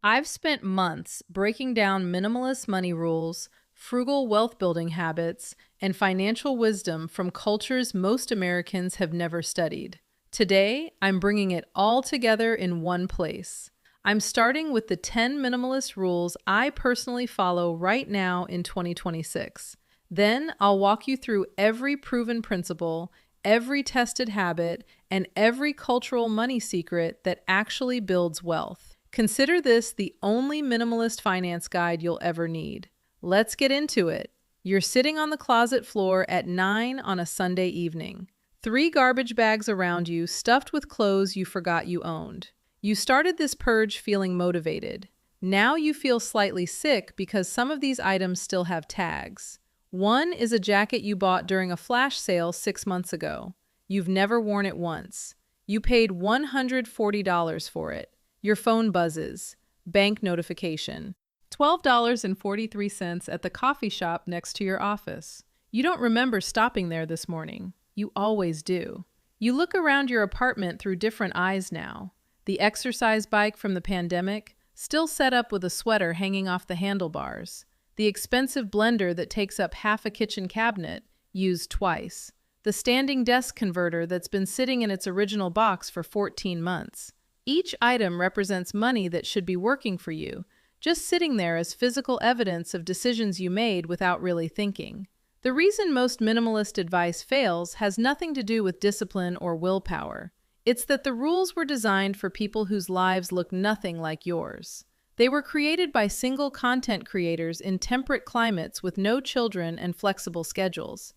I've spent months breaking down minimalist money rules, frugal wealth building habits, and financial wisdom from cultures most Americans have never studied. Today, I'm bringing it all together in one place. I'm starting with the 10 minimalist rules I personally follow right now in 2026. Then I'll walk you through every proven principle, every tested habit, and every cultural money secret that actually builds wealth. Consider this the only minimalist finance guide you'll ever need. Let's get into it. You're sitting on the closet floor at 9 on a Sunday evening. Three garbage bags around you, stuffed with clothes you forgot you owned. You started this purge feeling motivated. Now you feel slightly sick because some of these items still have tags. One is a jacket you bought during a flash sale 6 months ago. You've never worn it once. You paid $140 for it. Your phone buzzes. Bank notification. $12.43 at the coffee shop next to your office. You don't remember stopping there this morning. You always do. You look around your apartment through different eyes now. The exercise bike from the pandemic, still set up with a sweater hanging off the handlebars. The expensive blender that takes up half a kitchen cabinet, used twice. The standing desk converter that's been sitting in its original box for 14 months. Each item represents money that should be working for you, just sitting there as physical evidence of decisions you made without really thinking. The reason most minimalist advice fails has nothing to do with discipline or willpower. It's that the rules were designed for people whose lives look nothing like yours. They were created by single content creators in temperate climates with no children and flexible schedules.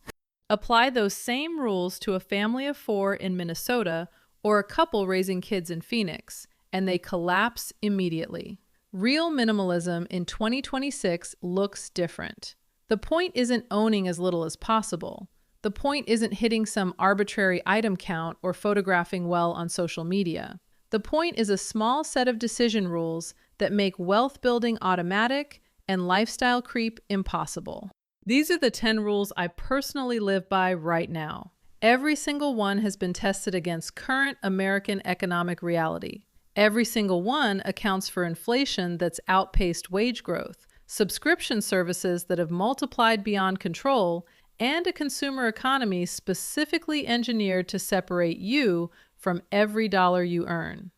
Apply those same rules to a family of 4 in Minnesota or a couple raising kids in Phoenix, and they collapse immediately. Real minimalism in 2026 looks different. The point isn't owning as little as possible. The point isn't hitting some arbitrary item count or photographing well on social media. The point is a small set of decision rules that make wealth building automatic and lifestyle creep impossible. These are the 10 rules I personally live by right now. Every single one has been tested against current American economic reality. Every single one accounts for inflation that's outpaced wage growth, subscription services that have multiplied beyond control, and a consumer economy specifically engineered to separate you from every dollar you earn.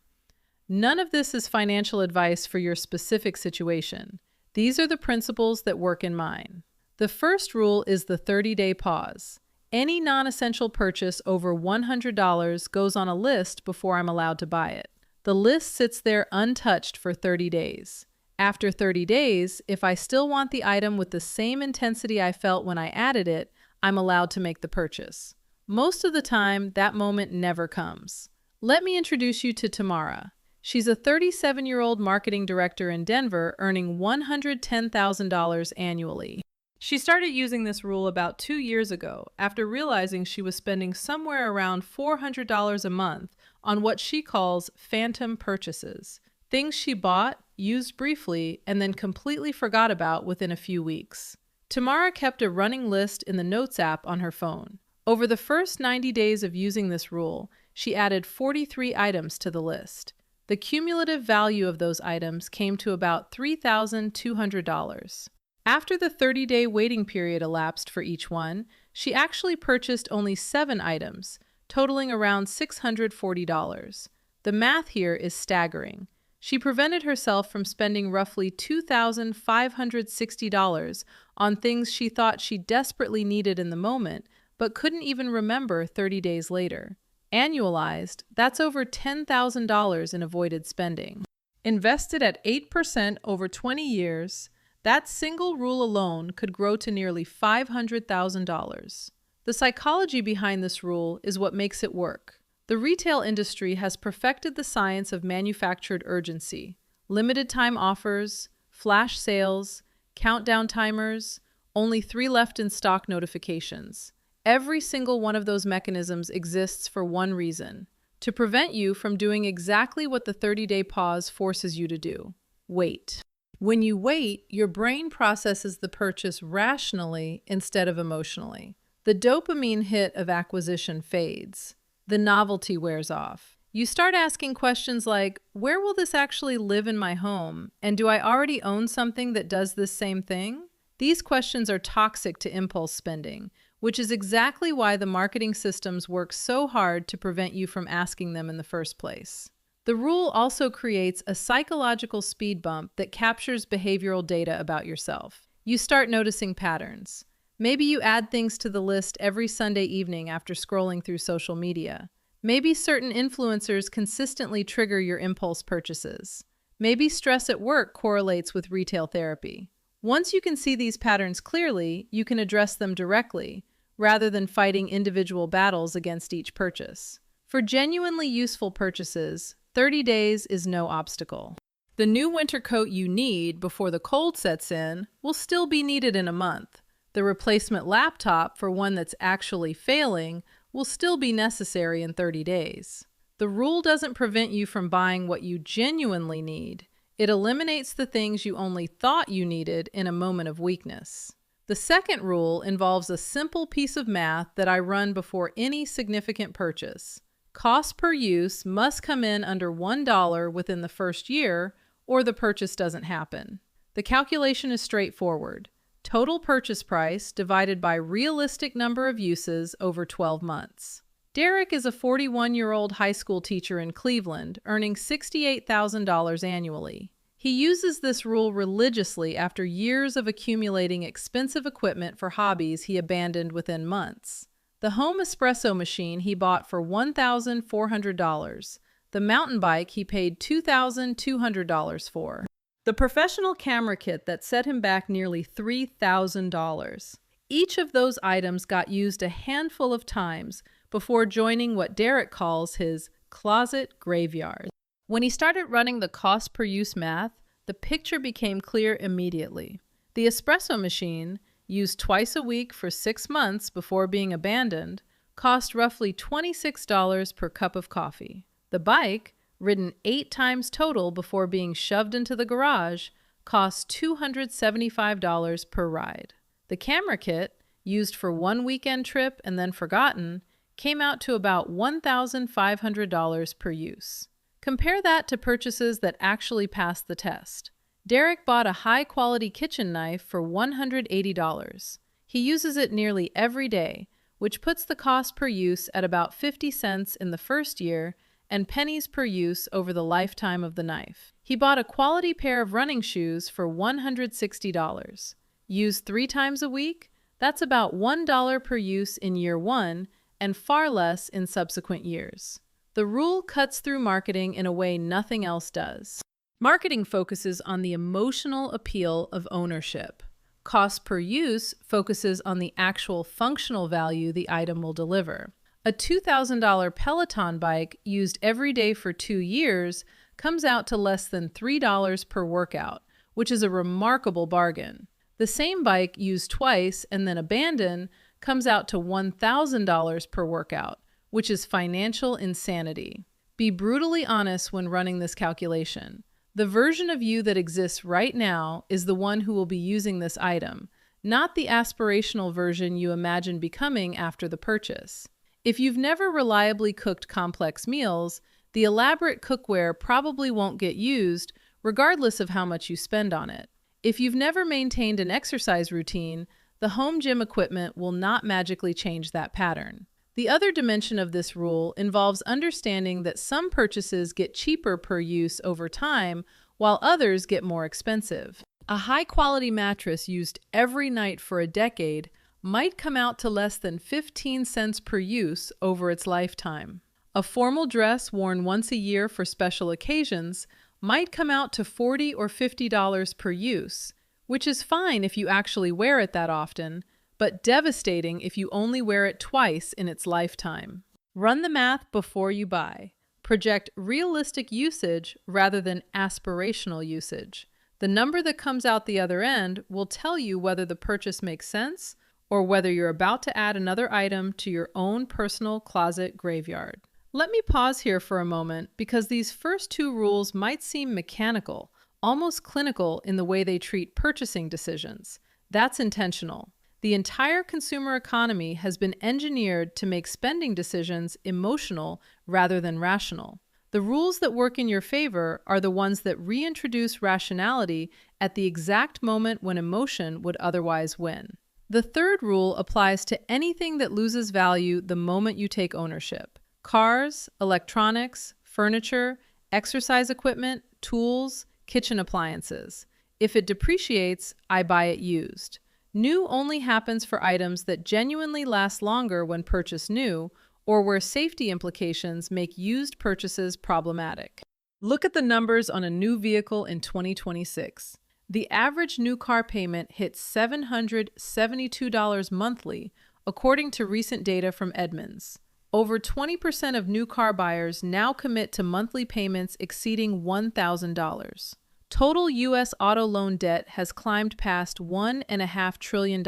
None of this is financial advice for your specific situation. These are the principles that work in mine. The first rule is the 30-day pause. Any non-essential purchase over $100 goes on a list before I'm allowed to buy it. The list sits there untouched for 30 days. After 30 days, if I still want the item with the same intensity I felt when I added it, I'm allowed to make the purchase. Most of the time, that moment never comes. Let me introduce you to Tamara. She's a 37-year-old marketing director in Denver earning $110,000 annually. She started using this rule about 2 years ago after realizing she was spending somewhere around $400 a month on what she calls phantom purchases, things she bought, used briefly, and then completely forgot about within a few weeks. Tamara kept a running list in the Notes app on her phone. Over the first 90 days of using this rule, she added 43 items to the list. The cumulative value of those items came to about $3,200. After the 30-day waiting period elapsed for each one, she actually purchased only 7 items, totaling around $640. The math here is staggering. She prevented herself from spending roughly $2,560 on things she thought she desperately needed in the moment, but couldn't even remember 30 days later. Annualized, that's over $10,000 in avoided spending. Invested at 8% over 20 years, that single rule alone could grow to nearly $500,000. The psychology behind this rule is what makes it work. The retail industry has perfected the science of manufactured urgency. Limited time offers, flash sales, countdown timers, only 3 left in stock notifications. Every single one of those mechanisms exists for one reason: to prevent you from doing exactly what the 30-day pause forces you to do. Wait. When you wait, your brain processes the purchase rationally instead of emotionally. The dopamine hit of acquisition fades. The novelty wears off. You start asking questions like, where will this actually live in my home? And do I already own something that does this same thing? These questions are toxic to impulse spending, which is exactly why the marketing systems work so hard to prevent you from asking them in the first place. The rule also creates a psychological speed bump that captures behavioral data about yourself. You start noticing patterns. Maybe you add things to the list every Sunday evening after scrolling through social media. Maybe certain influencers consistently trigger your impulse purchases. Maybe stress at work correlates with retail therapy. Once you can see these patterns clearly, you can address them directly, rather than fighting individual battles against each purchase. For genuinely useful purchases, 30 days is no obstacle. The new winter coat you need before the cold sets in will still be needed in a month. The replacement laptop for one that's actually failing will still be necessary in 30 days. The rule doesn't prevent you from buying what you genuinely need. It eliminates the things you only thought you needed in a moment of weakness. The second rule involves a simple piece of math that I run before any significant purchase. Cost per use must come in under $1 within the first year, or the purchase doesn't happen. The calculation is straightforward. Total purchase price divided by realistic number of uses over 12 months. Derek is a 41-year-old high school teacher in Cleveland, earning $68,000 annually. He uses this rule religiously after years of accumulating expensive equipment for hobbies he abandoned within months. The home espresso machine he bought for $1,400. The mountain bike he paid $2,200 for. The professional camera kit that set him back nearly $3,000. Each of those items got used a handful of times before joining what Derek calls his closet graveyard. When he started running the cost per use math, the picture became clear immediately. The espresso machine, used twice a week for 6 months before being abandoned, cost roughly $26 per cup of coffee. The bike, ridden 8 times total before being shoved into the garage, cost $275 per ride. The camera kit, used for 1 weekend trip and then forgotten, came out to about $1,500 per use. Compare that to purchases that actually passed the test. Derek bought a high-quality kitchen knife for $180. He uses it nearly every day, which puts the cost per use at about 50 cents in the first year and pennies per use over the lifetime of the knife. He bought a quality pair of running shoes for $160. Used 3 times a week, that's about $1 per use in year 1 and far less in subsequent years. The rule cuts through marketing in a way nothing else does. Marketing focuses on the emotional appeal of ownership. Cost per use focuses on the actual functional value the item will deliver. A $2,000 Peloton bike used every day for 2 years comes out to less than $3 per workout, which is a remarkable bargain. The same bike used twice and then abandoned comes out to $1,000 per workout, which is financial insanity. Be brutally honest when running this calculation. The version of you that exists right now is the one who will be using this item, not the aspirational version you imagine becoming after the purchase. If you've never reliably cooked complex meals, the elaborate cookware probably won't get used, regardless of how much you spend on it. If you've never maintained an exercise routine, the home gym equipment will not magically change that pattern. The other dimension of this rule involves understanding that some purchases get cheaper per use over time, while others get more expensive. A high-quality mattress used every night for a decade might come out to less than 15 cents per use over its lifetime. A formal dress worn once a year for special occasions might come out to $40 or $50 per use, which is fine if you actually wear it that often, but devastating if you only wear it twice in its lifetime. Run the math before you buy. Project realistic usage rather than aspirational usage. The number that comes out the other end will tell you whether the purchase makes sense or whether you're about to add another item to your own personal closet graveyard. Let me pause here for a moment because these first 2 rules might seem mechanical, almost clinical in the way they treat purchasing decisions. That's intentional. The entire consumer economy has been engineered to make spending decisions emotional rather than rational. The rules that work in your favor are the ones that reintroduce rationality at the exact moment when emotion would otherwise win. The third rule applies to anything that loses value the moment you take ownership. Cars, electronics, furniture, exercise equipment, tools, kitchen appliances. If it depreciates, I buy it used. New only happens for items that genuinely last longer when purchased new, or where safety implications make used purchases problematic. Look at the numbers on a new vehicle in 2026. The average new car payment hit $772 monthly, according to recent data from Edmunds. Over 20% of new car buyers now commit to monthly payments exceeding $1,000. Total U.S. auto loan debt has climbed past $1.5 trillion,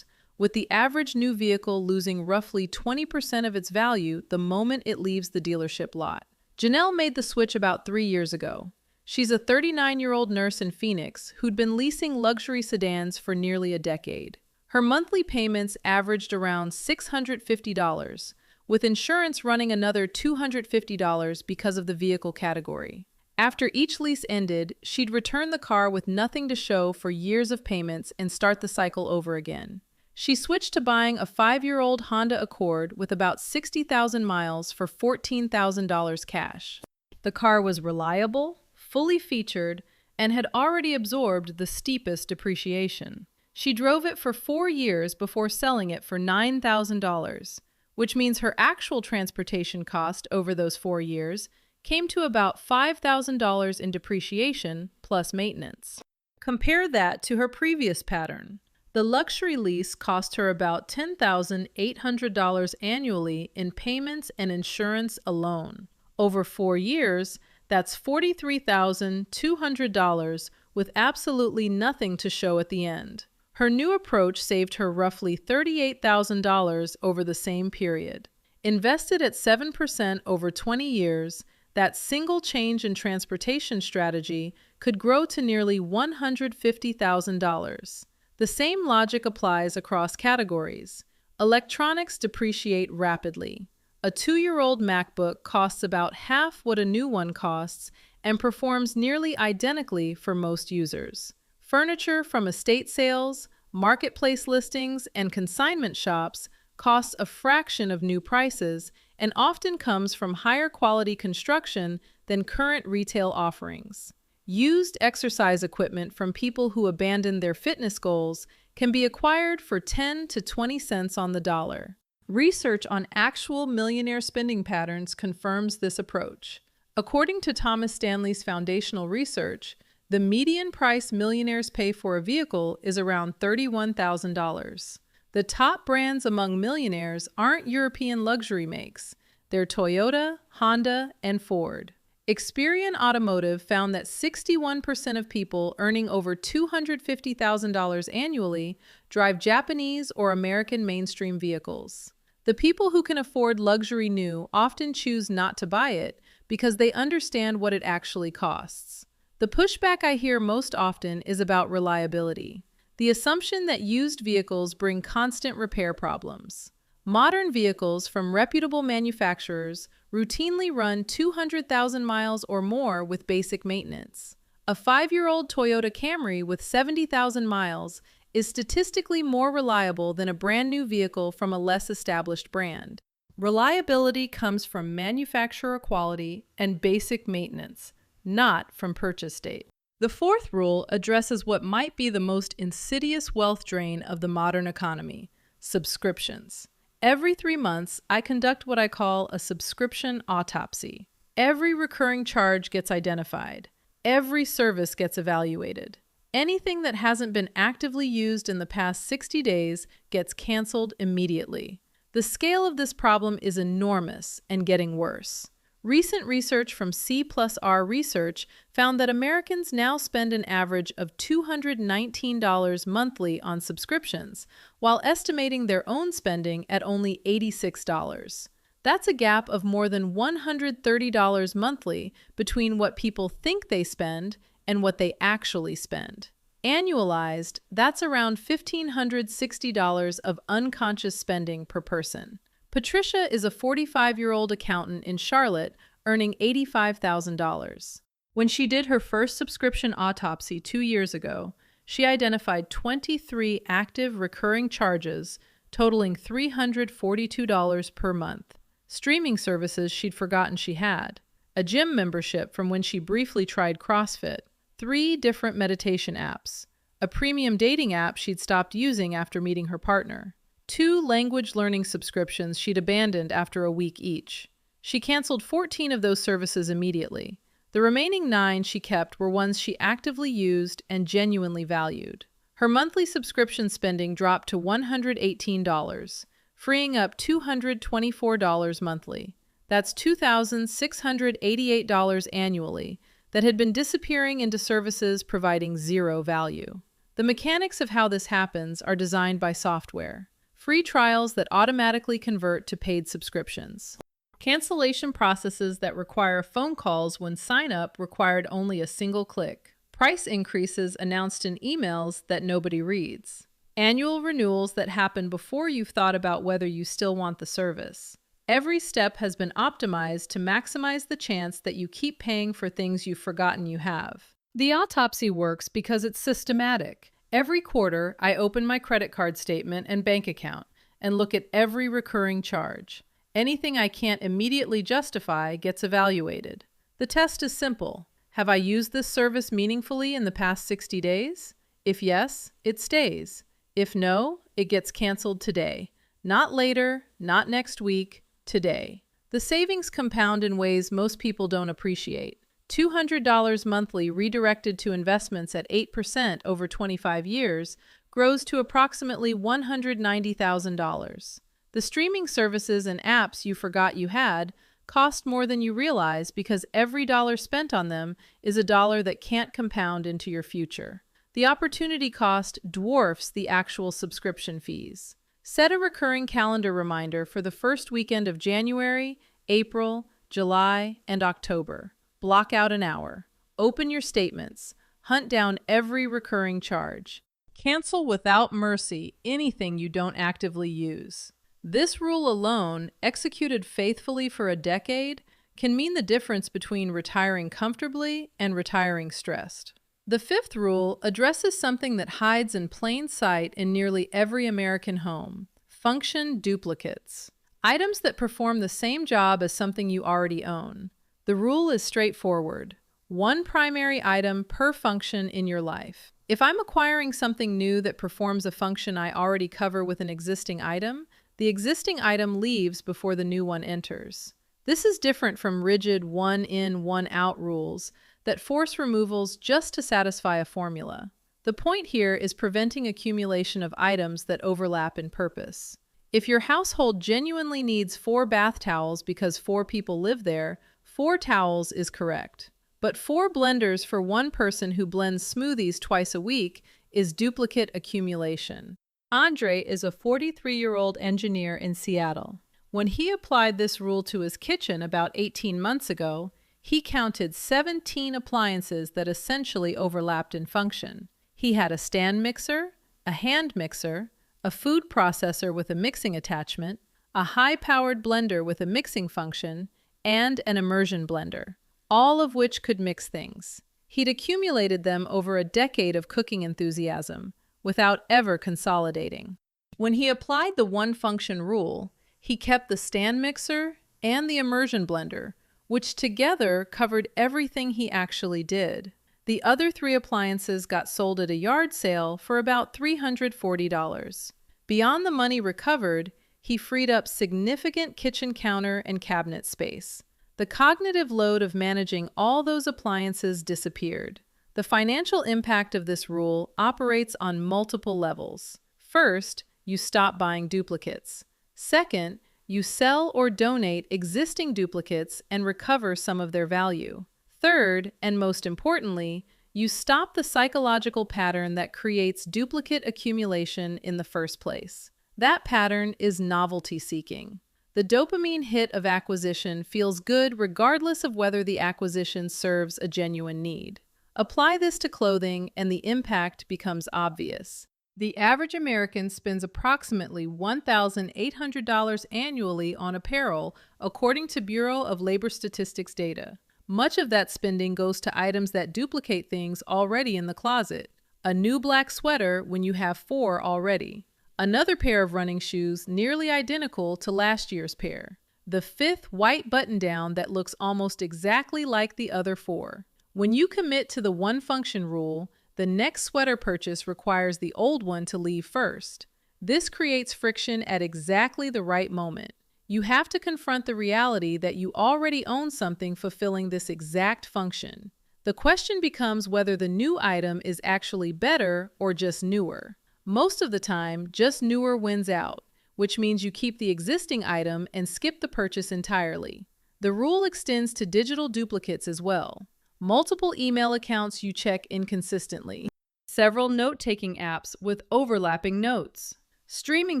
with the average new vehicle losing roughly 20% of its value the moment it leaves the dealership lot. Janelle made the switch about 3 years ago. She's a 39-year-old nurse in Phoenix who'd been leasing luxury sedans for nearly a decade. Her monthly payments averaged around $650, with insurance running another $250 because of the vehicle category. After each lease ended, she'd return the car with nothing to show for years of payments and start the cycle over again. She switched to buying a 5-year-old Honda Accord with about 60,000 miles for $14,000 cash. The car was reliable, fully featured, and had already absorbed the steepest depreciation. She drove it for 4 years before selling it for $9,000, which means her actual transportation cost over those 4 years came to about $5,000 in depreciation plus maintenance. Compare that to her previous pattern. The luxury lease cost her about $10,800 annually in payments and insurance alone. Over 4 years, that's $43,200 with absolutely nothing to show at the end. Her new approach saved her roughly $38,000 over the same period. Invested at 7% over 20 years, that single change in transportation strategy could grow to nearly $150,000. The same logic applies across categories. Electronics depreciate rapidly. A 2-year-old MacBook costs about half what a new one costs and performs nearly identically for most users. Furniture from estate sales, marketplace listings, and consignment shops costs a fraction of new prices and often comes from higher quality construction than current retail offerings. Used exercise equipment from people who abandon their fitness goals can be acquired for 10 to 20 cents on the dollar. Research on actual millionaire spending patterns confirms this approach. According to Thomas Stanley's foundational research, the median price millionaires pay for a vehicle is around $31,000. The top brands among millionaires aren't European luxury makes. They're Toyota, Honda, and Ford. Experian Automotive found that 61% of people earning over $250,000 annually drive Japanese or American mainstream vehicles. The people who can afford luxury new often choose not to buy it because they understand what it actually costs. The pushback I hear most often is about reliability. The assumption that used vehicles bring constant repair problems. Modern vehicles from reputable manufacturers routinely run 200,000 miles or more with basic maintenance. A 5-year-old Toyota Camry with 70,000 miles is statistically more reliable than a brand new vehicle from a less established brand. Reliability comes from manufacturer quality and basic maintenance, not from purchase date. The fourth rule addresses what might be the most insidious wealth drain of the modern economy: subscriptions. Every 3 months, I conduct what I call a subscription autopsy. Every recurring charge gets identified. Every service gets evaluated. Anything that hasn't been actively used in the past 60 days gets canceled immediately. The scale of this problem is enormous and getting worse. Recent research from C+R Research found that Americans now spend an average of $219 monthly on subscriptions, while estimating their own spending at only $86. That's a gap of more than $130 monthly between what people think they spend and what they actually spend. Annualized, that's around $1,560 of unconscious spending per person. Patricia is a 45-year-old accountant in Charlotte, earning $85,000. When she did her first subscription autopsy 2 years ago, she identified 23 active recurring charges totaling $342 per month. Streaming services she'd forgotten she had, a gym membership from when she briefly tried CrossFit, 3 different meditation apps, a premium dating app she'd stopped using after meeting her partner, 2 language learning subscriptions she'd abandoned after a week each. She canceled 14 of those services immediately. The remaining 9 she kept were ones she actively used and genuinely valued. Her monthly subscription spending dropped to $118, freeing up $224 monthly. That's $2,688 annually that had been disappearing into services providing zero value. The mechanics of how this happens are designed by software. Free trials that automatically convert to paid subscriptions. Cancellation processes that require phone calls when sign-up required only a single click. Price increases announced in emails that nobody reads. Annual renewals that happen before you've thought about whether you still want the service. Every step has been optimized to maximize the chance that you keep paying for things you've forgotten you have. The autopsy works because it's systematic. Every quarter, I open my credit card statement and bank account and look at every recurring charge. Anything I can't immediately justify gets evaluated. The test is simple. Have I used this service meaningfully in the past 60 days? If yes, it stays. If no, it gets canceled today. Not later, not next week, today. The savings compound in ways most people don't appreciate. $200 monthly redirected to investments at 8% over 25 years grows to approximately $190,000. The streaming services and apps you forgot you had cost more than you realize because every dollar spent on them is a dollar that can't compound into your future. The opportunity cost dwarfs the actual subscription fees. Set a recurring calendar reminder for the first weekend of January, April, July, and October. Block out an hour. Open your statements. Hunt down every recurring charge. Cancel without mercy anything you don't actively use. This rule alone, executed faithfully for a decade, can mean the difference between retiring comfortably and retiring stressed. The 5th rule addresses something that hides in plain sight in nearly every American home: function duplicates. Items that perform the same job as something you already own. The rule is straightforward. One primary item per function in your life. If I'm acquiring something new that performs a function I already cover with an existing item, the existing item leaves before the new one enters. This is different from rigid one-in, one-out rules that force removals just to satisfy a formula. The point here is preventing accumulation of items that overlap in purpose. If your household genuinely needs 4 bath towels because 4 people live there, 4 towels is correct. But 4 blenders for one person who blends smoothies twice a week is duplicate accumulation. Andre is a 43-year-old engineer in Seattle. When he applied this rule to his kitchen about 18 months ago, he counted 17 appliances that essentially overlapped in function. He had a stand mixer, a hand mixer, a food processor with a mixing attachment, a high-powered blender with a mixing function, and an immersion blender, all of which could mix things. He'd accumulated them over a decade of cooking enthusiasm, without ever consolidating. When he applied the one-function rule, he kept the stand mixer and the immersion blender, which together covered everything he actually did. The other 3 appliances got sold at a yard sale for about $340. Beyond the money recovered, he freed up significant kitchen counter and cabinet space. The cognitive load of managing all those appliances disappeared. The financial impact of this rule operates on multiple levels. First, you stop buying duplicates. Second, you sell or donate existing duplicates and recover some of their value. Third, and most importantly, you stop the psychological pattern that creates duplicate accumulation in the first place. That pattern is novelty seeking. The dopamine hit of acquisition feels good regardless of whether the acquisition serves a genuine need. Apply this to clothing and the impact becomes obvious. The average American spends approximately $1,800 annually on apparel, according to Bureau of Labor Statistics data. Much of that spending goes to items that duplicate things already in the closet. A new black sweater when you have 4 already. Another pair of running shoes nearly identical to last year's pair. The 5th white button-down that looks almost exactly like the other 4. When you commit to the one-function rule, the next sweater purchase requires the old one to leave first. This creates friction at exactly the right moment. You have to confront the reality that you already own something fulfilling this exact function. The question becomes whether the new item is actually better or just newer. Most of the time, just newer wins out, which means you keep the existing item and skip the purchase entirely. The rule extends to digital duplicates as well. Multiple email accounts you check inconsistently. Several note-taking apps with overlapping notes. Streaming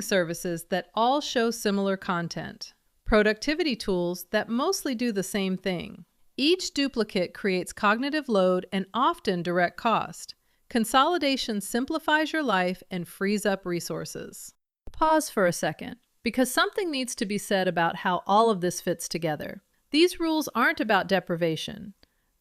services that all show similar content. Productivity tools that mostly do the same thing. Each duplicate creates cognitive load and often direct cost. Consolidation simplifies your life and frees up resources. Pause for a second, because something needs to be said about how all of this fits together. These rules aren't about deprivation.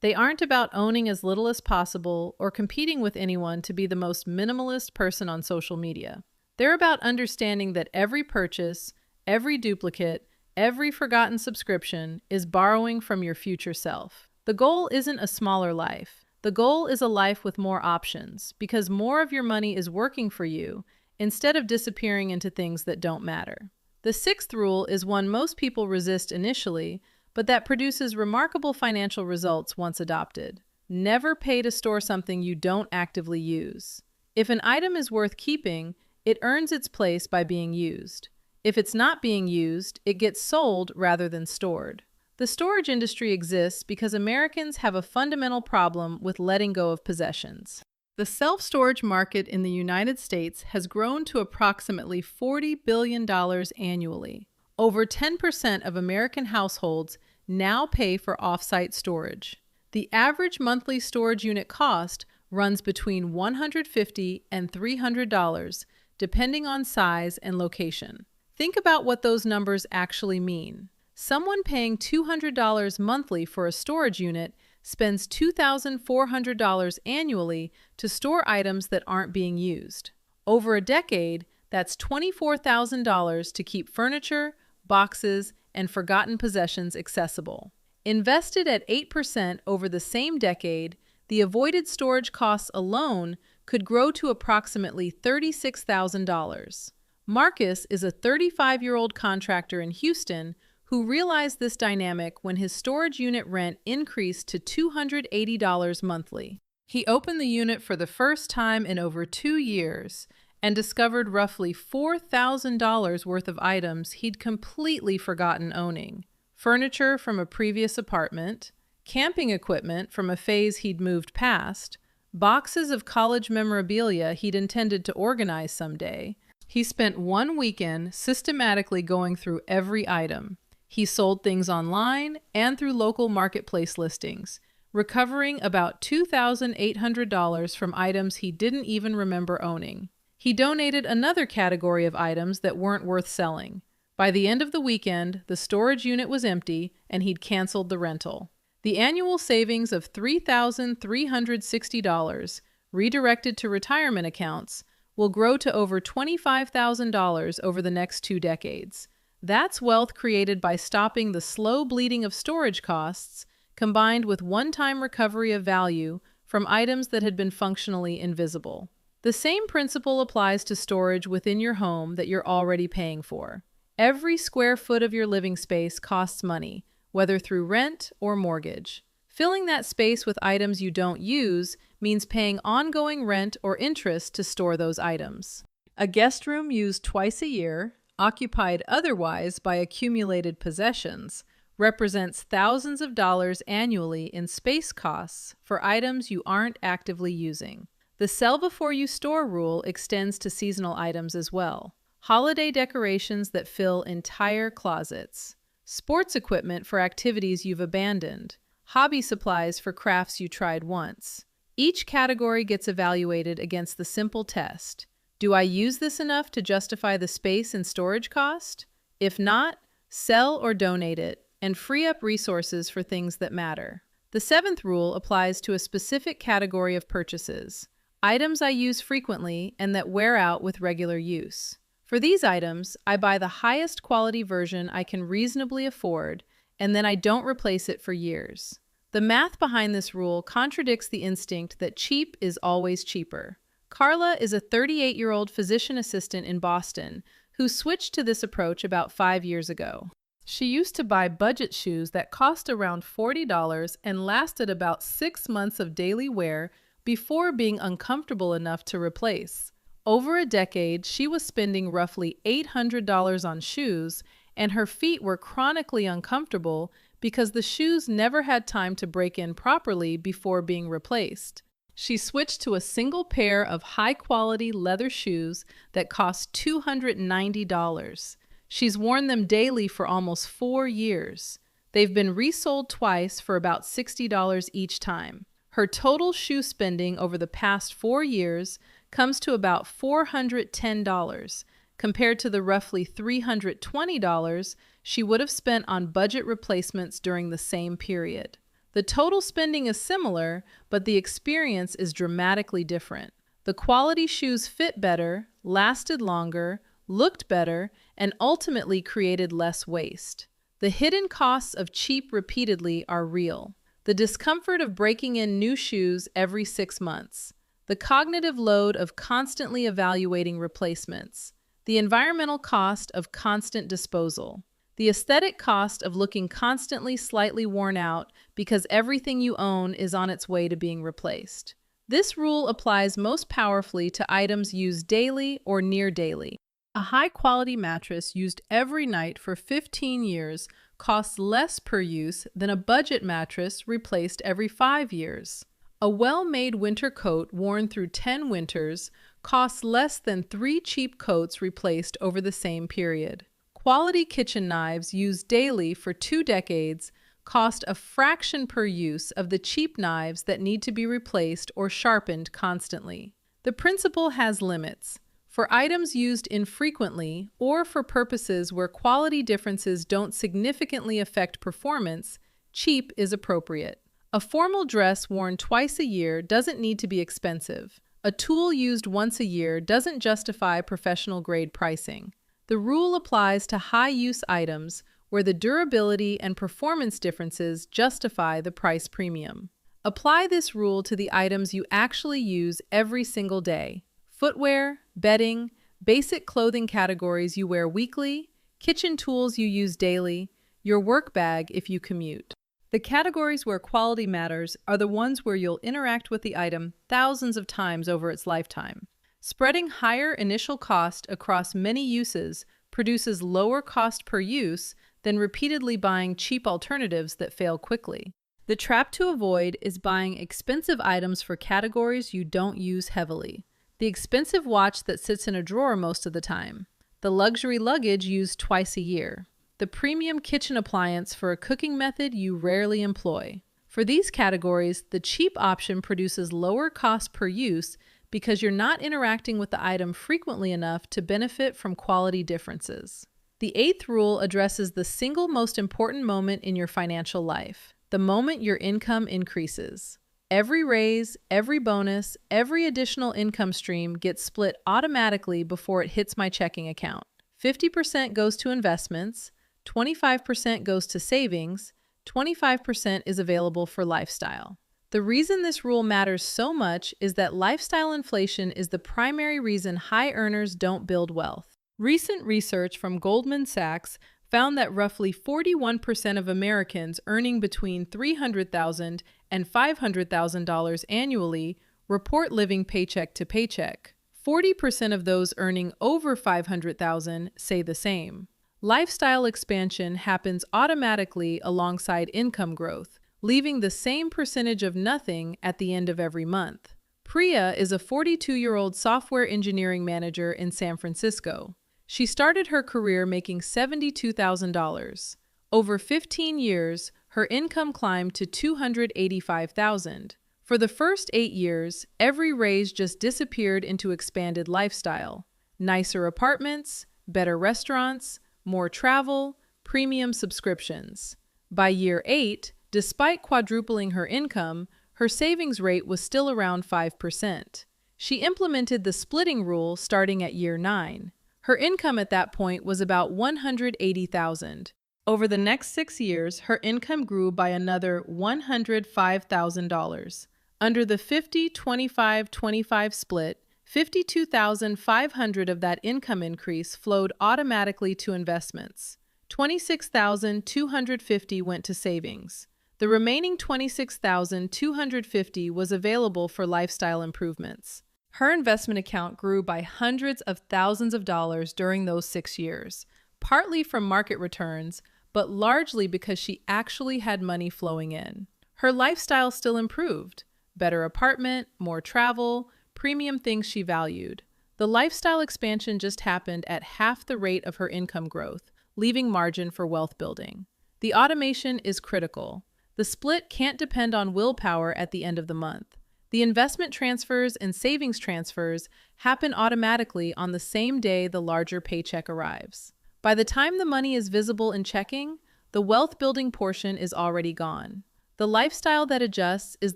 They aren't about owning as little as possible or competing with anyone to be the most minimalist person on social media. They're about understanding that every purchase, every duplicate, every forgotten subscription is borrowing from your future self. The goal isn't a smaller life. The goal is a life with more options, because more of your money is working for you instead of disappearing into things that don't matter. The 6th rule is one most people resist initially, but that produces remarkable financial results once adopted. Never pay to store something you don't actively use. If an item is worth keeping, it earns its place by being used. If it's not being used, it gets sold rather than stored. The storage industry exists because Americans have a fundamental problem with letting go of possessions. The self-storage market in the United States has grown to approximately $40 billion annually. Over 10% of American households now pay for off-site storage. The average monthly storage unit cost runs between $150 and $300, depending on size and location. Think about what those numbers actually mean. Someone paying $200 monthly for a storage unit spends $2,400 annually to store items that aren't being used. Over a decade, that's $24,000 to keep furniture, boxes, and forgotten possessions accessible. Invested at 8% over the same decade, the avoided storage costs alone could grow to approximately $36,000. Marcus is a 35-year-old contractor in Houston who realized this dynamic when his storage unit rent increased to $280 monthly. He opened the unit for the first time in over 2 years and discovered roughly $4,000 worth of items he'd completely forgotten owning. Furniture from a previous apartment, camping equipment from a phase he'd moved past, boxes of college memorabilia he'd intended to organize someday. He spent one weekend systematically going through every item. He sold things online and through local marketplace listings, recovering about $2,800 from items he didn't even remember owning. He donated another category of items that weren't worth selling. By the end of the weekend, the storage unit was empty and he'd canceled the rental. The annual savings of $3,360, redirected to retirement accounts, will grow to over $25,000 over the next 2 decades. That's wealth created by stopping the slow bleeding of storage costs, combined with one-time recovery of value from items that had been functionally invisible. The same principle applies to storage within your home that you're already paying for. Every square foot of your living space costs money, whether through rent or mortgage. Filling that space with items you don't use means paying ongoing rent or interest to store those items. A guest room used twice a year, occupied otherwise by accumulated possessions, represents thousands of dollars annually in space costs for items you aren't actively using. The sell before you store rule extends to seasonal items as well. Holiday decorations that fill entire closets. Sports equipment for activities you've abandoned. Hobby supplies for crafts you tried once. Each category gets evaluated against the simple test: Do I use this enough to justify the space and storage cost? If not, sell or donate it and free up resources for things that matter. The seventh rule applies to a specific category of purchases, items I use frequently and that wear out with regular use. For these items, I buy the highest quality version I can reasonably afford, and then I don't replace it for years. The math behind this rule contradicts the instinct that cheap is always cheaper. Carla is a 38-year-old physician assistant in Boston who switched to this approach about 5 years ago. She used to buy budget shoes that cost around $40 and lasted about 6 months of daily wear before being uncomfortable enough to replace. Over a decade, she was spending roughly $800 on shoes, and her feet were chronically uncomfortable because the shoes never had time to break in properly before being replaced. She switched to a single pair of high-quality leather shoes that cost $290. She's worn them daily for almost 4 years. They've been resold twice for about $60 each time. Her total shoe spending over the past 4 years comes to about $410, compared to the roughly $320 she would have spent on budget replacements during the same period. The total spending is similar, but the experience is dramatically different. The quality shoes fit better, lasted longer, looked better, and ultimately created less waste. The hidden costs of cheap repeatedly are real. The discomfort of breaking in new shoes every 6 months. The cognitive load of constantly evaluating replacements. The environmental cost of constant disposal. The aesthetic cost of looking constantly slightly worn out because everything you own is on its way to being replaced. This rule applies most powerfully to items used daily or near daily. A high-quality mattress used every night for 15 years costs less per use than a budget mattress replaced every 5 years. A well-made winter coat worn through 10 winters costs less than 3 cheap coats replaced over the same period. Quality kitchen knives used daily for 2 decades cost a fraction per use of the cheap knives that need to be replaced or sharpened constantly. The principle has limits. For items used infrequently or for purposes where quality differences don't significantly affect performance, cheap is appropriate. A formal dress worn twice a year doesn't need to be expensive. A tool used once a year doesn't justify professional-grade pricing. The rule applies to high-use items where the durability and performance differences justify the price premium. Apply this rule to the items you actually use every single day. Footwear, bedding, basic clothing categories you wear weekly, kitchen tools you use daily, your work bag if you commute. The categories where quality matters are the ones where you'll interact with the item thousands of times over its lifetime. Spreading higher initial cost across many uses produces lower cost per use than repeatedly buying cheap alternatives that fail quickly. The trap to avoid is buying expensive items for categories you don't use heavily. The expensive watch that sits in a drawer most of the time. The luxury luggage used twice a year. The premium kitchen appliance for a cooking method you rarely employ. For these categories, the cheap option produces lower cost per use because you're not interacting with the item frequently enough to benefit from quality differences. The eighth rule addresses the single most important moment in your financial life, the moment your income increases. Every raise, every bonus, every additional income stream gets split automatically before it hits my checking account. 50% goes to investments, 25% goes to savings, 25% is available for lifestyle. The reason this rule matters so much is that lifestyle inflation is the primary reason high earners don't build wealth. Recent research from Goldman Sachs found that roughly 41% of Americans earning between $300,000 and $500,000 annually report living paycheck to paycheck. 40% of those earning over $500,000 say the same. Lifestyle expansion happens automatically alongside income growth, leaving the same percentage of nothing at the end of every month. Priya is a 42-year-old software engineering manager in San Francisco. She started her career making $72,000. Over 15 years, her income climbed to $285,000. For the first 8 years, every raise just disappeared into expanded lifestyle. Nicer apartments, better restaurants, more travel, premium subscriptions. By year 8, despite quadrupling her income, her savings rate was still around 5%. She implemented the splitting rule starting at year 9. Her income at that point was about $180,000. Over the next 6 years, her income grew by another $105,000. Under the 50-25-25 split, $52,500 of that income increase flowed automatically to investments. $26,250 went to savings. The remaining $26,250 was available for lifestyle improvements. Her investment account grew by hundreds of thousands of dollars during those 6 years, partly from market returns, but largely because she actually had money flowing in. Her lifestyle still improved. Better apartment, more travel, premium things she valued. The lifestyle expansion just happened at half the rate of her income growth, leaving margin for wealth building. The automation is critical. The split can't depend on willpower at the end of the month. The investment transfers and savings transfers happen automatically on the same day the larger paycheck arrives. By the time the money is visible in checking, the wealth building portion is already gone. The lifestyle that adjusts is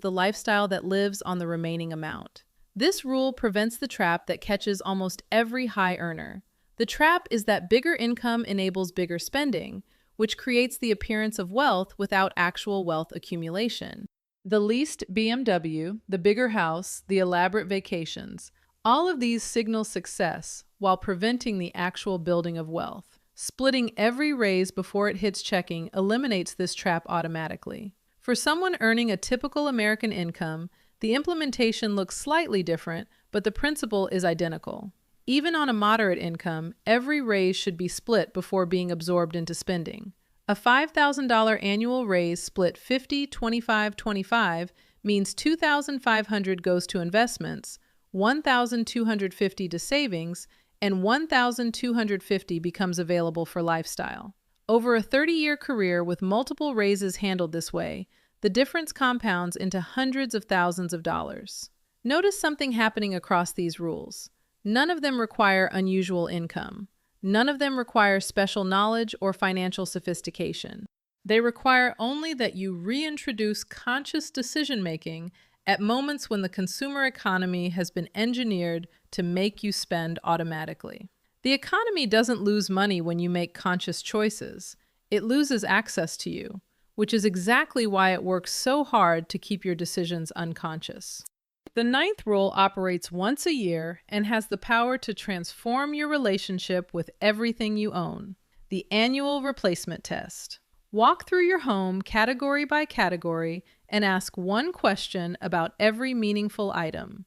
the lifestyle that lives on the remaining amount. This rule prevents the trap that catches almost every high earner. The trap is that bigger income enables bigger spending, which creates the appearance of wealth without actual wealth accumulation. The leased BMW, the bigger house, the elaborate vacations, all of these signal success while preventing the actual building of wealth. Splitting every raise before it hits checking eliminates this trap automatically. For someone earning a typical American income, the implementation looks slightly different, but the principle is identical. Even on a moderate income, every raise should be split before being absorbed into spending. A $5,000 annual raise split 50-25-25 means $2,500 goes to investments, $1,250 to savings, and $1,250 becomes available for lifestyle. Over a 30-year career with multiple raises handled this way, the difference compounds into hundreds of thousands of dollars. Notice something happening across these rules. None of them require unusual income. None of them require special knowledge or financial sophistication. They require only that you reintroduce conscious decision-making at moments when the consumer economy has been engineered to make you spend automatically. The economy doesn't lose money when you make conscious choices. It loses access to you, which is exactly why it works so hard to keep your decisions unconscious. The 9th rule operates once a year and has the power to transform your relationship with everything you own. The annual replacement test. Walk through your home category by category and ask one question about every meaningful item.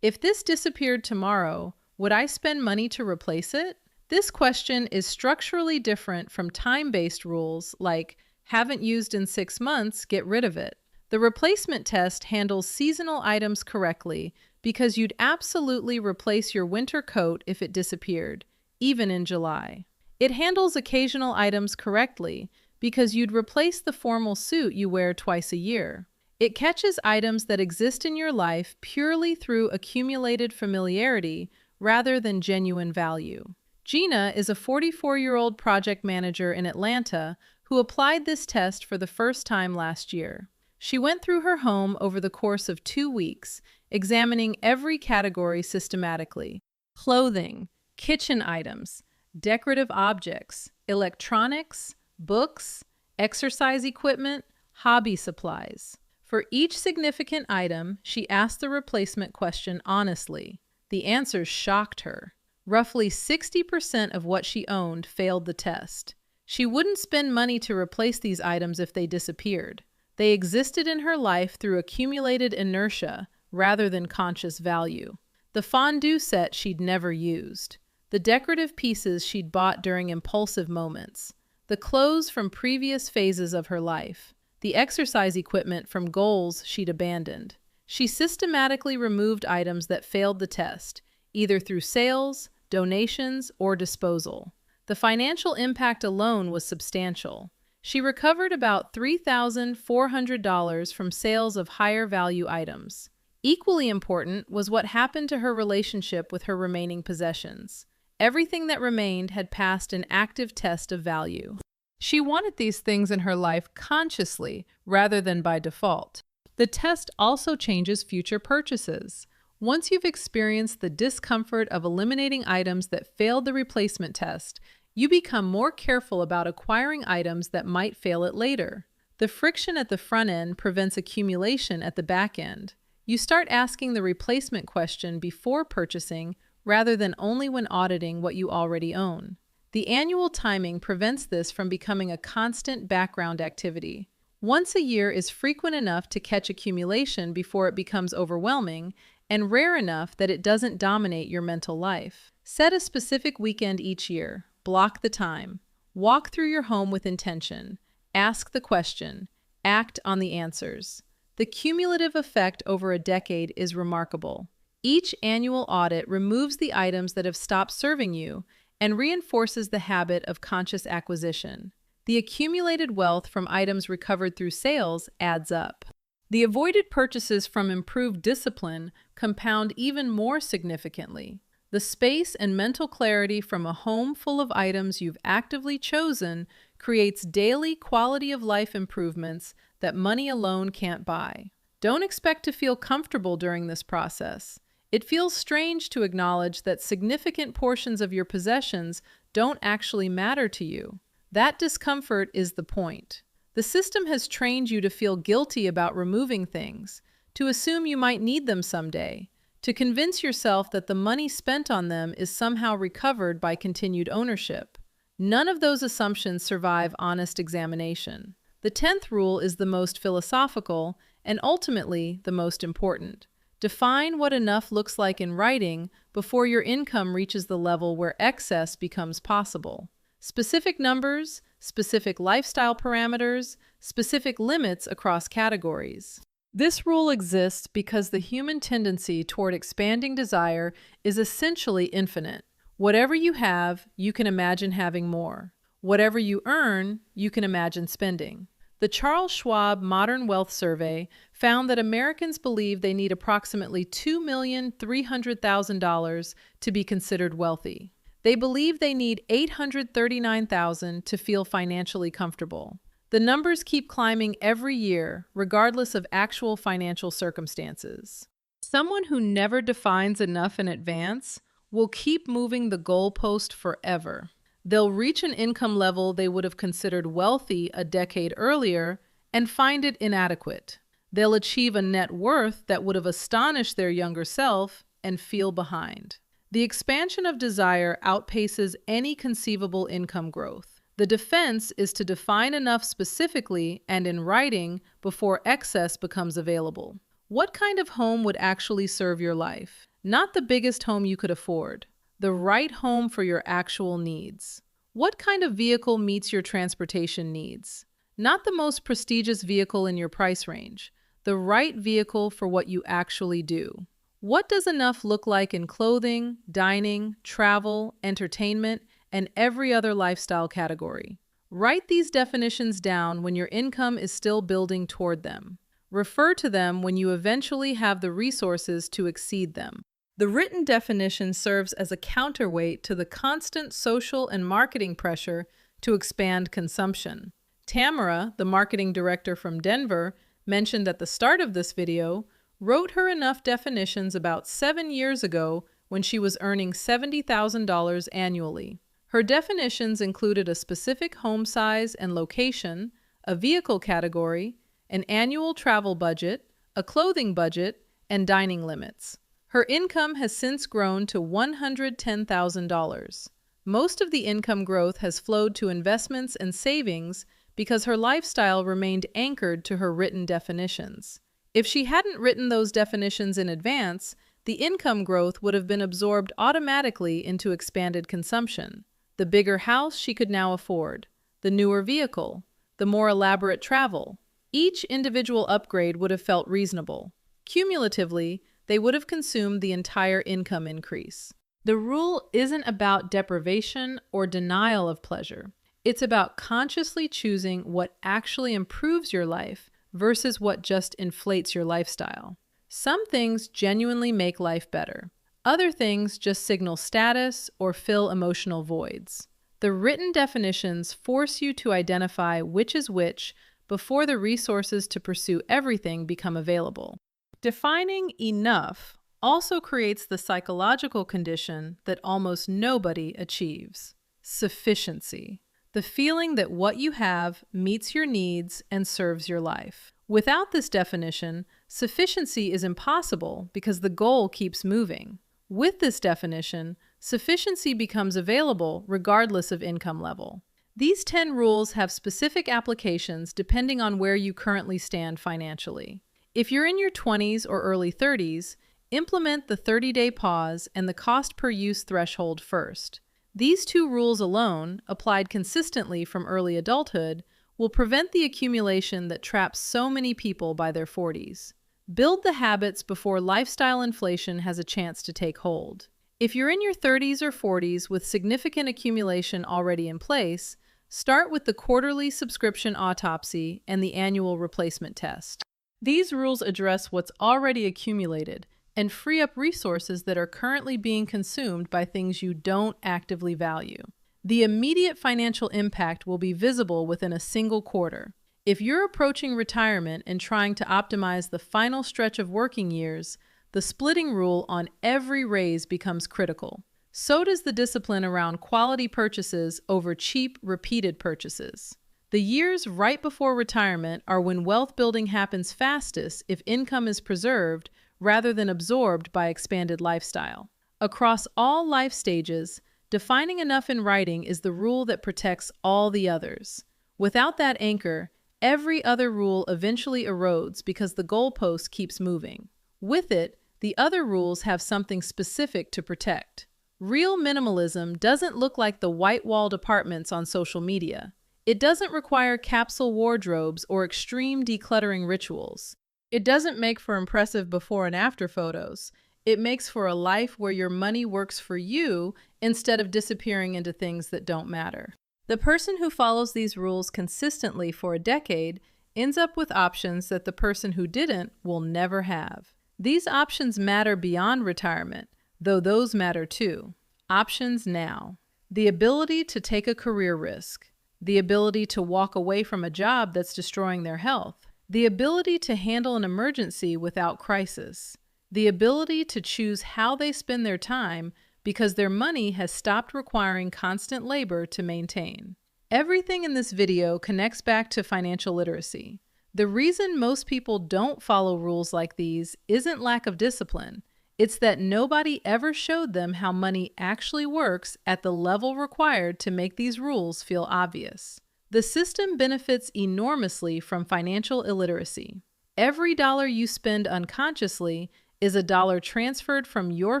If this disappeared tomorrow, would I spend money to replace it? This question is structurally different from time-based rules like, haven't used in 6 months, get rid of it. The replacement test handles seasonal items correctly because you'd absolutely replace your winter coat if it disappeared, even in July. It handles occasional items correctly because you'd replace the formal suit you wear twice a year. It catches items that exist in your life purely through accumulated familiarity rather than genuine value. Gina is a 44-year-old project manager in Atlanta who applied this test for the first time last year. She went through her home over the course of 2 weeks, examining every category systematically: clothing, kitchen items, decorative objects, electronics, books, exercise equipment, hobby supplies. For each significant item, she asked the replacement question honestly. The answers shocked her. Roughly 60% of what she owned failed the test. She wouldn't spend money to replace these items if they disappeared. They existed in her life through accumulated inertia rather than conscious value. The fondue set she'd never used. The decorative pieces she'd bought during impulsive moments. The clothes from previous phases of her life. The exercise equipment from goals she'd abandoned. She systematically removed items that failed the test, either through sales, donations, or disposal. The financial impact alone was substantial. She recovered about $3,400 from sales of higher value items. Equally important was what happened to her relationship with her remaining possessions. Everything that remained had passed an active test of value. She wanted these things in her life consciously rather than by default. The test also changes future purchases. Once you've experienced the discomfort of eliminating items that failed the replacement test, you become more careful about acquiring items that might fail it later. The friction at the front end prevents accumulation at the back end. You start asking the replacement question before purchasing rather than only when auditing what you already own. The annual timing prevents this from becoming a constant background activity. Once a year is frequent enough to catch accumulation before it becomes overwhelming, and rare enough that it doesn't dominate your mental life. Set a specific weekend each year. Block the time. Walk through your home with intention. Ask the question. Act on the answers. The cumulative effect over a decade is remarkable. Each annual audit removes the items that have stopped serving you and reinforces the habit of conscious acquisition. The accumulated wealth from items recovered through sales adds up. The avoided purchases from improved discipline compound even more significantly. The space and mental clarity from a home full of items you've actively chosen creates daily quality of life improvements that money alone can't buy. Don't expect to feel comfortable during this process. It feels strange to acknowledge that significant portions of your possessions don't actually matter to you. That discomfort is the point. The system has trained you to feel guilty about removing things, to assume you might need them someday, to convince yourself that the money spent on them is somehow recovered by continued ownership. None of those assumptions survive honest examination. The 10th rule is the most philosophical and ultimately the most important. Define what enough looks like in writing before your income reaches the level where excess becomes possible. Specific numbers, specific lifestyle parameters, specific limits across categories. This rule exists because the human tendency toward expanding desire is essentially infinite. Whatever you have, you can imagine having more. Whatever you earn, you can imagine spending. The Charles Schwab Modern Wealth Survey found that Americans believe they need approximately $2,300,000 to be considered wealthy. They believe they need $839,000 to feel financially comfortable. The numbers keep climbing every year, regardless of actual financial circumstances. Someone who never defines enough in advance will keep moving the goalpost forever. They'll reach an income level they would have considered wealthy a decade earlier and find it inadequate. They'll achieve a net worth that would have astonished their younger self and feel behind. The expansion of desire outpaces any conceivable income growth. The defense is to define enough specifically and in writing before excess becomes available. What kind of home would actually serve your life? Not the biggest home you could afford. The right home for your actual needs. What kind of vehicle meets your transportation needs? Not the most prestigious vehicle in your price range. The right vehicle for what you actually do. What does enough look like in clothing, dining, travel, entertainment, and every other lifestyle category? Write these definitions down when your income is still building toward them. Refer to them when you eventually have the resources to exceed them. The written definition serves as a counterweight to the constant social and marketing pressure to expand consumption. Tamara, the marketing director from Denver, mentioned at the start of this video, wrote her enough definitions about 7 years ago when she was earning $70,000 annually. Her definitions included a specific home size and location, a vehicle category, an annual travel budget, a clothing budget, and dining limits. Her income has since grown to $110,000. Most of the income growth has flowed to investments and savings because her lifestyle remained anchored to her written definitions. If she hadn't written those definitions in advance, the income growth would have been absorbed automatically into expanded consumption. The bigger house she could now afford, the newer vehicle, the more elaborate travel. Each individual upgrade would have felt reasonable. Cumulatively, they would have consumed the entire income increase. The rule isn't about deprivation or denial of pleasure. It's about consciously choosing what actually improves your life versus what just inflates your lifestyle. Some things genuinely make life better. Other things just signal status or fill emotional voids. The written definitions force you to identify which is which before the resources to pursue everything become available. Defining enough also creates the psychological condition that almost nobody achieves: sufficiency. The feeling that what you have meets your needs and serves your life. Without this definition, sufficiency is impossible because the goal keeps moving. With this definition, sufficiency becomes available regardless of income level. These 10 rules have specific applications depending on where you currently stand financially. If you're in your 20s or early 30s, implement the 30-day pause and the cost per use threshold first. These 2 rules alone, applied consistently from early adulthood, will prevent the accumulation that traps so many people by their 40s. Build the habits before lifestyle inflation has a chance to take hold. If you're in your 30s or 40s with significant accumulation already in place, start with the quarterly subscription autopsy and the annual replacement test. These rules address what's already accumulated and free up resources that are currently being consumed by things you don't actively value. The immediate financial impact will be visible within a single quarter. If you're approaching retirement and trying to optimize the final stretch of working years, the splitting rule on every raise becomes critical. So does the discipline around quality purchases over cheap, repeated purchases. The years right before retirement are when wealth building happens fastest if income is preserved rather than absorbed by expanded lifestyle. Across all life stages, defining enough in writing is the rule that protects all the others. Without that anchor, every other rule eventually erodes because the goalpost keeps moving. With it, the other rules have something specific to protect. Real minimalism doesn't look like the white-walled apartments on social media. It doesn't require capsule wardrobes or extreme decluttering rituals. It doesn't make for impressive before and after photos. It makes for a life where your money works for you instead of disappearing into things that don't matter. The person who follows these rules consistently for a decade ends up with options that the person who didn't will never have. These options matter beyond retirement, though those matter too. Options now. The ability to take a career risk. The ability to walk away from a job that's destroying their health. The ability to handle an emergency without crisis. The ability to choose how they spend their time because their money has stopped requiring constant labor to maintain. Everything in this video connects back to financial literacy. The reason most people don't follow rules like these isn't lack of discipline. It's that nobody ever showed them how money actually works at the level required to make these rules feel obvious. The system benefits enormously from financial illiteracy. Every dollar you spend unconsciously is a dollar transferred from your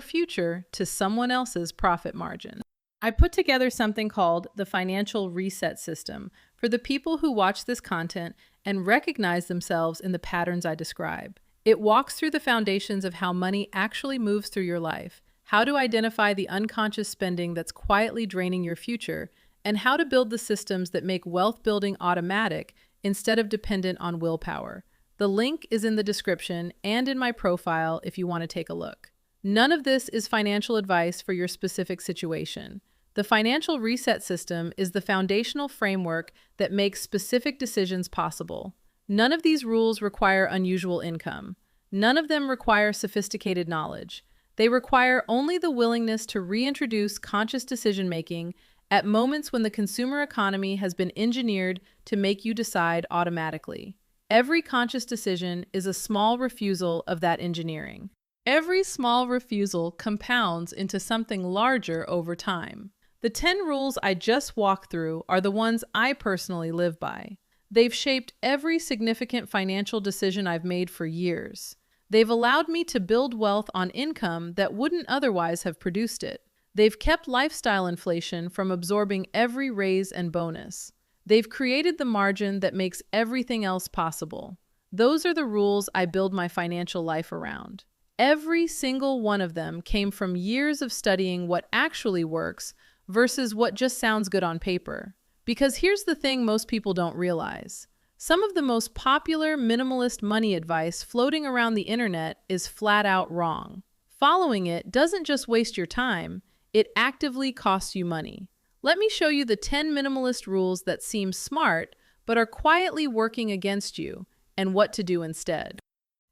future to someone else's profit margin. I put together something called the financial reset system for the people who watch this content and recognize themselves in the patterns I describe. It walks through the foundations of how money actually moves through your life, how to identify the unconscious spending that's quietly draining your future, and how to build the systems that make wealth building automatic instead of dependent on willpower. The link is in the description and in my profile if you want to take a look. None of this is financial advice for your specific situation. The financial reset system is the foundational framework that makes specific decisions possible. None of these rules require unusual income. None of them require sophisticated knowledge. They require only the willingness to reintroduce conscious decision-making at moments when the consumer economy has been engineered to make you decide automatically. Every conscious decision is a small refusal of that engineering. Every small refusal compounds into something larger over time. The 10 rules I just walked through are the ones I personally live by. They've shaped every significant financial decision I've made for years. They've allowed me to build wealth on income that wouldn't otherwise have produced it. They've kept lifestyle inflation from absorbing every raise and bonus. They've created the margin that makes everything else possible. Those are the rules I build my financial life around. Every single one of them came from years of studying what actually works versus what just sounds good on paper. Because here's the thing most people don't realize. Some of the most popular minimalist money advice floating around the internet is flat out wrong. Following it doesn't just waste your time, it actively costs you money. Let me show you the 10 minimalist rules that seem smart but are quietly working against you, and what to do instead.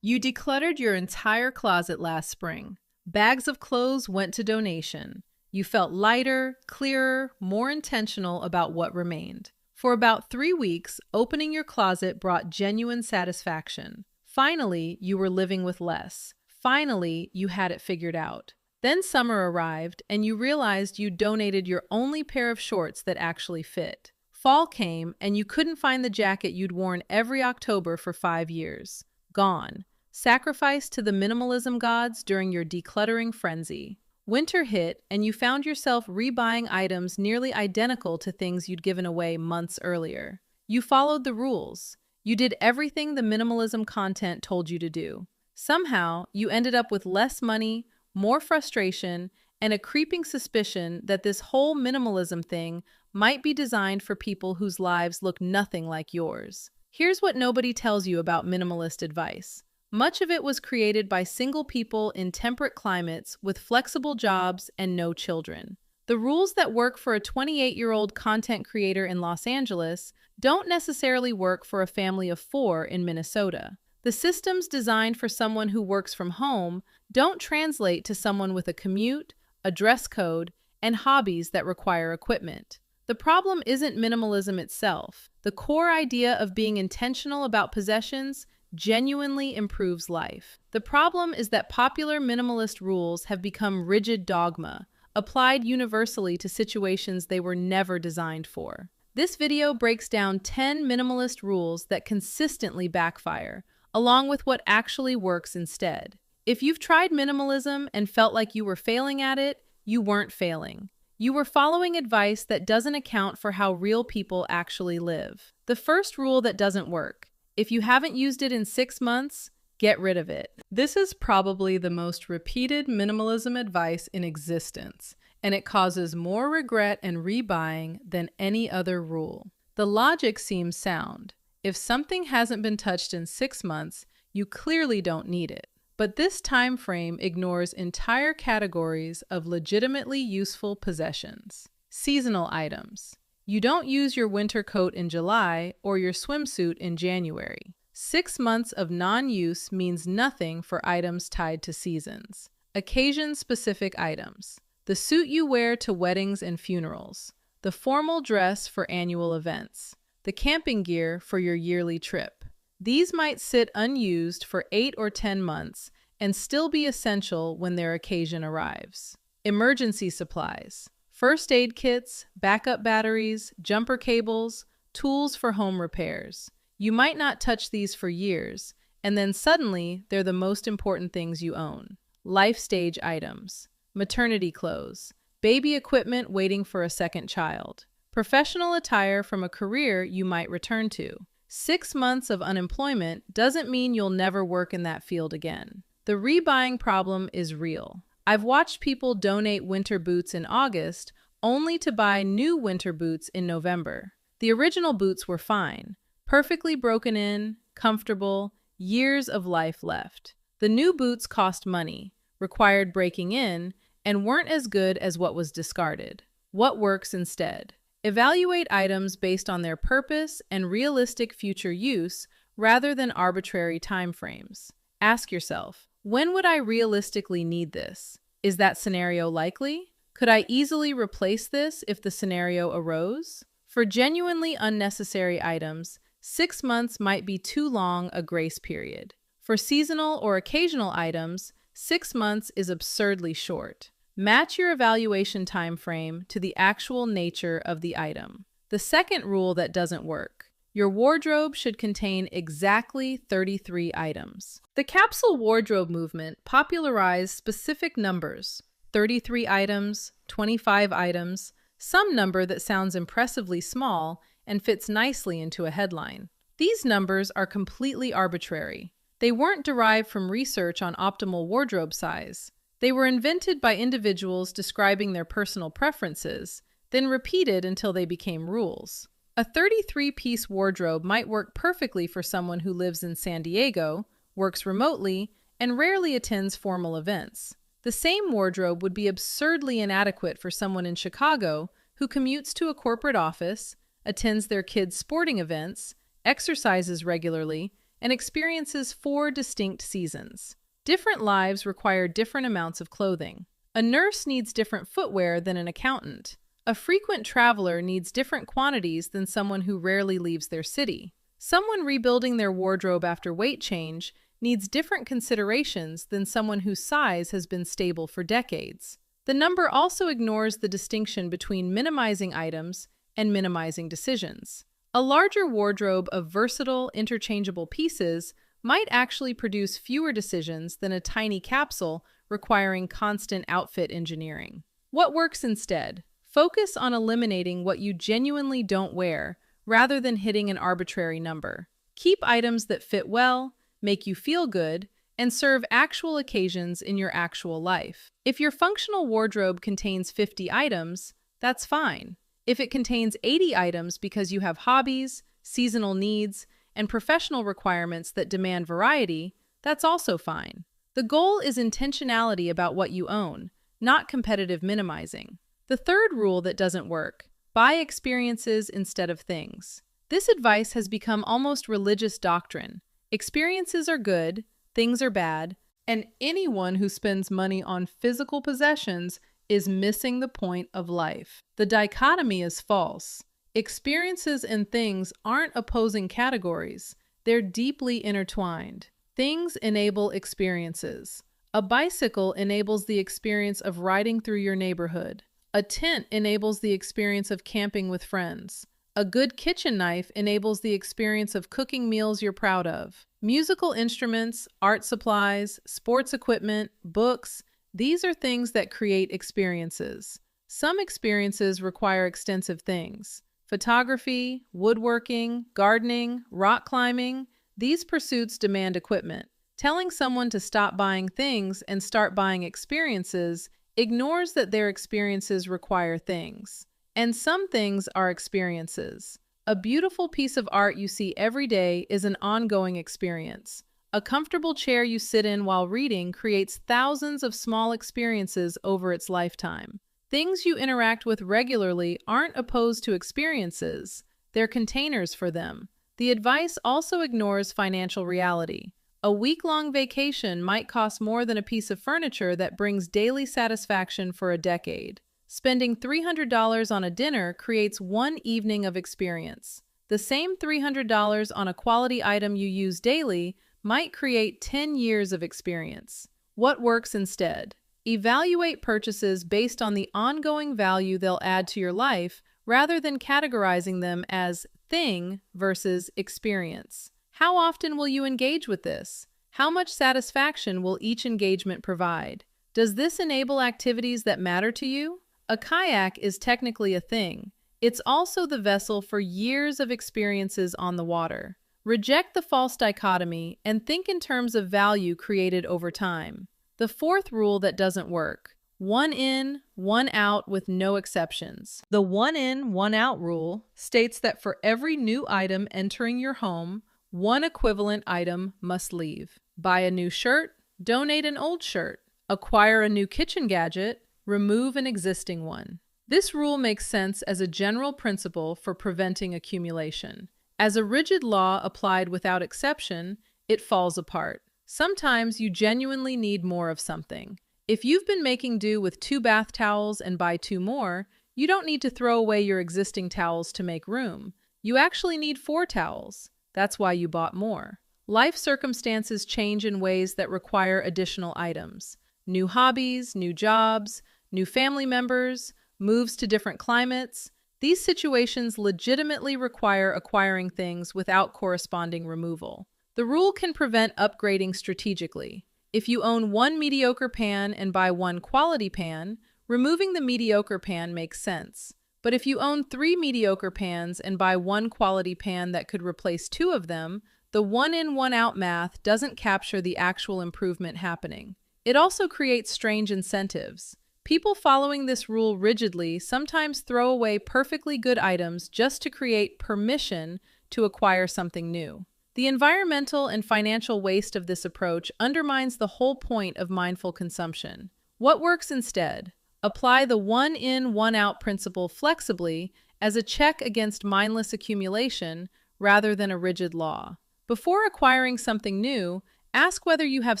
You decluttered your entire closet last spring. Bags of clothes went to donation. You felt lighter, clearer, more intentional about what remained. For about 3 weeks, opening your closet brought genuine satisfaction. Finally, you were living with less. Finally, you had it figured out. Then summer arrived, and you realized you donated your only pair of shorts that actually fit. Fall came, and you couldn't find the jacket you'd worn every October for 5 years. Gone. Sacrificed to the minimalism gods during your decluttering frenzy. Winter hit, and you found yourself rebuying items nearly identical to things you'd given away months earlier. You followed the rules. You did everything the minimalism content told you to do. Somehow, you ended up with less money, more frustration, and a creeping suspicion that this whole minimalism thing might be designed for people whose lives look nothing like yours. Here's what nobody tells you about minimalist advice. Much of it was created by single people in temperate climates with flexible jobs and no children. The rules that work for a 28-year-old content creator in Los Angeles don't necessarily work for a family of 4 in Minnesota. The systems designed for someone who works from home don't translate to someone with a commute, a dress code, and hobbies that require equipment. The problem isn't minimalism itself. The core idea of being intentional about possessions genuinely improves life. The problem is that popular minimalist rules have become rigid dogma, applied universally to situations they were never designed for. This video breaks down 10 minimalist rules that consistently backfire, along with what actually works instead. If you've tried minimalism and felt like you were failing at it, you weren't failing. You were following advice that doesn't account for how real people actually live. The first rule that doesn't work: if you haven't used it in 6 months, get rid of it. This is probably the most repeated minimalism advice in existence, and it causes more regret and rebuying than any other rule. The logic seems sound. If something hasn't been touched in 6 months, you clearly don't need it. But this time frame ignores entire categories of legitimately useful possessions. Seasonal items. You don't use your winter coat in July or your swimsuit in January. 6 months of non-use means nothing for items tied to seasons. Occasion-specific items. The suit you wear to weddings and funerals. The formal dress for annual events. The camping gear for your yearly trip. These might sit unused for 8 or 10 months and still be essential when their occasion arrives. Emergency supplies. First aid kits, backup batteries, jumper cables, tools for home repairs. You might not touch these for years, and then suddenly they're the most important things you own. Life stage items. Maternity clothes. Baby equipment waiting for a second child. Professional attire from a career you might return to. 6 months of unemployment doesn't mean you'll never work in that field again. The rebuying problem is real. I've watched people donate winter boots in August only to buy new winter boots in November. The original boots were fine, perfectly broken in, comfortable, years of life left. The new boots cost money, required breaking in, and weren't as good as what was discarded. What works instead? Evaluate items based on their purpose and realistic future use rather than arbitrary timeframes. Ask yourself, when would I realistically need this? Is that scenario likely? Could I easily replace this if the scenario arose? For genuinely unnecessary items, 6 months might be too long a grace period. For seasonal or occasional items, 6 months is absurdly short. Match your evaluation time frame to the actual nature of the item. The second rule that doesn't work: your wardrobe should contain exactly 33 items. The capsule wardrobe movement popularized specific numbers: 33 items, 25 items, some number that sounds impressively small and fits nicely into a headline. These numbers are completely arbitrary. They weren't derived from research on optimal wardrobe size. They were invented by individuals describing their personal preferences, then repeated until they became rules. A 33-piece wardrobe might work perfectly for someone who lives in San Diego, works remotely, and rarely attends formal events. The same wardrobe would be absurdly inadequate for someone in Chicago who commutes to a corporate office, attends their kids' sporting events, exercises regularly, and experiences 4 distinct seasons. Different lives require different amounts of clothing. A nurse needs different footwear than an accountant. A frequent traveler needs different quantities than someone who rarely leaves their city. Someone rebuilding their wardrobe after weight change needs different considerations than someone whose size has been stable for decades. The number also ignores the distinction between minimizing items and minimizing decisions. A larger wardrobe of versatile, interchangeable pieces might actually produce fewer decisions than a tiny capsule requiring constant outfit engineering. What works instead? Focus on eliminating what you genuinely don't wear rather than hitting an arbitrary number. Keep items that fit well, make you feel good, and serve actual occasions in your actual life. If your functional wardrobe contains 50 items, that's fine. If it contains 80 items because you have hobbies, seasonal needs, and professional requirements that demand variety, that's also fine. The goal is intentionality about what you own, not competitive minimizing. The third rule that doesn't work: buy experiences instead of things. This advice has become almost religious doctrine. Experiences are good, things are bad, and anyone who spends money on physical possessions is missing the point of life. The dichotomy is false. Experiences and things aren't opposing categories. They're deeply intertwined. Things enable experiences. A bicycle enables the experience of riding through your neighborhood. A tent enables the experience of camping with friends. A good kitchen knife enables the experience of cooking meals you're proud of. Musical instruments, art supplies, sports equipment, books, these are things that create experiences. Some experiences require extensive things. Photography, woodworking, gardening, rock climbing, these pursuits demand equipment. Telling someone to stop buying things and start buying experiences ignores that their experiences require things. And some things are experiences. A beautiful piece of art you see every day is an ongoing experience. A comfortable chair you sit in while reading creates thousands of small experiences over its lifetime. Things you interact with regularly aren't opposed to experiences. They're containers for them. The advice also ignores financial reality. A week-long vacation might cost more than a piece of furniture that brings daily satisfaction for a decade. Spending $300 on a dinner creates one evening of experience. The same $300 on a quality item you use daily might create 10 years of experience. What works instead? Evaluate purchases based on the ongoing value they'll add to your life rather than categorizing them as thing versus experience. How often will you engage with this? How much satisfaction will each engagement provide? Does this enable activities that matter to you? A kayak is technically a thing. It's also the vessel for years of experiences on the water. Reject the false dichotomy and think in terms of value created over time. The fourth rule that doesn't work: one in, one out with no exceptions. The one in, one out rule states that for every new item entering your home, one equivalent item must leave. Buy a new shirt, donate an old shirt. Acquire a new kitchen gadget, remove an existing one. This rule makes sense as a general principle for preventing accumulation. As a rigid law applied without exception, it falls apart. Sometimes you genuinely need more of something. If you've been making do with 2 bath towels and buy 2 more, you don't need to throw away your existing towels to make room. You actually need 4 towels. That's why you bought more. Life circumstances change in ways that require additional items. New hobbies, new jobs, new family members, moves to different climates. These situations legitimately require acquiring things without corresponding removal. The rule can prevent upgrading strategically. If you own 1 mediocre pan and buy 1 quality pan, removing the mediocre pan makes sense. But if you own 3 mediocre pans and buy 1 quality pan that could replace 2 of them, the one in, one out math doesn't capture the actual improvement happening. It also creates strange incentives. People following this rule rigidly sometimes throw away perfectly good items just to create permission to acquire something new. The environmental and financial waste of this approach undermines the whole point of mindful consumption. What works instead? Apply the one in, one out principle flexibly as a check against mindless accumulation rather than a rigid law. Before acquiring something new, ask whether you have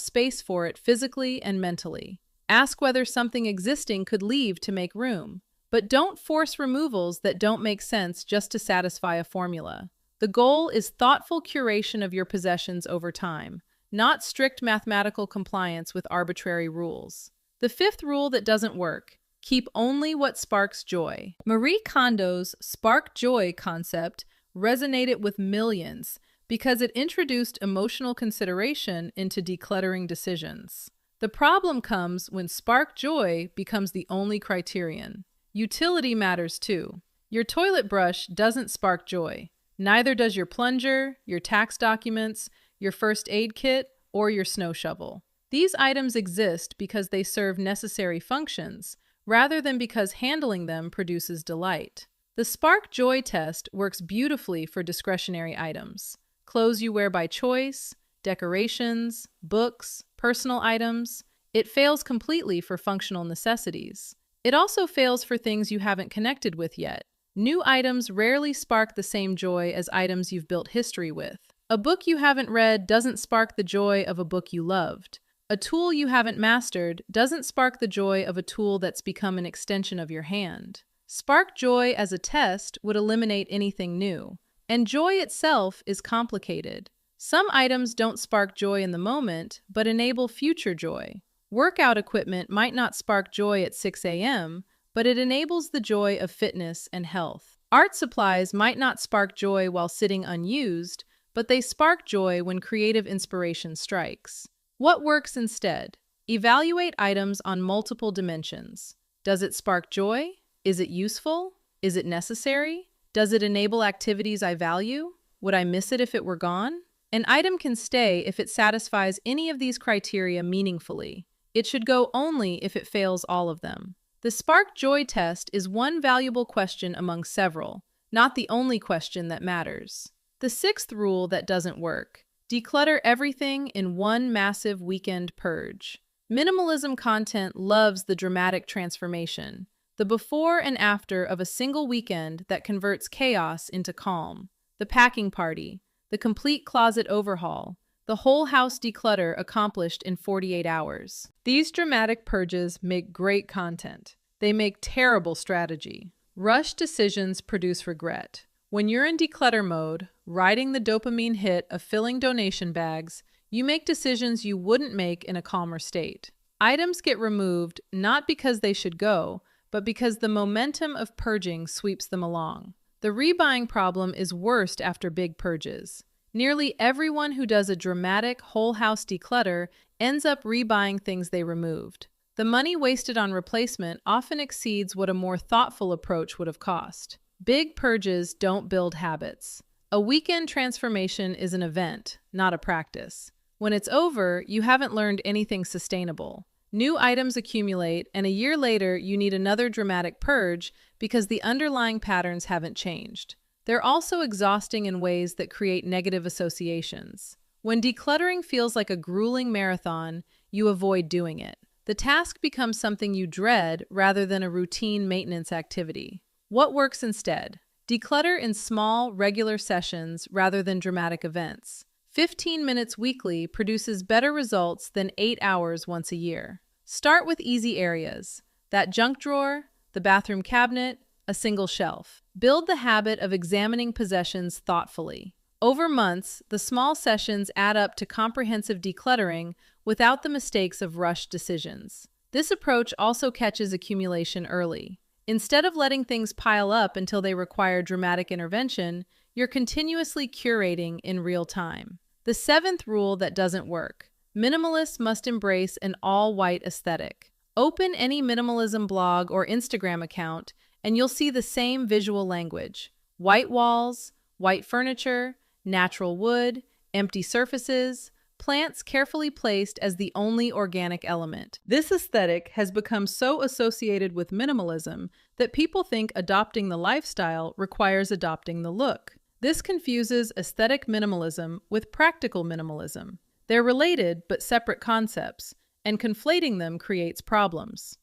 space for it physically and mentally. Ask whether something existing could leave to make room. But don't force removals that don't make sense just to satisfy a formula. The goal is thoughtful curation of your possessions over time, not strict mathematical compliance with arbitrary rules. The fifth rule that doesn't work: keep only what sparks joy. Marie Kondo's spark joy concept resonated with millions because it introduced emotional consideration into decluttering decisions. The problem comes when spark joy becomes the only criterion. Utility matters too. Your toilet brush doesn't spark joy. Neither does your plunger, your tax documents, your first aid kit, or your snow shovel. These items exist because they serve necessary functions, rather than because handling them produces delight. The spark joy test works beautifully for discretionary items: clothes you wear by choice, decorations, books, personal items. It fails completely for functional necessities. It also fails for things you haven't connected with yet. New items rarely spark the same joy as items you've built history with. A book you haven't read doesn't spark the joy of a book you loved. A tool you haven't mastered doesn't spark the joy of a tool that's become an extension of your hand. Spark joy as a test would eliminate anything new. And joy itself is complicated. Some items don't spark joy in the moment, but enable future joy. Workout equipment might not spark joy at 6 a.m., but it enables the joy of fitness and health. Art supplies might not spark joy while sitting unused, but they spark joy when creative inspiration strikes. What works instead? Evaluate items on multiple dimensions. Does it spark joy? Is it useful? Is it necessary? Does it enable activities I value? Would I miss it if it were gone? An item can stay if it satisfies any of these criteria meaningfully. It should go only if it fails all of them. The spark joy test is one valuable question among several, not the only question that matters. The sixth rule that doesn't work: declutter everything in one massive weekend purge. Minimalism content loves the dramatic transformation, the before and after of a single weekend that converts chaos into calm. The packing party, the complete closet overhaul, the whole house declutter accomplished in 48 hours. These dramatic purges make great content. They make terrible strategy. Rushed decisions produce regret. When you're in declutter mode, riding the dopamine hit of filling donation bags, you make decisions you wouldn't make in a calmer state. Items get removed not because they should go, but because the momentum of purging sweeps them along. The rebuying problem is worst after big purges. Nearly everyone who does a dramatic whole house declutter ends up rebuying things they removed. The money wasted on replacement often exceeds what a more thoughtful approach would have cost. Big purges don't build habits. A weekend transformation is an event, not a practice. When it's over, you haven't learned anything sustainable. New items accumulate, and a year later, you need another dramatic purge because the underlying patterns haven't changed. They're also exhausting in ways that create negative associations. When decluttering feels like a grueling marathon, you avoid doing it. The task becomes something you dread rather than a routine maintenance activity. What works instead? Declutter in small, regular sessions rather than dramatic events. 15 minutes weekly produces better results than 8 hours once a year. Start with easy areas: that junk drawer, the bathroom cabinet, a single shelf. Build the habit of examining possessions thoughtfully. Over months, the small sessions add up to comprehensive decluttering without the mistakes of rushed decisions. This approach also catches accumulation early. Instead of letting things pile up until they require dramatic intervention, you're continuously curating in real time. The seventh rule that doesn't work: minimalists must embrace an all-white aesthetic. Open any minimalism blog or Instagram account, and you'll see the same visual language: white walls, white furniture, natural wood, empty surfaces, plants carefully placed as the only organic element. This aesthetic has become so associated with minimalism that people think adopting the lifestyle requires adopting the look. This confuses aesthetic minimalism with practical minimalism. They're related but separate concepts, and conflating them creates problems.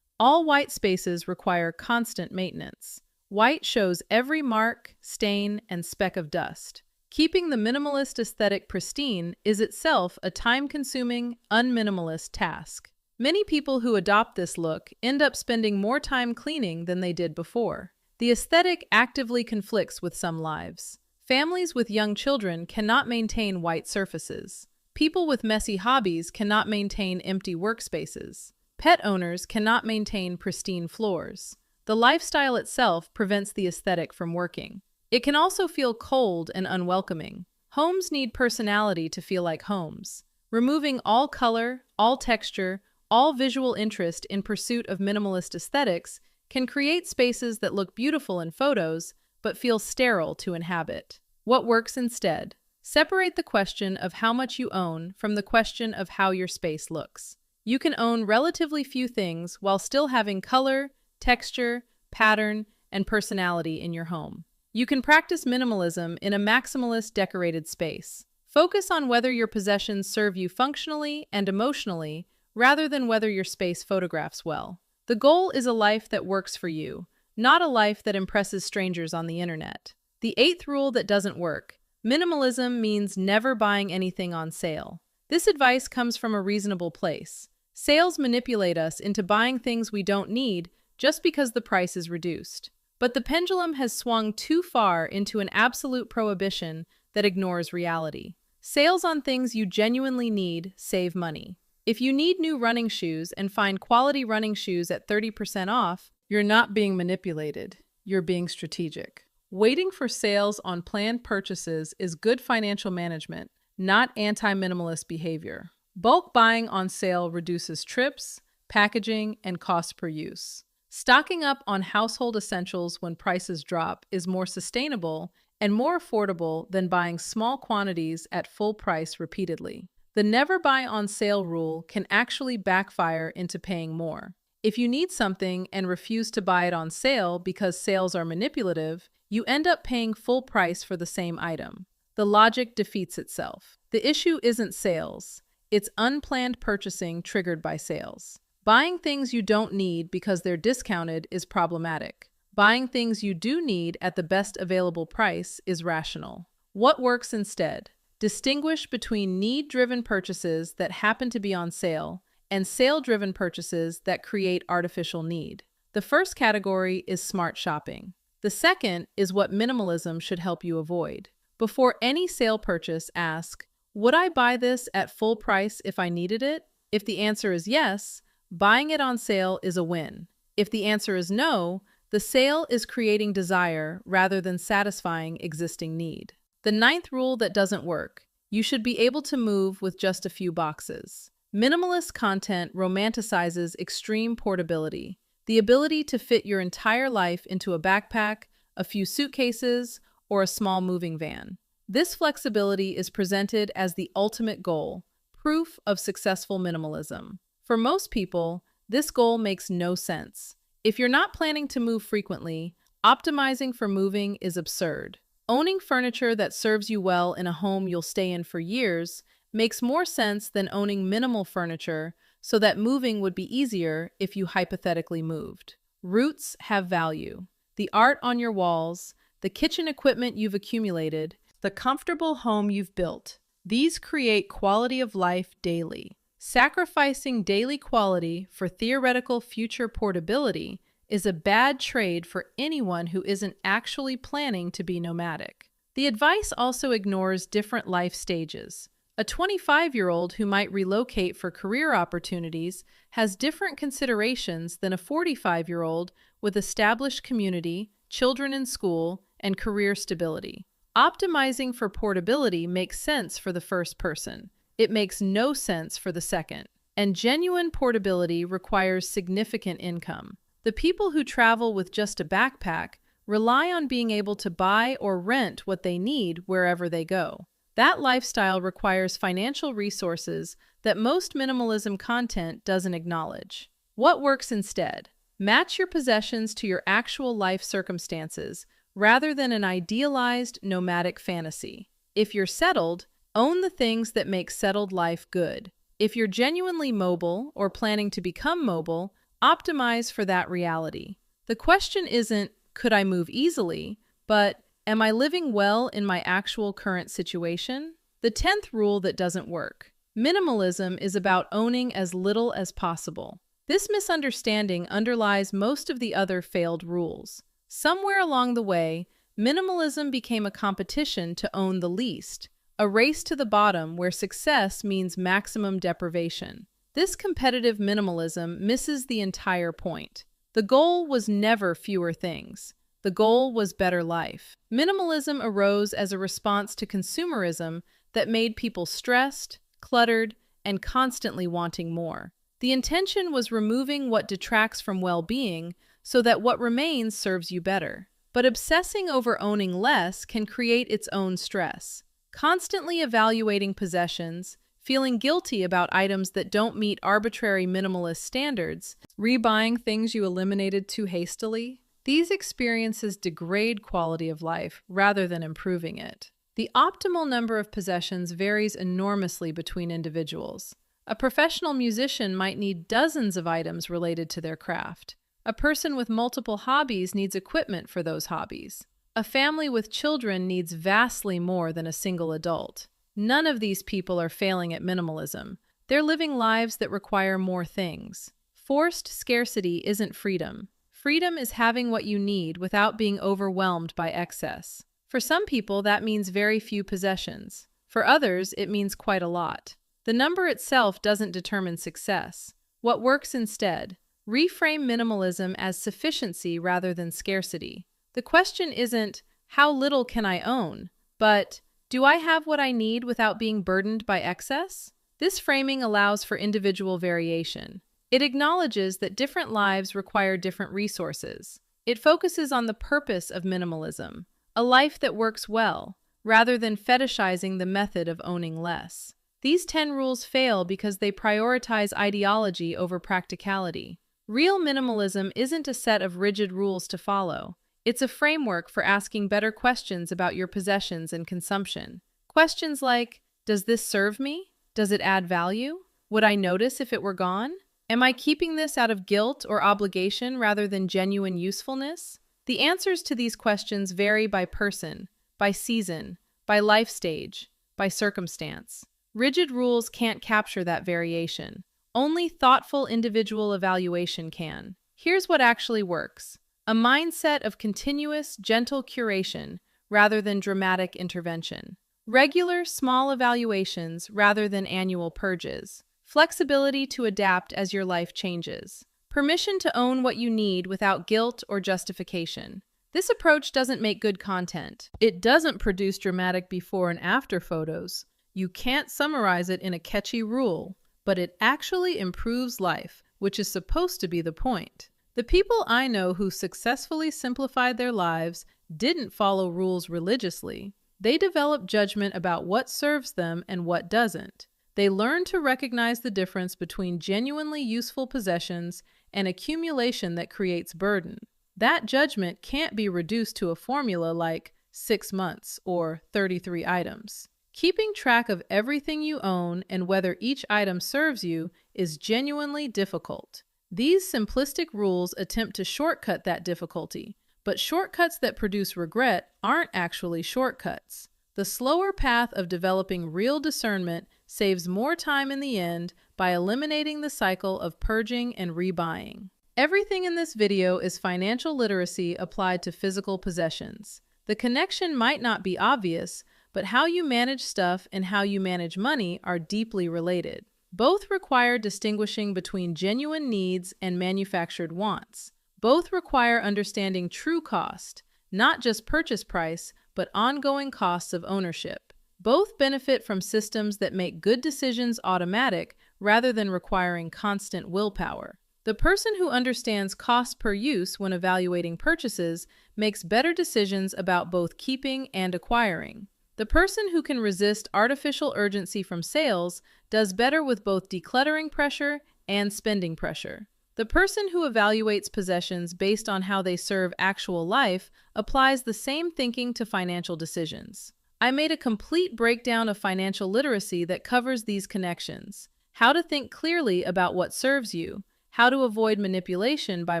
All white spaces require constant maintenance. White shows every mark, stain, and speck of dust. Keeping the minimalist aesthetic pristine is itself a time-consuming, unminimalist task. Many people who adopt this look end up spending more time cleaning than they did before. The aesthetic actively conflicts with some lives. Families with young children cannot maintain white surfaces. People with messy hobbies cannot maintain empty workspaces. Pet owners cannot maintain pristine floors. The lifestyle itself prevents the aesthetic from working. It can also feel cold and unwelcoming. Homes need personality to feel like homes. Removing all color, all texture, all visual interest in pursuit of minimalist aesthetics can create spaces that look beautiful in photos, but feel sterile to inhabit. What works instead? Separate the question of how much you own from the question of how your space looks. You can own relatively few things while still having color, texture, pattern, and personality in your home. You can practice minimalism in a maximalist decorated space. Focus on whether your possessions serve you functionally and emotionally rather than whether your space photographs well. The goal is a life that works for you, not a life that impresses strangers on the internet. The 8th rule that doesn't work. Minimalism means never buying anything on sale. This advice comes from a reasonable place. Sales manipulate us into buying things we don't need just because the price is reduced. But the pendulum has swung too far into an absolute prohibition that ignores reality. Sales on things you genuinely need save money. If you need new running shoes and find quality running shoes at 30% off, you're not being manipulated, you're being strategic. Waiting for sales on planned purchases is good financial management, not anti-minimalist behavior. Bulk buying on sale reduces trips, packaging, and cost per use. Stocking up on household essentials when prices drop is more sustainable and more affordable than buying small quantities at full price repeatedly. The never buy on sale rule can actually backfire into paying more. If you need something and refuse to buy it on sale because sales are manipulative, you end up paying full price for the same item. The logic defeats itself. The issue isn't sales, it's unplanned purchasing triggered by sales. Buying things you don't need because they're discounted is problematic. Buying things you do need at the best available price is rational. What works instead? Distinguish between need-driven purchases that happen to be on sale and sale-driven purchases that create artificial need. The first category is smart shopping. The second is what minimalism should help you avoid. Before any sale purchase, ask, would I buy this at full price if I needed it? If the answer is yes, buying it on sale is a win. If the answer is no, the sale is creating desire rather than satisfying existing need. The 9th rule that doesn't work. You should be able to move with just a few boxes. Minimalist content romanticizes extreme portability, the ability to fit your entire life into a backpack, a few suitcases, or a small moving van. This flexibility is presented as the ultimate goal, proof of successful minimalism. For most people, this goal makes no sense. If you're not planning to move frequently, optimizing for moving is absurd. Owning furniture that serves you well in a home you'll stay in for years makes more sense than owning minimal furniture so that moving would be easier if you hypothetically moved. Roots have value. The art on your walls, the kitchen equipment you've accumulated, the comfortable home you've built. These create quality of life daily. Sacrificing daily quality for theoretical future portability is a bad trade for anyone who isn't actually planning to be nomadic. The advice also ignores different life stages. A 25-year-old who might relocate for career opportunities has different considerations than a 45-year-old with established community, children in school, and career stability. Optimizing for portability makes sense for the first person. It makes no sense for the second. And genuine portability requires significant income. The people who travel with just a backpack rely on being able to buy or rent what they need wherever they go. That lifestyle requires financial resources that most minimalism content doesn't acknowledge. What works instead? Match your possessions to your actual life circumstances rather than an idealized nomadic fantasy. If you're settled, own the things that make settled life good. If you're genuinely mobile or planning to become mobile, optimize for that reality. The question isn't, could I move easily, but am I living well in my actual current situation? The 10th rule that doesn't work. Minimalism is about owning as little as possible. This misunderstanding underlies most of the other failed rules. Somewhere along the way, minimalism became a competition to own the least, a race to the bottom where success means maximum deprivation. This competitive minimalism misses the entire point. The goal was never fewer things. The goal was better life. Minimalism arose as a response to consumerism that made people stressed, cluttered, and constantly wanting more. The intention was removing what detracts from well-being so that what remains serves you better. But obsessing over owning less can create its own stress. Constantly evaluating possessions, feeling guilty about items that don't meet arbitrary minimalist standards, rebuying things you eliminated too hastily, these experiences degrade quality of life rather than improving it. The optimal number of possessions varies enormously between individuals. A professional musician might need dozens of items related to their craft. A person with multiple hobbies needs equipment for those hobbies. A family with children needs vastly more than a single adult. None of these people are failing at minimalism. They're living lives that require more things. Forced scarcity isn't freedom. Freedom is having what you need without being overwhelmed by excess. For some people, that means very few possessions. For others, it means quite a lot. The number itself doesn't determine success. What works instead? Reframe minimalism as sufficiency rather than scarcity. The question isn't, how little can I own? But, do I have what I need without being burdened by excess? This framing allows for individual variation. It acknowledges that different lives require different resources. It focuses on the purpose of minimalism, a life that works well, rather than fetishizing the method of owning less. These 10 rules fail because they prioritize ideology over practicality. Real minimalism isn't a set of rigid rules to follow. It's a framework for asking better questions about your possessions and consumption. Questions like, does this serve me? Does it add value? Would I notice if it were gone? Am I keeping this out of guilt or obligation rather than genuine usefulness? The answers to these questions vary by person, by season, by life stage, by circumstance. Rigid rules can't capture that variation. Only thoughtful individual evaluation can. Here's what actually works. A mindset of continuous, gentle curation rather than dramatic intervention. Regular, small evaluations rather than annual purges. Flexibility to adapt as your life changes. Permission to own what you need without guilt or justification. This approach doesn't make good content. It doesn't produce dramatic before and after photos. You can't summarize it in a catchy rule, but it actually improves life, which is supposed to be the point. The people I know who successfully simplified their lives didn't follow rules religiously. They developed judgment about what serves them and what doesn't. They learned to recognize the difference between genuinely useful possessions and accumulation that creates burden. That judgment can't be reduced to a formula like 6 months or 33 items. Keeping track of everything you own and whether each item serves you is genuinely difficult. These simplistic rules attempt to shortcut that difficulty, but shortcuts that produce regret aren't actually shortcuts. The slower path of developing real discernment saves more time in the end by eliminating the cycle of purging and rebuying. Everything in this video is financial literacy applied to physical possessions. The connection might not be obvious, but how you manage stuff and how you manage money are deeply related. Both require distinguishing between genuine needs and manufactured wants. Both require understanding true cost, not just purchase price, but ongoing costs of ownership. Both benefit from systems that make good decisions automatic rather than requiring constant willpower. The person who understands cost per use when evaluating purchases makes better decisions about both keeping and acquiring. The person who can resist artificial urgency from sales does better with both decluttering pressure and spending pressure. The person who evaluates possessions based on how they serve actual life applies the same thinking to financial decisions. I made a complete breakdown of financial literacy that covers these connections: how to think clearly about what serves you, how to avoid manipulation by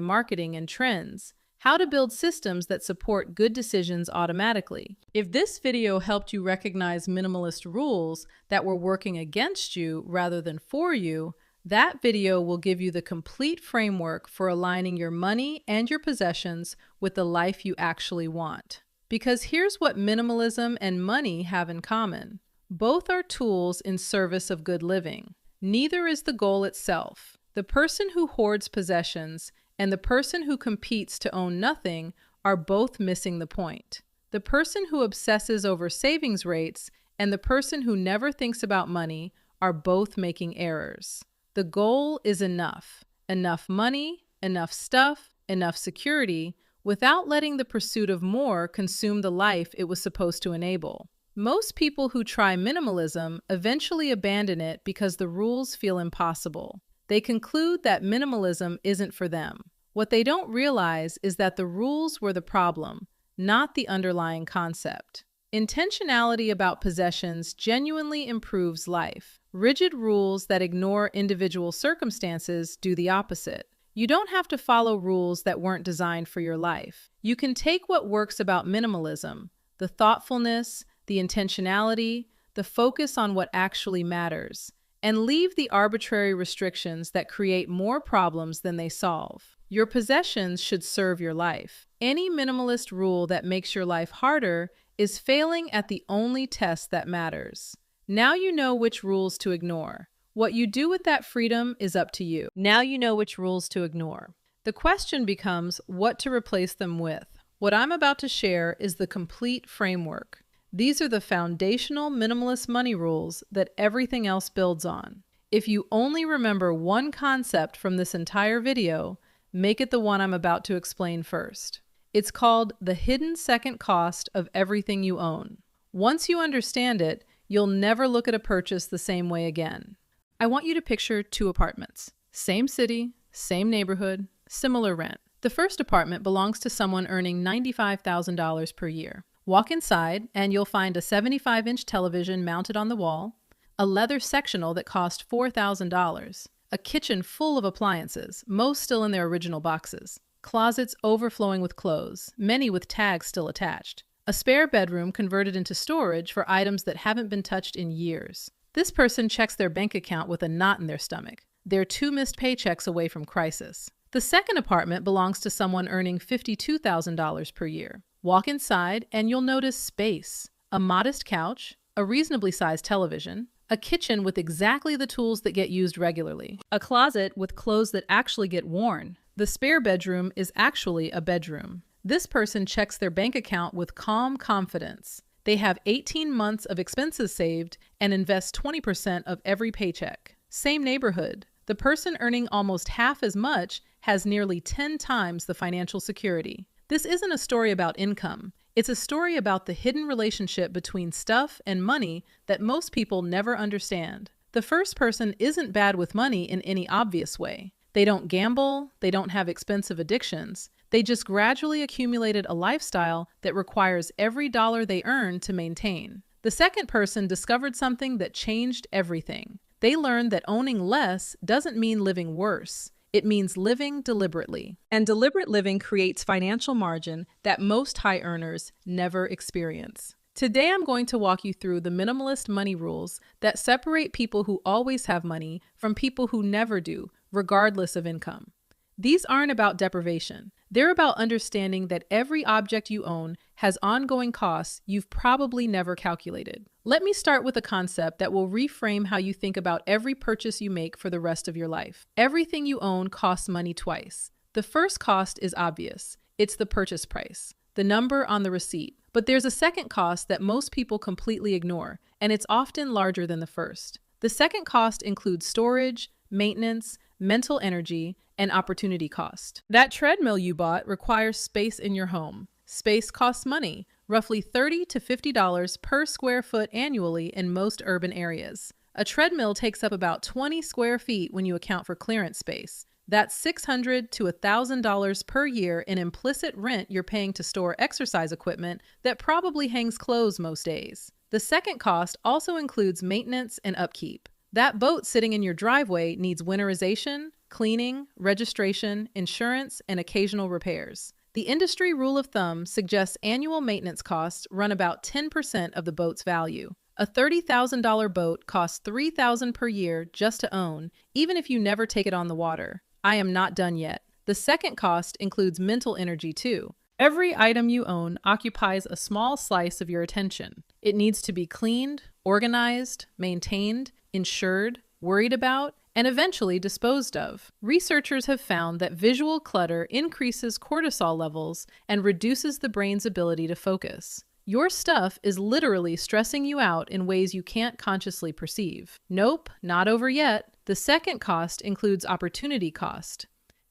marketing and trends, how to build systems that support good decisions automatically. If this video helped you recognize minimalist rules that were working against you rather than for you, that video will give you the complete framework for aligning your money and your possessions with the life you actually want. Because here's what minimalism and money have in common. Both are tools in service of good living. Neither is the goal itself. The person who hoards possessions and the person who competes to own nothing are both missing the point. The person who obsesses over savings rates and the person who never thinks about money are both making errors. The goal is enough. Enough money, enough stuff, enough security, without letting the pursuit of more consume the life it was supposed to enable. Most people who try minimalism eventually abandon it because the rules feel impossible. They conclude that minimalism isn't for them. What they don't realize is that the rules were the problem, not the underlying concept. Intentionality about possessions genuinely improves life. Rigid rules that ignore individual circumstances do the opposite. You don't have to follow rules that weren't designed for your life. You can take what works about minimalism, the thoughtfulness, the intentionality, the focus on what actually matters, and leave the arbitrary restrictions that create more problems than they solve. Your possessions should serve your life. Any minimalist rule that makes your life harder is failing at the only test that matters. Now you know which rules to ignore. What you do with that freedom is up to you. Now you know which rules to ignore. The question becomes what to replace them with. What I'm about to share is the complete framework. These are the foundational minimalist money rules that everything else builds on. If you only remember one concept from this entire video, make it the one I'm about to explain first. It's called the hidden second cost of everything you own. Once you understand it, you'll never look at a purchase the same way again. I want you to picture two apartments. Same city, same neighborhood, similar rent. The first apartment belongs to someone earning $95,000 per year. Walk inside and you'll find a 75-inch television mounted on the wall, a leather sectional that cost $4,000, a kitchen full of appliances, most still in their original boxes, closets overflowing with clothes, many with tags still attached, a spare bedroom converted into storage for items that haven't been touched in years. This person checks their bank account with a knot in their stomach. They're 2 missed paychecks away from crisis. The second apartment belongs to someone earning $52,000 per year. Walk inside and you'll notice space, a modest couch, a reasonably sized television, a kitchen with exactly the tools that get used regularly, a closet with clothes that actually get worn. The spare bedroom is actually a bedroom. This person checks their bank account with calm confidence. They have 18 months of expenses saved and invest 20% of every paycheck. Same neighborhood. The person earning almost half as much has nearly 10 times the financial security. This isn't a story about income. It's a story about the hidden relationship between stuff and money that most people never understand. The first person isn't bad with money in any obvious way. They don't gamble, they don't have expensive addictions. They just gradually accumulated a lifestyle that requires every dollar they earn to maintain. The second person discovered something that changed everything. They learned that owning less doesn't mean living worse. It means living deliberately. And deliberate living creates financial margin that most high earners never experience. Today, I'm going to walk you through the minimalist money rules that separate people who always have money from people who never do, regardless of income. These aren't about deprivation. They're about understanding that every object you own has ongoing costs you've probably never calculated. Let me start with a concept that will reframe how you think about every purchase you make for the rest of your life. Everything you own costs money twice. The first cost is obvious. It's the purchase price, the number on the receipt. But there's a second cost that most people completely ignore, and it's often larger than the first. The second cost includes storage, maintenance, mental energy, and opportunity cost. That treadmill you bought requires space in your home. Space costs money. roughly $30 to $50 per square foot annually in most urban areas. A treadmill takes up about 20 square feet when you account for clearance space. That's $600 to $1,000 per year in implicit rent you're paying to store exercise equipment that probably hangs clothes most days. The second cost also includes maintenance and upkeep. That boat sitting in your driveway needs winterization, cleaning, registration, insurance, and occasional repairs. The industry rule of thumb suggests annual maintenance costs run about 10% of the boat's value. A $30,000 boat costs $3,000 per year just to own, even if you never take it on the water. I am not done yet. The second cost includes mental energy too. Every item you own occupies a small slice of your attention. It needs to be cleaned, organized, maintained, insured, worried about, and eventually disposed of. Researchers have found that visual clutter increases cortisol levels and reduces the brain's ability to focus. Your stuff is literally stressing you out in ways you can't consciously perceive. Nope, not over yet. The second cost includes opportunity cost.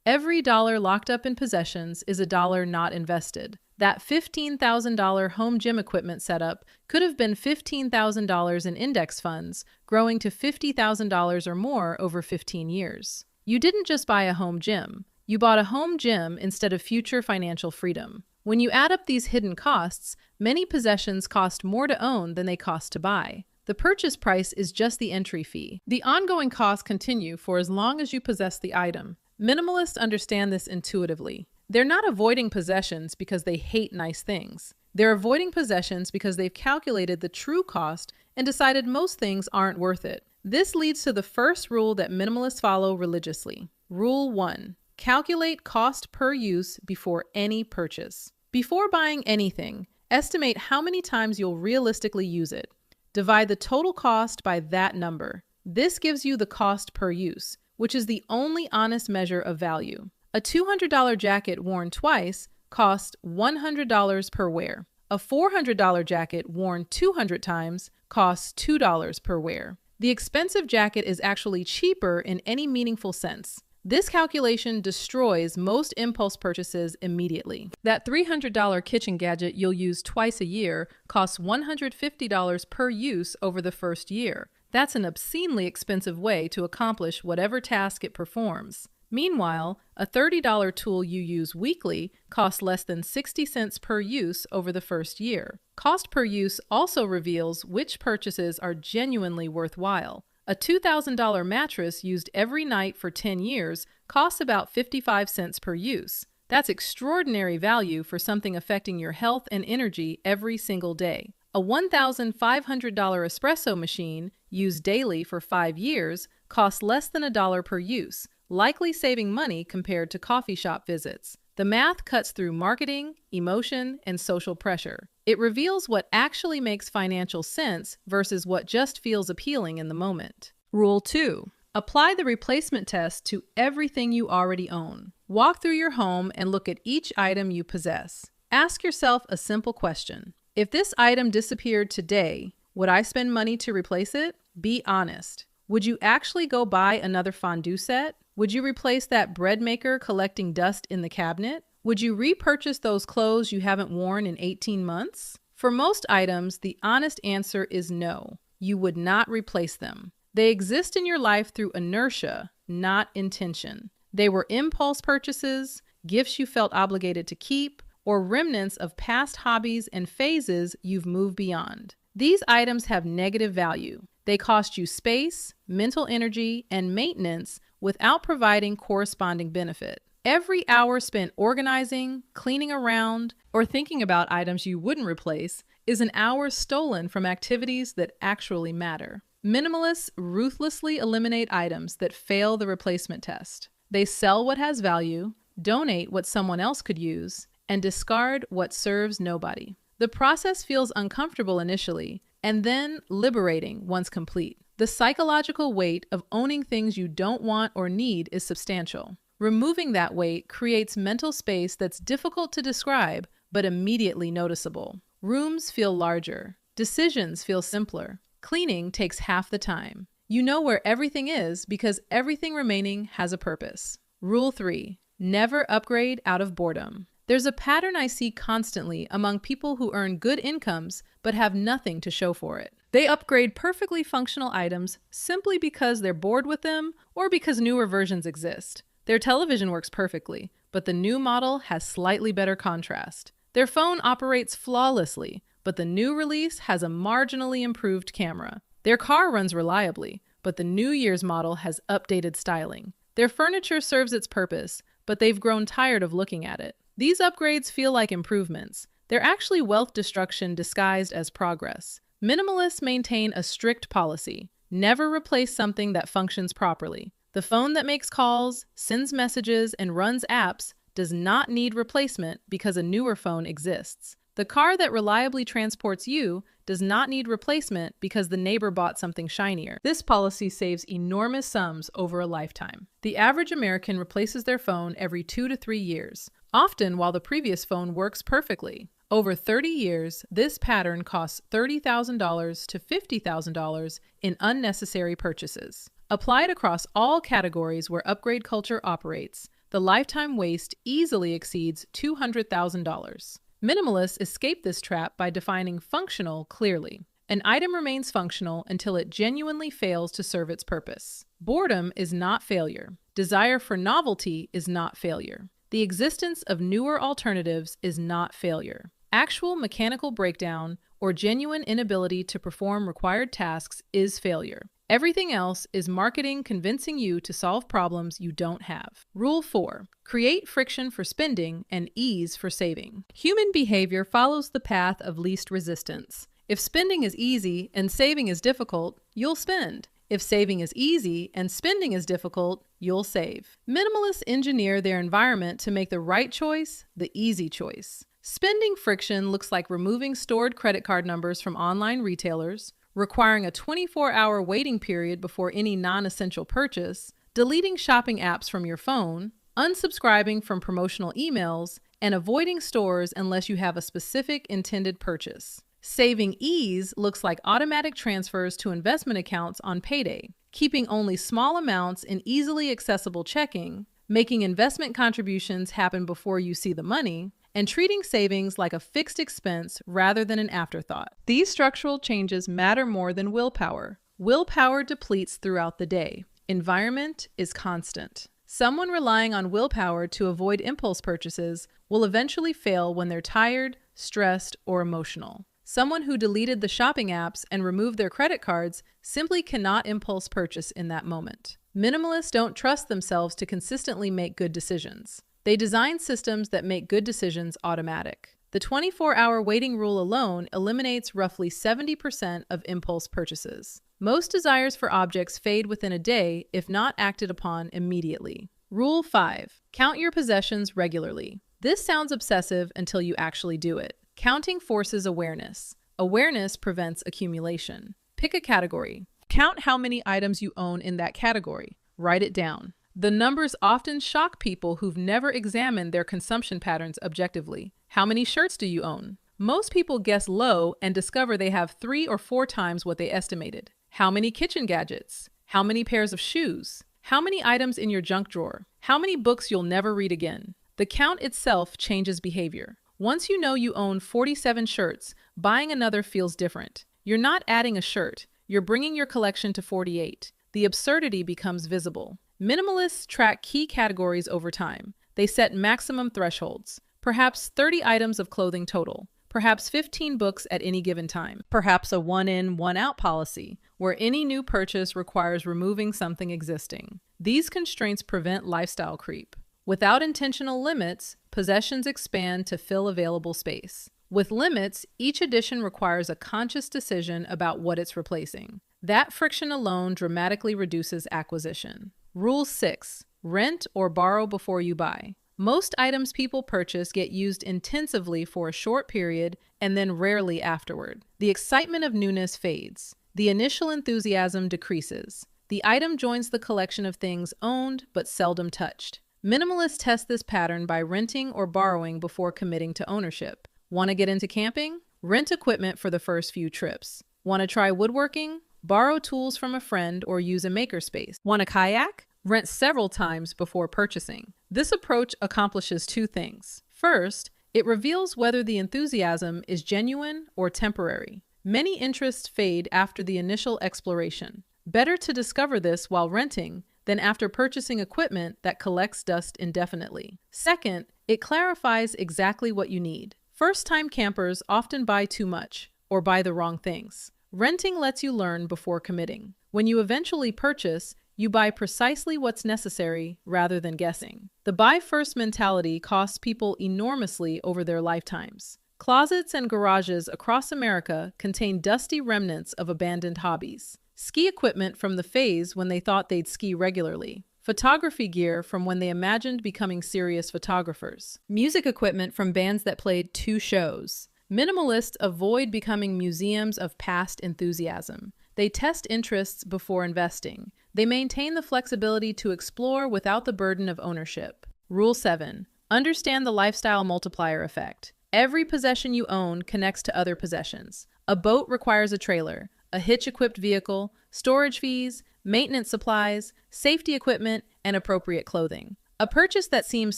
Every dollar locked up in possessions is a dollar not invested. That $15,000 home gym equipment setup could have been $15,000 in index funds, growing to $50,000 or more over 15 years. You didn't just buy a home gym. You bought a home gym instead of future financial freedom. When you add up these hidden costs, many possessions cost more to own than they cost to buy. The purchase price is just the entry fee. The ongoing costs continue for as long as you possess the item. Minimalists understand this intuitively. They're not avoiding possessions because they hate nice things. They're avoiding possessions because they've calculated the true cost and decided most things aren't worth it. This leads to the first rule that minimalists follow religiously. Rule 1. Calculate cost per use before any purchase. Before buying anything, estimate how many times you'll realistically use it. Divide the total cost by that number. This gives you the cost per use, which is the only honest measure of value. A $200 jacket worn twice costs $100 per wear. A $400 jacket worn 200 times costs $2 per wear. The expensive jacket is actually cheaper in any meaningful sense. This calculation destroys most impulse purchases immediately. That $300 kitchen gadget you'll use twice a year costs $150 per use over the first year. That's an obscenely expensive way to accomplish whatever task it performs. Meanwhile, a $30 tool you use weekly costs less than 60 cents per use over the first year. Cost per use also reveals which purchases are genuinely worthwhile. A $2,000 mattress used every night for 10 years costs about 55 cents per use. That's extraordinary value for something affecting your health and energy every single day. A $1,500 espresso machine used daily for 5 years costs less than $1 per use, likely saving money compared to coffee shop visits. The math cuts through marketing, emotion, and social pressure. It reveals what actually makes financial sense versus what just feels appealing in the moment. Rule 2. Apply the replacement test to everything you already own. Walk through your home and look at each item you possess. Ask yourself a simple question. If this item disappeared today, would I spend money to replace it? Be honest. Would you actually go buy another fondue set? Would you replace that bread maker collecting dust in the cabinet? Would you repurchase those clothes you haven't worn in 18 months? For most items, the honest answer is no. You would not replace them. They exist in your life through inertia, not intention. They were impulse purchases, gifts you felt obligated to keep, or remnants of past hobbies and phases you've moved beyond. These items have negative value. They cost you space, mental energy, and maintenance without providing corresponding benefit. Every hour spent organizing, cleaning around, or thinking about items you wouldn't replace is an hour stolen from activities that actually matter. Minimalists ruthlessly eliminate items that fail the replacement test. They sell what has value, donate what someone else could use, and discard what serves nobody. The process feels uncomfortable initially, and then liberating once complete. The psychological weight of owning things you don't want or need is substantial. Removing that weight creates mental space that's difficult to describe, but immediately noticeable. Rooms feel larger. Decisions feel simpler. Cleaning takes half the time. You know where everything is because everything remaining has a purpose. Rule 3. Never upgrade out of boredom. There's a pattern I see constantly among people who earn good incomes but have nothing to show for it. They upgrade perfectly functional items simply because they're bored with them or because newer versions exist. Their television works perfectly, but the new model has slightly better contrast. Their phone operates flawlessly, but the new release has a marginally improved camera. Their car runs reliably, but the New Year's model has updated styling. Their furniture serves its purpose, but they've grown tired of looking at it. These upgrades feel like improvements. They're actually wealth destruction disguised as progress. Minimalists maintain a strict policy: never replace something that functions properly. The phone that makes calls, sends messages, and runs apps does not need replacement because a newer phone exists. The car that reliably transports you does not need replacement because the neighbor bought something shinier. This policy saves enormous sums over a lifetime. The average American replaces their phone every 2 to 3 years, often while the previous phone works perfectly. Over 30 years, this pattern costs $30,000 to $50,000 in unnecessary purchases. Applied across all categories where upgrade culture operates, the lifetime waste easily exceeds $200,000. Minimalists escape this trap by defining functional clearly. An item remains functional until it genuinely fails to serve its purpose. Boredom is not failure. Desire for novelty is not failure. The existence of newer alternatives is not failure. Actual mechanical breakdown or genuine inability to perform required tasks is failure. Everything else is marketing convincing you to solve problems you don't have. Rule 4. Create friction for spending and ease for saving. Human behavior follows the path of least resistance. If spending is easy and saving is difficult, you'll spend. If saving is easy and spending is difficult, you'll save. Minimalists engineer their environment to make the right choice the easy choice. Spending friction looks like removing stored credit card numbers from online retailers, requiring a 24-hour waiting period before any non-essential purchase, deleting shopping apps from your phone, unsubscribing from promotional emails, and avoiding stores unless you have a specific intended purchase. Saving ease looks like automatic transfers to investment accounts on payday, keeping only small amounts in easily accessible checking, making investment contributions happen before you see the money, and treating savings like a fixed expense rather than an afterthought. These structural changes matter more than willpower. Willpower depletes throughout the day. Environment is constant. Someone relying on willpower to avoid impulse purchases will eventually fail when they're tired, stressed, or emotional. Someone who deleted the shopping apps and removed their credit cards simply cannot impulse purchase in that moment. Minimalists don't trust themselves to consistently make good decisions. They design systems that make good decisions automatic. The 24-hour waiting rule alone eliminates roughly 70% of impulse purchases. Most desires for objects fade within a day if not acted upon immediately. Rule 5. Count your possessions regularly. This sounds obsessive until you actually do it. Counting forces awareness. Awareness prevents accumulation. Pick a category. Count how many items you own in that category. Write it down. The numbers often shock people who've never examined their consumption patterns objectively. How many shirts do you own? Most people guess low and discover they have 3 or 4 times what they estimated. How many kitchen gadgets? How many pairs of shoes? How many items in your junk drawer? How many books you'll never read again? The count itself changes behavior. Once you know you own 47 shirts, buying another feels different. You're not adding a shirt. You're bringing your collection to 48. The absurdity becomes visible. Minimalists track key categories over time. They set maximum thresholds. Perhaps 30 items of clothing total. Perhaps 15 books at any given time. Perhaps a one-in, one-out policy, where any new purchase requires removing something existing. These constraints prevent lifestyle creep. Without intentional limits, possessions expand to fill available space. With limits, each addition requires a conscious decision about what it's replacing. That friction alone dramatically reduces acquisition. Rule 6. Rent or borrow before you buy. Most items people purchase get used intensively for a short period and then rarely afterward. The excitement of newness fades. The initial enthusiasm decreases. The item joins the collection of things owned but seldom touched. Minimalists test this pattern by renting or borrowing before committing to ownership. Want to get into camping? Rent equipment for the first few trips. Want to try woodworking? Borrow tools from a friend or use a makerspace. Want a kayak? Rent several times before purchasing. This approach accomplishes 2 things. First, it reveals whether the enthusiasm is genuine or temporary. Many interests fade after the initial exploration. Better to discover this while renting than after purchasing equipment that collects dust indefinitely. Second, it clarifies exactly what you need. First-time campers often buy too much or buy the wrong things. Renting lets you learn before committing. When you eventually purchase, you buy precisely what's necessary rather than guessing. The buy-first mentality costs people enormously over their lifetimes. Closets and garages across America contain dusty remnants of abandoned hobbies. Ski equipment from the phase when they thought they'd ski regularly. Photography gear from when they imagined becoming serious photographers. Music equipment from bands that played 2 shows. Minimalists avoid becoming museums of past enthusiasm. They test interests before investing. They maintain the flexibility to explore without the burden of ownership. Rule 7. Understand the lifestyle multiplier effect. Every possession you own connects to other possessions. A boat requires a trailer, a hitch-equipped vehicle, storage fees, maintenance supplies, safety equipment, and appropriate clothing. A purchase that seems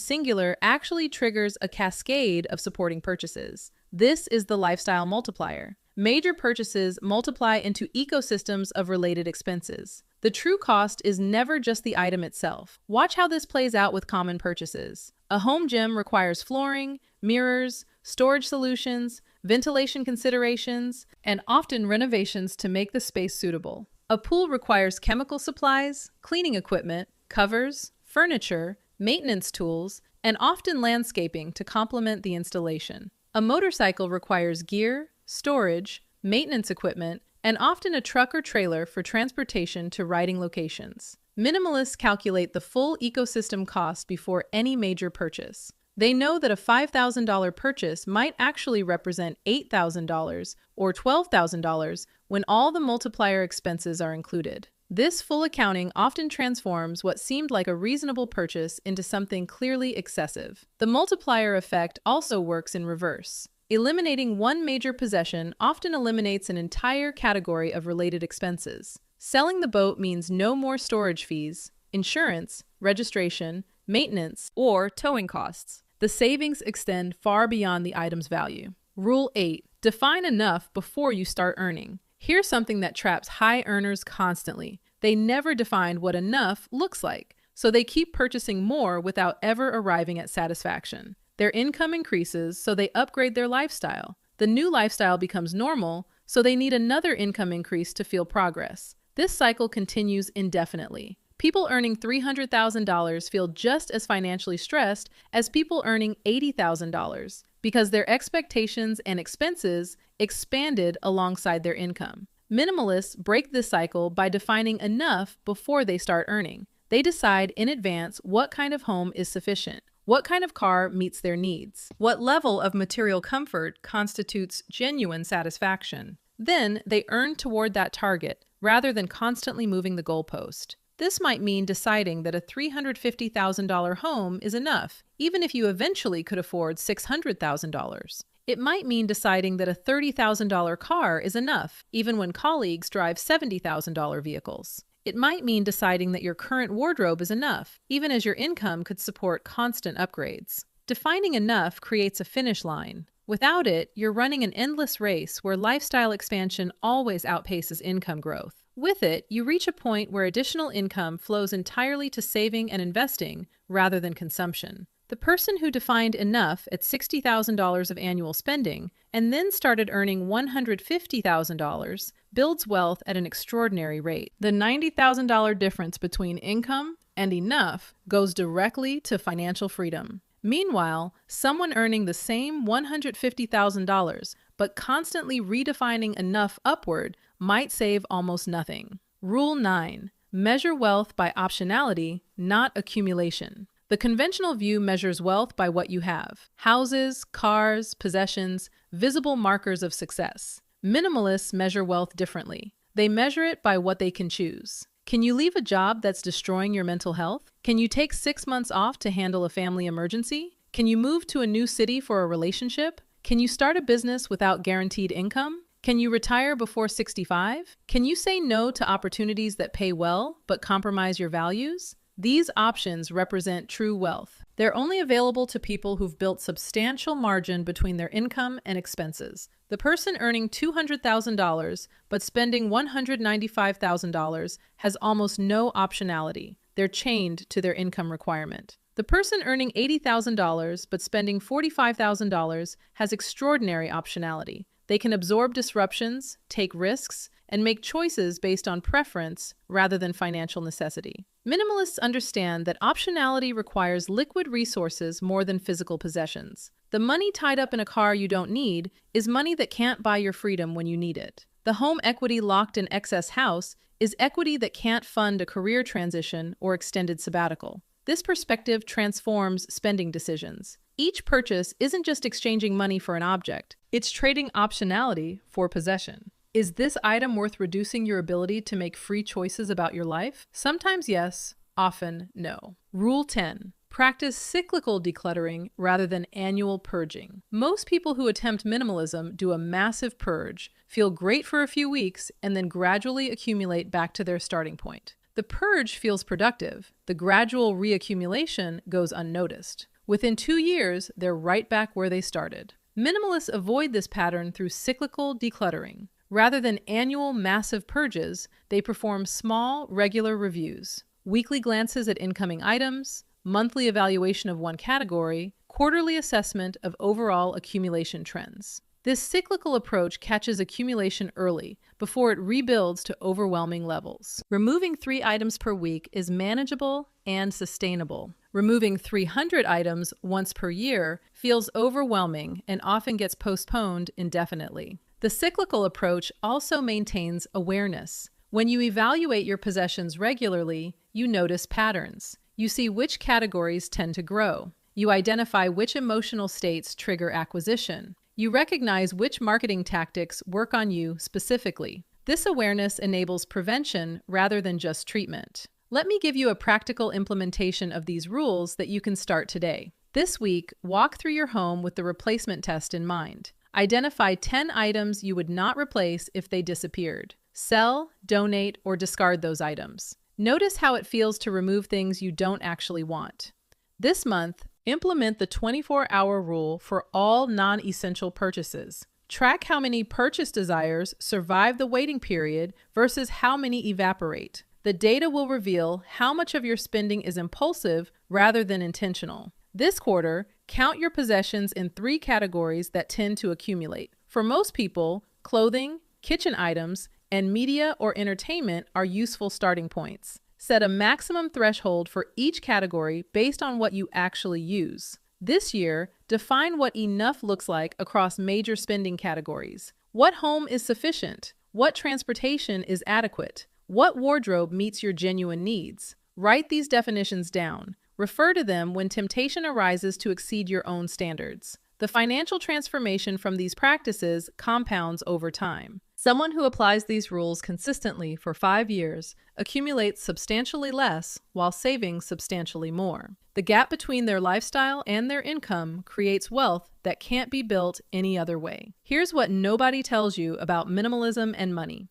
singular actually triggers a cascade of supporting purchases. This is the lifestyle multiplier. Major purchases multiply into ecosystems of related expenses. The true cost is never just the item itself. Watch how this plays out with common purchases. A home gym requires flooring, mirrors, storage solutions, ventilation considerations, and often renovations to make the space suitable. A pool requires chemical supplies, cleaning equipment, covers, furniture, maintenance tools, and often landscaping to complement the installation. A motorcycle requires gear, storage, maintenance equipment, and often a truck or trailer for transportation to riding locations. Minimalists calculate the full ecosystem cost before any major purchase. They know that a $5,000 purchase might actually represent $8,000 or $12,000 when all the multiplier expenses are included. This full accounting often transforms what seemed like a reasonable purchase into something clearly excessive. The multiplier effect also works in reverse. Eliminating one major possession often eliminates an entire category of related expenses. Selling the boat means no more storage fees, insurance, registration, maintenance, or towing costs. The savings extend far beyond the item's value. Rule 8. Define enough before you start earning. Here's something that traps high earners constantly. They never define what enough looks like, so they keep purchasing more without ever arriving at satisfaction. Their income increases, so they upgrade their lifestyle. The new lifestyle becomes normal, so they need another income increase to feel progress. This cycle continues indefinitely. People earning $300,000 feel just as financially stressed as people earning $80,000 because their expectations and expenses expanded alongside their income. Minimalists break this cycle by defining enough before they start earning. They decide in advance what kind of home is sufficient, what kind of car meets their needs, what level of material comfort constitutes genuine satisfaction. Then they earn toward that target rather than constantly moving the goalpost. This might mean deciding that a $350,000 home is enough, even if you eventually could afford $600,000. It might mean deciding that a $30,000 car is enough, even when colleagues drive $70,000 vehicles. It might mean deciding that your current wardrobe is enough, even as your income could support constant upgrades. Defining enough creates a finish line. Without it, you're running an endless race where lifestyle expansion always outpaces income growth. With it, you reach a point where additional income flows entirely to saving and investing rather than consumption. The person who defined enough at $60,000 of annual spending and then started earning $150,000 builds wealth at an extraordinary rate. The $90,000 difference between income and enough goes directly to financial freedom. Meanwhile, someone earning the same $150,000 but constantly redefining enough upward might save almost nothing. Rule 9. Measure wealth by optionality, not accumulation. The conventional view measures wealth by what you have: houses, cars, possessions, visible markers of success. Minimalists measure wealth differently. They measure it by what they can choose. Can you leave a job that's destroying your mental health? Can you take 6 months off to handle a family emergency? Can you move to a new city for a relationship? Can you start a business without guaranteed income? Can you retire before 65? Can you say no to opportunities that pay well but compromise your values? These options represent true wealth. They're only available to people who've built substantial margin between their income and expenses. The person earning $200,000 but spending $195,000 has almost no optionality. They're chained to their income requirement. The person earning $80,000 but spending $45,000 has extraordinary optionality. They can absorb disruptions, take risks, and make choices based on preference rather than financial necessity. Minimalists understand that optionality requires liquid resources more than physical possessions. The money tied up in a car you don't need is money that can't buy your freedom when you need it. The home equity locked in excess house is equity that can't fund a career transition or extended sabbatical. This perspective transforms spending decisions. Each purchase isn't just exchanging money for an object, it's trading optionality for possession. Is this item worth reducing your ability to make free choices about your life? Sometimes yes, often no. Rule 10. Practice cyclical decluttering rather than annual purging. Most people who attempt minimalism do a massive purge, feel great for a few weeks, and then gradually accumulate back to their starting point. The purge feels productive. The gradual reaccumulation goes unnoticed. Within 2 years, they're right back where they started. Minimalists avoid this pattern through cyclical decluttering. Rather than annual massive purges, they perform small, regular reviews. Weekly glances at incoming items, monthly evaluation of one category, quarterly assessment of overall accumulation trends. This cyclical approach catches accumulation early, before it rebuilds to overwhelming levels. Removing 3 items per week is manageable and sustainable. Removing 300 items once per year feels overwhelming and often gets postponed indefinitely. The cyclical approach also maintains awareness. When you evaluate your possessions regularly, you notice patterns. You see which categories tend to grow. You identify which emotional states trigger acquisition. You recognize which marketing tactics work on you specifically. This awareness enables prevention rather than just treatment. Let me give you a practical implementation of these rules that you can start today. This week, walk through your home with the replacement test in mind. Identify 10 items you would not replace if they disappeared. Sell, donate, or discard those items. Notice how it feels to remove things you don't actually want. This month, implement the 24-hour rule for all non-essential purchases. Track how many purchase desires survive the waiting period versus how many evaporate. The data will reveal how much of your spending is impulsive rather than intentional. This quarter, count your possessions in 3 categories that tend to accumulate. For most people, clothing, kitchen items, and media or entertainment are useful starting points. Set a maximum threshold for each category based on what you actually use. This year, define what enough looks like across major spending categories. What home is sufficient? What transportation is adequate? What wardrobe meets your genuine needs? Write these definitions down. Refer to them when temptation arises to exceed your own standards. The financial transformation from these practices compounds over time. Someone who applies these rules consistently for 5 years accumulates substantially less while saving substantially more. The gap between their lifestyle and their income creates wealth that can't be built any other way. Here's what nobody tells you about minimalism and money.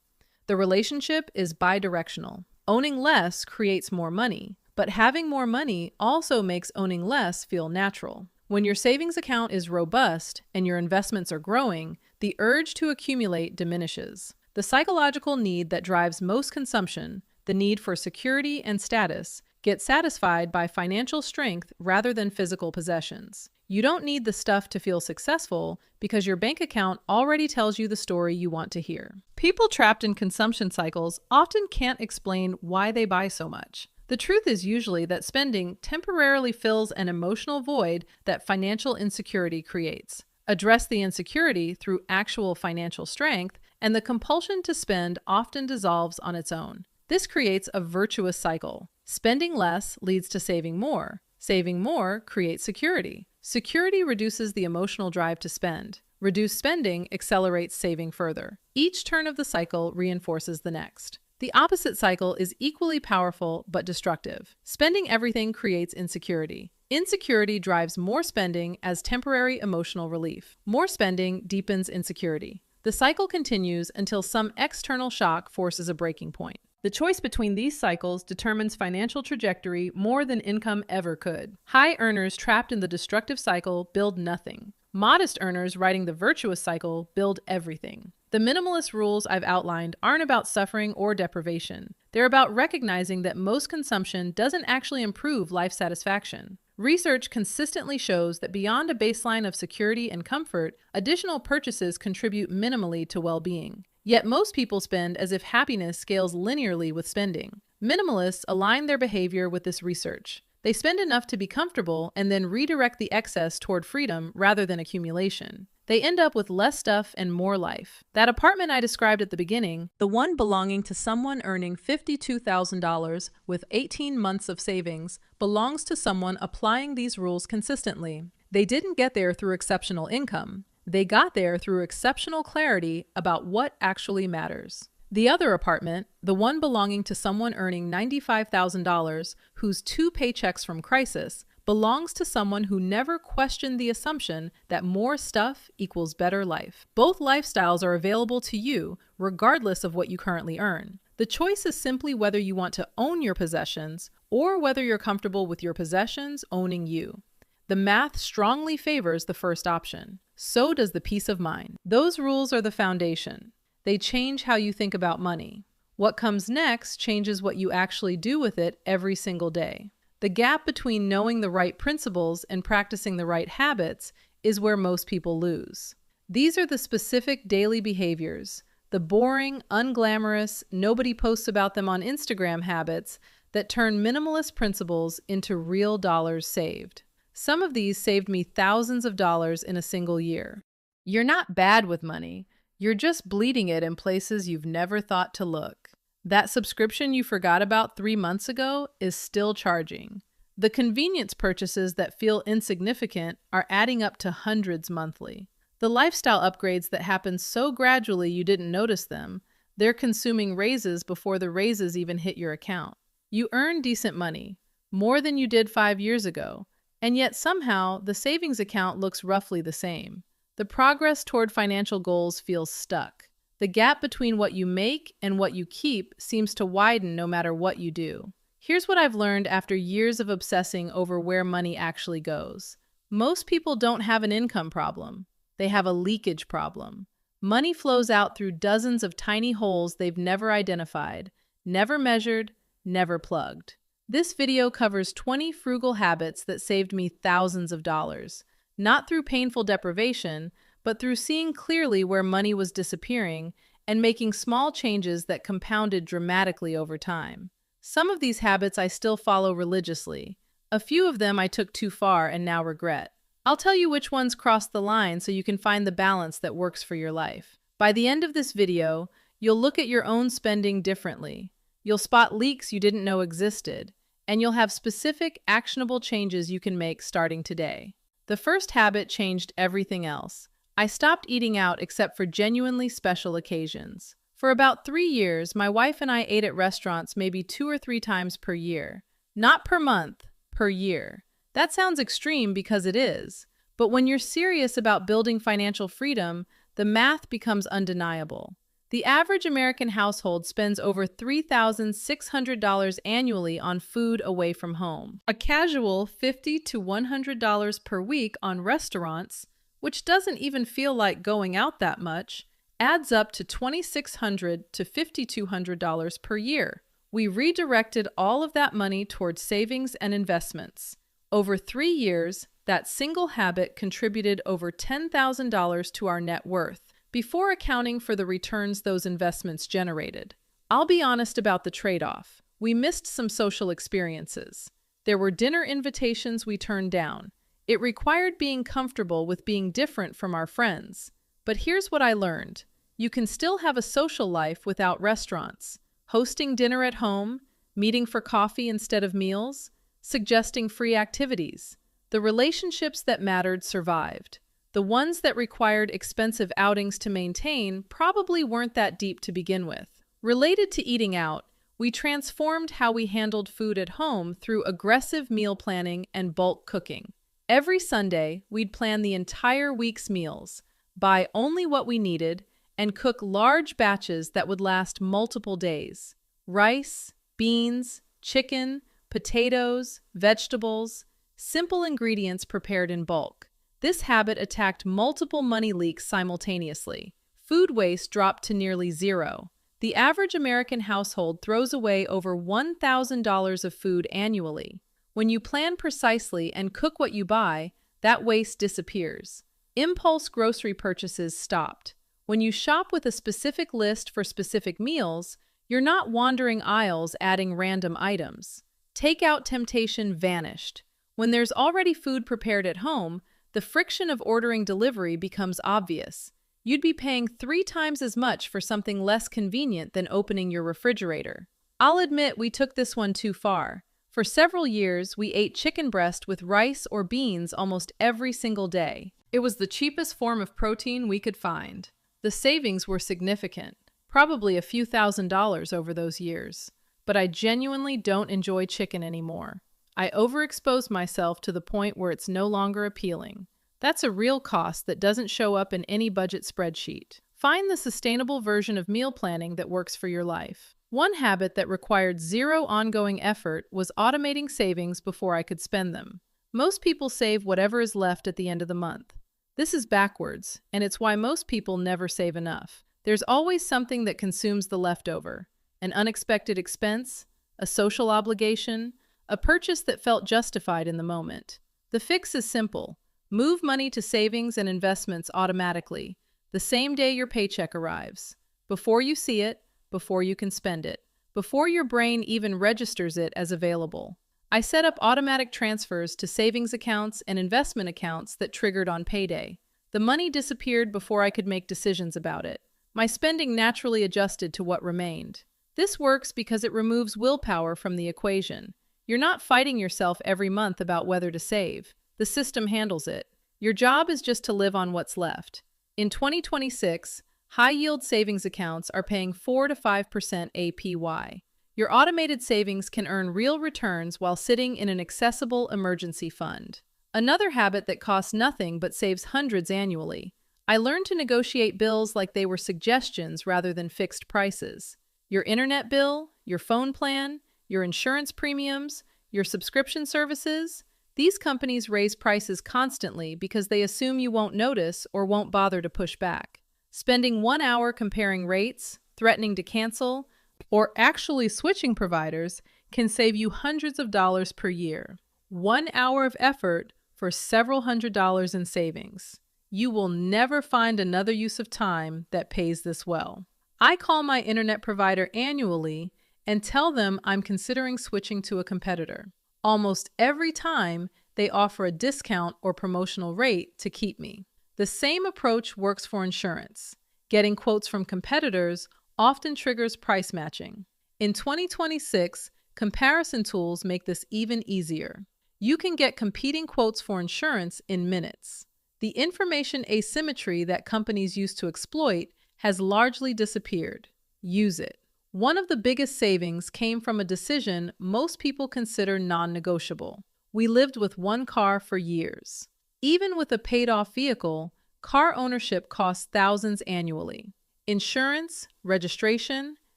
The relationship is bidirectional. Owning less creates more money, but having more money also makes owning less feel natural. When your savings account is robust and your investments are growing, the urge to accumulate diminishes. The psychological need that drives most consumption, the need for security and status, gets satisfied by financial strength rather than physical possessions. You don't need the stuff to feel successful because your bank account already tells you the story you want to hear. People trapped in consumption cycles often can't explain why they buy so much. The truth is usually that spending temporarily fills an emotional void that financial insecurity creates. Address the insecurity through actual financial strength, and the compulsion to spend often dissolves on its own. This creates a virtuous cycle. Spending less leads to saving more. Saving more creates security. Security reduces the emotional drive to spend. Reduced spending accelerates saving further. Each turn of the cycle reinforces the next. The opposite cycle is equally powerful but destructive. Spending everything creates insecurity. Insecurity drives more spending as temporary emotional relief. More spending deepens insecurity. The cycle continues until some external shock forces a breaking point. The choice between these cycles determines financial trajectory more than income ever could. High earners trapped in the destructive cycle build nothing. Modest earners riding the virtuous cycle build everything. The minimalist rules I've outlined aren't about suffering or deprivation. They're about recognizing that most consumption doesn't actually improve life satisfaction. Research consistently shows that beyond a baseline of security and comfort, additional purchases contribute minimally to well-being. Yet most people spend as if happiness scales linearly with spending. Minimalists align their behavior with this research. They spend enough to be comfortable and then redirect the excess toward freedom rather than accumulation. They end up with less stuff and more life. That apartment I described at the beginning, the one belonging to someone earning $52,000 with 18 months of savings, belongs to someone applying these rules consistently. They didn't get there through exceptional income. They got there through exceptional clarity about what actually matters. The other apartment, the one belonging to someone earning $95,000 whose 2 paychecks from crisis, belongs to someone who never questioned the assumption that more stuff equals better life. Both lifestyles are available to you regardless of what you currently earn. The choice is simply whether you want to own your possessions or whether you're comfortable with your possessions owning you. The math strongly favors the first option. So does the peace of mind. Those rules are the foundation. They change how you think about money. What comes next changes what you actually do with it every single day. The gap between knowing the right principles and practicing the right habits is where most people lose. These are the specific daily behaviors, the boring, unglamorous, nobody posts about them on Instagram habits that turn minimalist principles into real dollars saved. Some of these saved me thousands of dollars in a single year. You're not bad with money. You're just bleeding it in places you've never thought to look. That subscription you forgot about 3 months ago is still charging. The convenience purchases that feel insignificant are adding up to hundreds monthly. The lifestyle upgrades that happen so gradually you didn't notice them, they're consuming raises before the raises even hit your account. You earn decent money, more than you did 5 years ago, and yet somehow the savings account looks roughly the same. The progress toward financial goals feels stuck. The gap between what you make and what you keep seems to widen no matter what you do. Here's what I've learned after years of obsessing over where money actually goes. Most people don't have an income problem. They have a leakage problem. Money flows out through dozens of tiny holes they've never identified, never measured, never plugged. This video covers 20 frugal habits that saved me thousands of dollars. Not through painful deprivation, but through seeing clearly where money was disappearing and making small changes that compounded dramatically over time. Some of these habits I still follow religiously. A few of them I took too far and now regret. I'll tell you which ones crossed the line so you can find the balance that works for your life. By the end of this video, you'll look at your own spending differently. You'll spot leaks you didn't know existed, and you'll have specific, actionable changes you can make starting today. The first habit changed everything else. I stopped eating out except for genuinely special occasions. For about 3 years, my wife and I ate at restaurants maybe 2 or 3 times per year. Not per month, per year. That sounds extreme because it is. But when you're serious about building financial freedom, the math becomes undeniable. The average American household spends over $3,600 annually on food away from home. A casual $50 to $100 per week on restaurants, which doesn't even feel like going out that much, adds up to $2,600 to $5,200 per year. We redirected all of that money towards savings and investments. Over 3 years, that single habit contributed over $10,000 to our net worth, before accounting for the returns those investments generated. I'll be honest about the trade-off. We missed some social experiences. There were dinner invitations we turned down. It required being comfortable with being different from our friends. But here's what I learned. You can still have a social life without restaurants. Hosting dinner at home, meeting for coffee instead of meals, suggesting free activities. The relationships that mattered survived. The ones that required expensive outings to maintain probably weren't that deep to begin with. Related to eating out, we transformed how we handled food at home through aggressive meal planning and bulk cooking. Every Sunday, we'd plan the entire week's meals, buy only what we needed, and cook large batches that would last multiple days. Rice, beans, chicken, potatoes, vegetables, simple ingredients prepared in bulk. This habit attacked multiple money leaks simultaneously. Food waste dropped to nearly zero. The average American household throws away over $1,000 of food annually. When you plan precisely and cook what you buy, that waste disappears. Impulse grocery purchases stopped. When you shop with a specific list for specific meals, you're not wandering aisles adding random items. Takeout temptation vanished. When there's already food prepared at home, the friction of ordering delivery becomes obvious. You'd be paying 3 times as much for something less convenient than opening your refrigerator. I'll admit we took this one too far. For several years, we ate chicken breast with rice or beans almost every single day. It was the cheapest form of protein we could find. The savings were significant, probably a few $1,000s over those years. But I genuinely don't enjoy chicken anymore. I overexpose myself to the point where it's no longer appealing. That's a real cost that doesn't show up in any budget spreadsheet. Find the sustainable version of meal planning that works for your life. One habit that required zero ongoing effort was automating savings before I could spend them. Most people save whatever is left at the end of the month. This is backwards, and it's why most people never save enough. There's always something that consumes the leftover. An unexpected expense, a social obligation, a purchase that felt justified in the moment. The fix is simple. Move money to savings and investments automatically, the same day your paycheck arrives. Before you see it, before you can spend it, before your brain even registers it as available. I set up automatic transfers to savings accounts and investment accounts that triggered on payday. The money disappeared before I could make decisions about it. My spending naturally adjusted to what remained. This works because it removes willpower from the equation. You're not fighting yourself every month about whether to save. The system handles it. Your job is just to live on what's left. In 2026, high-yield savings accounts are paying 4 to 5% APY. Your automated savings can earn real returns while sitting in an accessible emergency fund. Another habit that costs nothing but saves hundreds annually. I learned to negotiate bills like they were suggestions rather than fixed prices. Your internet bill, your phone plan, your insurance premiums, your subscription services. These companies raise prices constantly because they assume you won't notice or won't bother to push back. Spending 1 hour comparing rates, threatening to cancel, or actually switching providers can save you hundreds of dollars per year. 1 hour of effort for several $100s in savings. You will never find another use of time that pays this well. I call my internet provider annually and tell them I'm considering switching to a competitor. Almost every time, they offer a discount or promotional rate to keep me. The same approach works for insurance. Getting quotes from competitors often triggers price matching. In 2026, comparison tools make this even easier. You can get competing quotes for insurance in minutes. The information asymmetry that companies used to exploit has largely disappeared. Use it. One of the biggest savings came from a decision most people consider non-negotiable. We lived with one car for years. Even with a paid-off vehicle, car ownership costs thousands annually. Insurance, registration,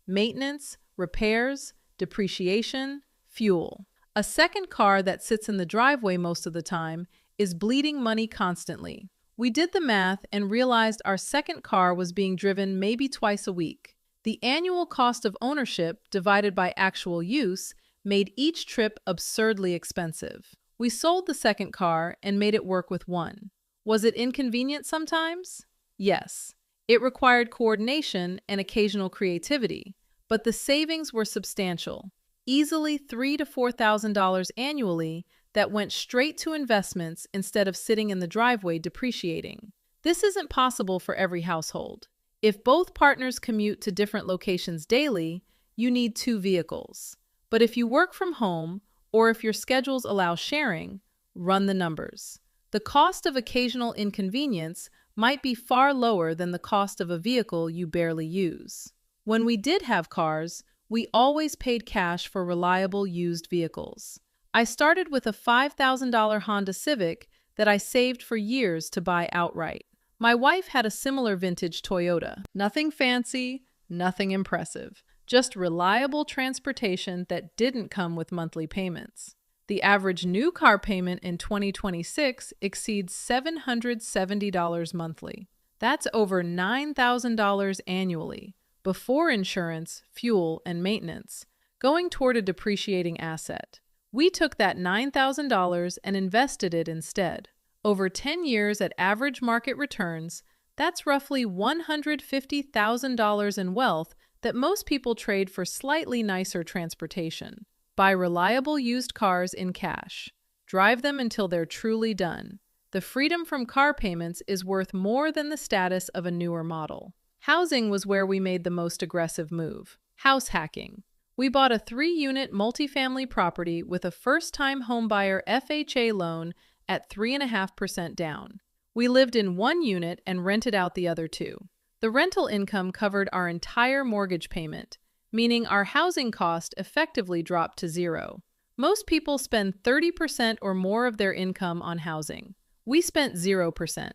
maintenance, repairs, depreciation, fuel. A second car that sits in the driveway most of the time is bleeding money constantly. We did the math and realized our second car was being driven maybe twice a week. The annual cost of ownership divided by actual use made each trip absurdly expensive. We sold the second car and made it work with one. Was it inconvenient sometimes? Yes. It required coordination and occasional creativity, but the savings were substantial. Easily $3,000 to $4,000 annually that went straight to investments instead of sitting in the driveway depreciating. This isn't possible for every household. If both partners commute to different locations daily, you need 2 vehicles. But if you work from home, or if your schedules allow sharing, run the numbers. The cost of occasional inconvenience might be far lower than the cost of a vehicle you barely use. When we did have cars, we always paid cash for reliable used vehicles. I started with a $5,000 Honda Civic that I saved for years to buy outright. My wife had a similar vintage Toyota. Nothing fancy, nothing impressive. just reliable transportation that didn't come with monthly payments. The average new car payment in 2026 exceeds $770 monthly. That's over $9,000 annually, before insurance, fuel, and maintenance, going toward a depreciating asset. We took that $9,000 and invested it instead. Over 10 years at average market returns, that's roughly $150,000 in wealth that most people trade for slightly nicer transportation. Buy reliable used cars in cash. Drive them until they're truly done. The freedom from car payments is worth more than the status of a newer model. Housing was where we made the most aggressive move. House hacking. We bought a 3-unit multifamily property with a first-time homebuyer FHA loan at 3.5% down. We lived in one unit and rented out the other 2. The rental income covered our entire mortgage payment, meaning our housing cost effectively dropped to zero. Most people spend 30% or more of their income on housing. We spent 0%.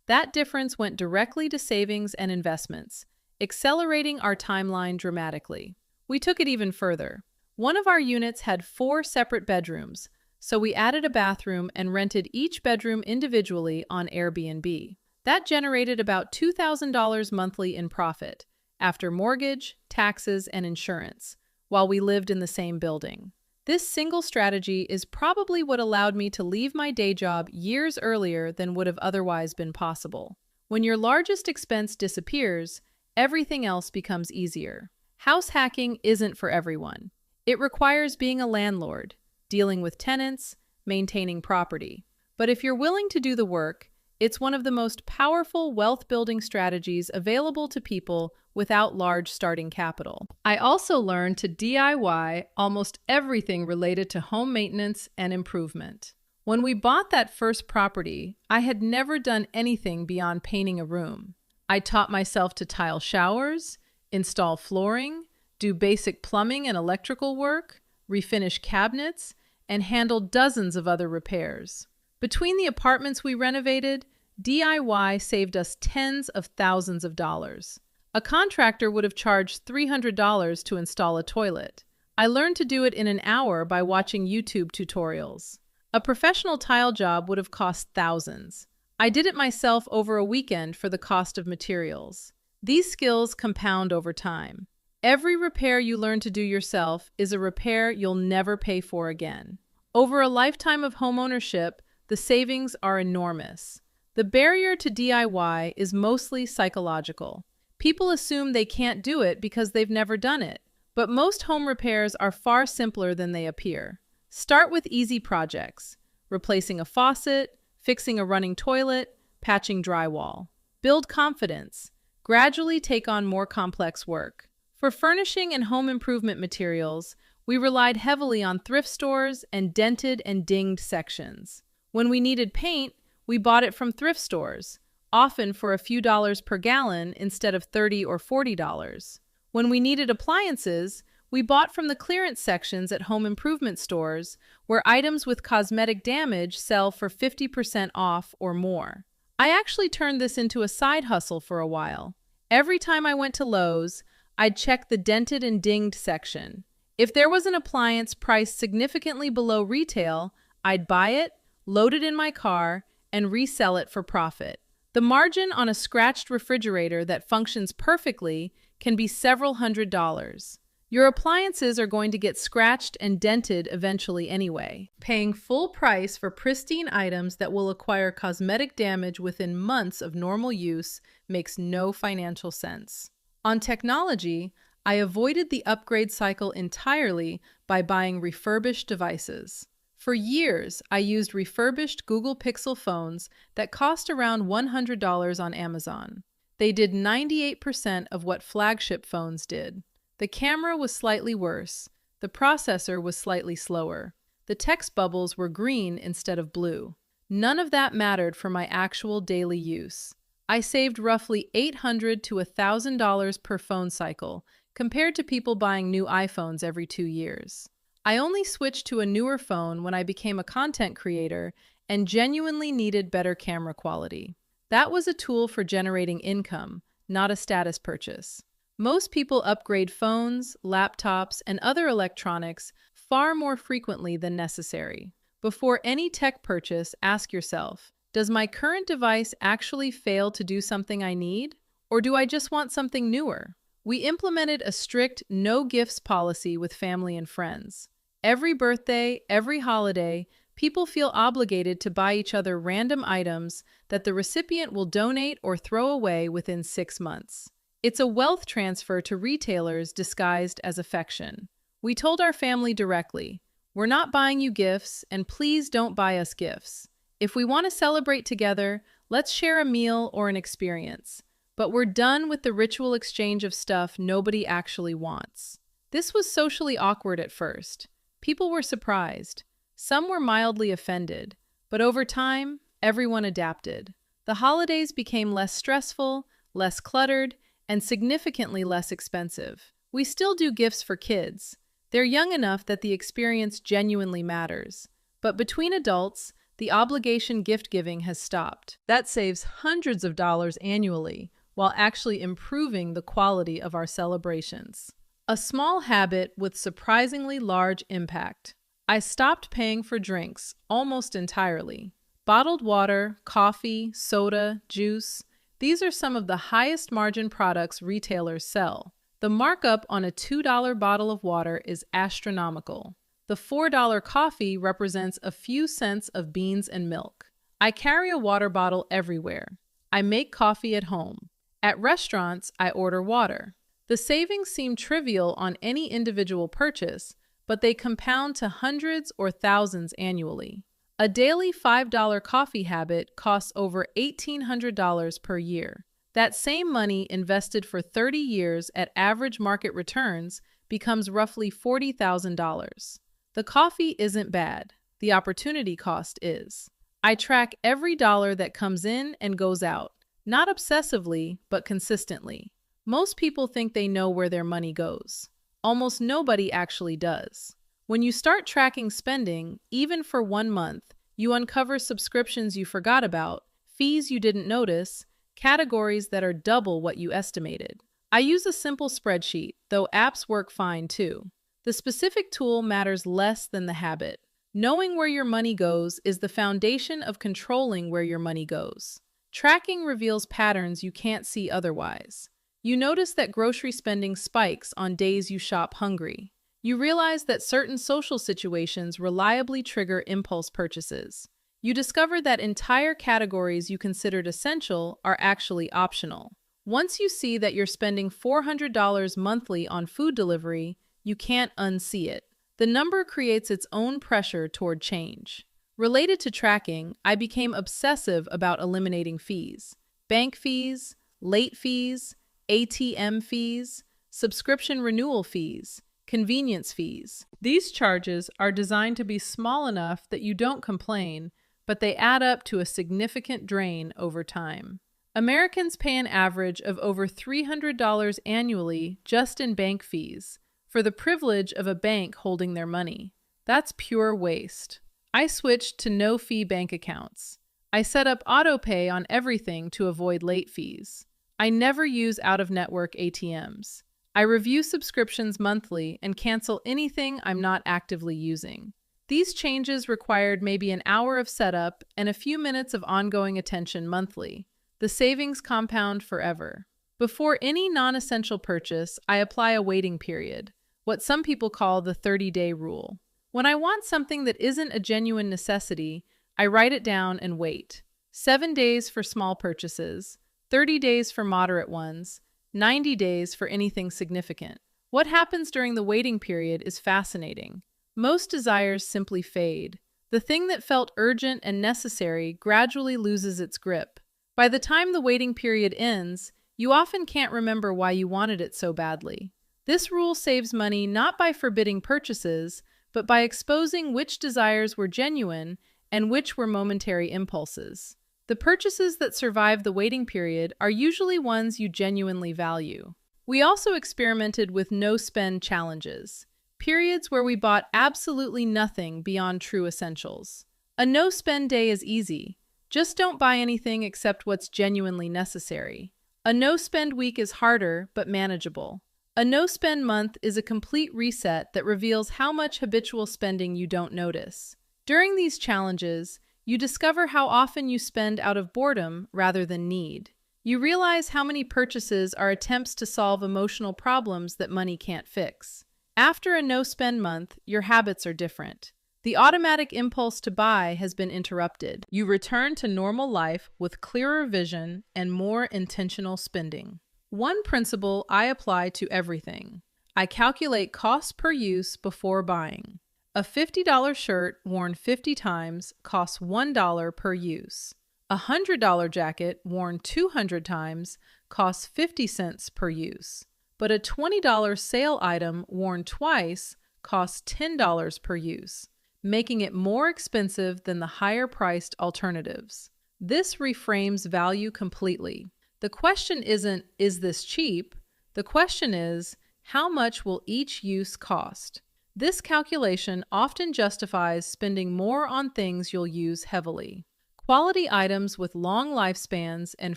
That difference went directly to savings and investments, accelerating our timeline dramatically. We took it even further. One of our units had 4 separate bedrooms, so we added a bathroom and rented each bedroom individually on Airbnb. That generated about $2,000 monthly in profit, after mortgage, taxes, and insurance, while we lived in the same building. This single strategy is probably what allowed me to leave my day job years earlier than would have otherwise been possible. When your largest expense disappears, everything else becomes easier. House hacking isn't for everyone. It requires being a landlord, dealing with tenants, maintaining property. But if you're willing to do the work, it's one of the most powerful wealth-building strategies available to people without large starting capital. I also learned to DIY almost everything related to home maintenance and improvement. When we bought that first property, I had never done anything beyond painting a room. I taught myself to tile showers, install flooring, do basic plumbing and electrical work, refinish cabinets, and handle dozens of other repairs. Between the apartments we renovated, DIY saved us tens of thousands of dollars. A contractor would have charged $300 to install a toilet. I learned to do it in an hour by watching YouTube tutorials. A professional tile job would have cost thousands. I did it myself over a weekend for the cost of materials. These skills compound over time. Every repair you learn to do yourself is a repair you'll never pay for again. Over a lifetime of homeownership, the savings are enormous. The barrier to DIY is mostly psychological. People assume they can't do it because they've never done it. But most home repairs are far simpler than they appear. Start with easy projects: replacing a faucet, fixing a running toilet, patching drywall. Build confidence. Gradually take on more complex work. For furnishing and home improvement materials, we relied heavily on thrift stores and dented and dinged sections. When we needed paint, we bought it from thrift stores, often for a few dollars per gallon instead of $30 or $40. When we needed appliances, we bought from the clearance sections at home improvement stores, where items with cosmetic damage sell for 50% off or more. I actually turned this into a side hustle for a while. Every time I went to Lowe's, I'd check the dented and dinged section. If there was an appliance priced significantly below retail, I'd buy it, load it in my car, and resell it for profit. The margin on a scratched refrigerator that functions perfectly can be several $100s. Your appliances are going to get scratched and dented eventually anyway. Paying full price for pristine items that will acquire cosmetic damage within months of normal use makes no financial sense. On technology, I avoided the upgrade cycle entirely by buying refurbished devices. For years, I used refurbished Google Pixel phones that cost around $100 on Amazon. They did 98% of what flagship phones did. The camera was slightly worse. The processor was slightly slower. The text bubbles were green instead of blue. None of that mattered for my actual daily use. I saved roughly $800 to $1,000 per phone cycle, compared to people buying new iPhones every 2 years. I only switched to a newer phone when I became a content creator and genuinely needed better camera quality. That was a tool for generating income, not a status purchase. Most people upgrade phones, laptops, and other electronics far more frequently than necessary. Before any tech purchase, ask yourself, does my current device actually fail to do something I need? Or do I just want something newer? We implemented a strict no gifts policy with family and friends. Every birthday, every holiday, people feel obligated to buy each other random items that the recipient will donate or throw away within 6 months. It's a wealth transfer to retailers disguised as affection. We told our family directly, we're not buying you gifts, and please don't buy us gifts. If we want to celebrate together, let's share a meal or an experience. But we're done with the ritual exchange of stuff nobody actually wants. This was socially awkward at first. People were surprised. Some were mildly offended. But over time, everyone adapted. The holidays became less stressful, less cluttered, and significantly less expensive. We still do gifts for kids. They're young enough that the experience genuinely matters. But between adults, the obligation gift-giving has stopped. That saves hundreds of dollars annually, while actually improving the quality of our celebrations. A small habit with surprisingly large impact. I stopped paying for drinks almost entirely. Bottled water, coffee, soda, juice, these are some of the highest margin products retailers sell. The markup on a $2 bottle of water is astronomical. The $4 coffee represents a few cents of beans and milk. I carry a water bottle everywhere. I make coffee at home. At restaurants, I order water. The savings seem trivial on any individual purchase, but they compound to hundreds or thousands annually. A daily $5 coffee habit costs over $1,800 per year. That same money invested for 30 years at average market returns becomes roughly $40,000. The coffee isn't bad. The opportunity cost is. I track every dollar that comes in and goes out, not obsessively, but consistently. Most people think they know where their money goes. Almost nobody actually does. When you start tracking spending, even for 1 month, you uncover subscriptions you forgot about, fees you didn't notice, categories that are double what you estimated. I use a simple spreadsheet, though apps work fine too. The specific tool matters less than the habit. Knowing where your money goes is the foundation of controlling where your money goes. Tracking reveals patterns you can't see otherwise. You notice that grocery spending spikes on days you shop hungry. You realize that certain social situations reliably trigger impulse purchases. You discover that entire categories you considered essential are actually optional. Once you see that you're spending $400 monthly on food delivery, you can't unsee it. The number creates its own pressure toward change. Related to tracking, I became obsessive about eliminating fees. Bank fees, late fees, ATM fees, subscription renewal fees, convenience fees. These charges are designed to be small enough that you don't complain, but they add up to a significant drain over time. Americans pay an average of over $300 annually just in bank fees for the privilege of a bank holding their money. That's pure waste. I switched to no-fee bank accounts. I set up auto-pay on everything to avoid late fees. I never use out-of-network ATMs. I review subscriptions monthly and cancel anything I'm not actively using. These changes required maybe an hour of setup and a few minutes of ongoing attention monthly. The savings compound forever. Before any non-essential purchase, I apply a waiting period, what some people call the 30-day rule. When I want something that isn't a genuine necessity, I write it down and wait. 7 days for small purchases, 30 days for moderate ones, 90 days for anything significant. What happens during the waiting period is fascinating. Most desires simply fade. The thing that felt urgent and necessary gradually loses its grip. By the time the waiting period ends, you often can't remember why you wanted it so badly. This rule saves money not by forbidding purchases, but by exposing which desires were genuine and which were momentary impulses. The purchases that survive the waiting period are usually ones you genuinely value. We also experimented with no-spend challenges, periods where we bought absolutely nothing beyond true essentials. A no-spend day is easy. Just don't buy anything except what's genuinely necessary. A no-spend week is harder, but manageable. A no-spend month is a complete reset that reveals how much habitual spending you don't notice. During these challenges, you discover how often you spend out of boredom rather than need. You realize how many purchases are attempts to solve emotional problems that money can't fix. After a no-spend month, your habits are different. The automatic impulse to buy has been interrupted. You return to normal life with clearer vision and more intentional spending. One principle I apply to everything. I calculate cost per use before buying. A $50 shirt worn 50 times costs $1 per use. A $100 jacket worn 200 times costs 50 cents per use. But a $20 sale item worn twice costs $10 per use, making it more expensive than the higher-priced alternatives. This reframes value completely. The question isn't, is this cheap? The question is, how much will each use cost? This calculation often justifies spending more on things you'll use heavily. Quality items with long lifespans and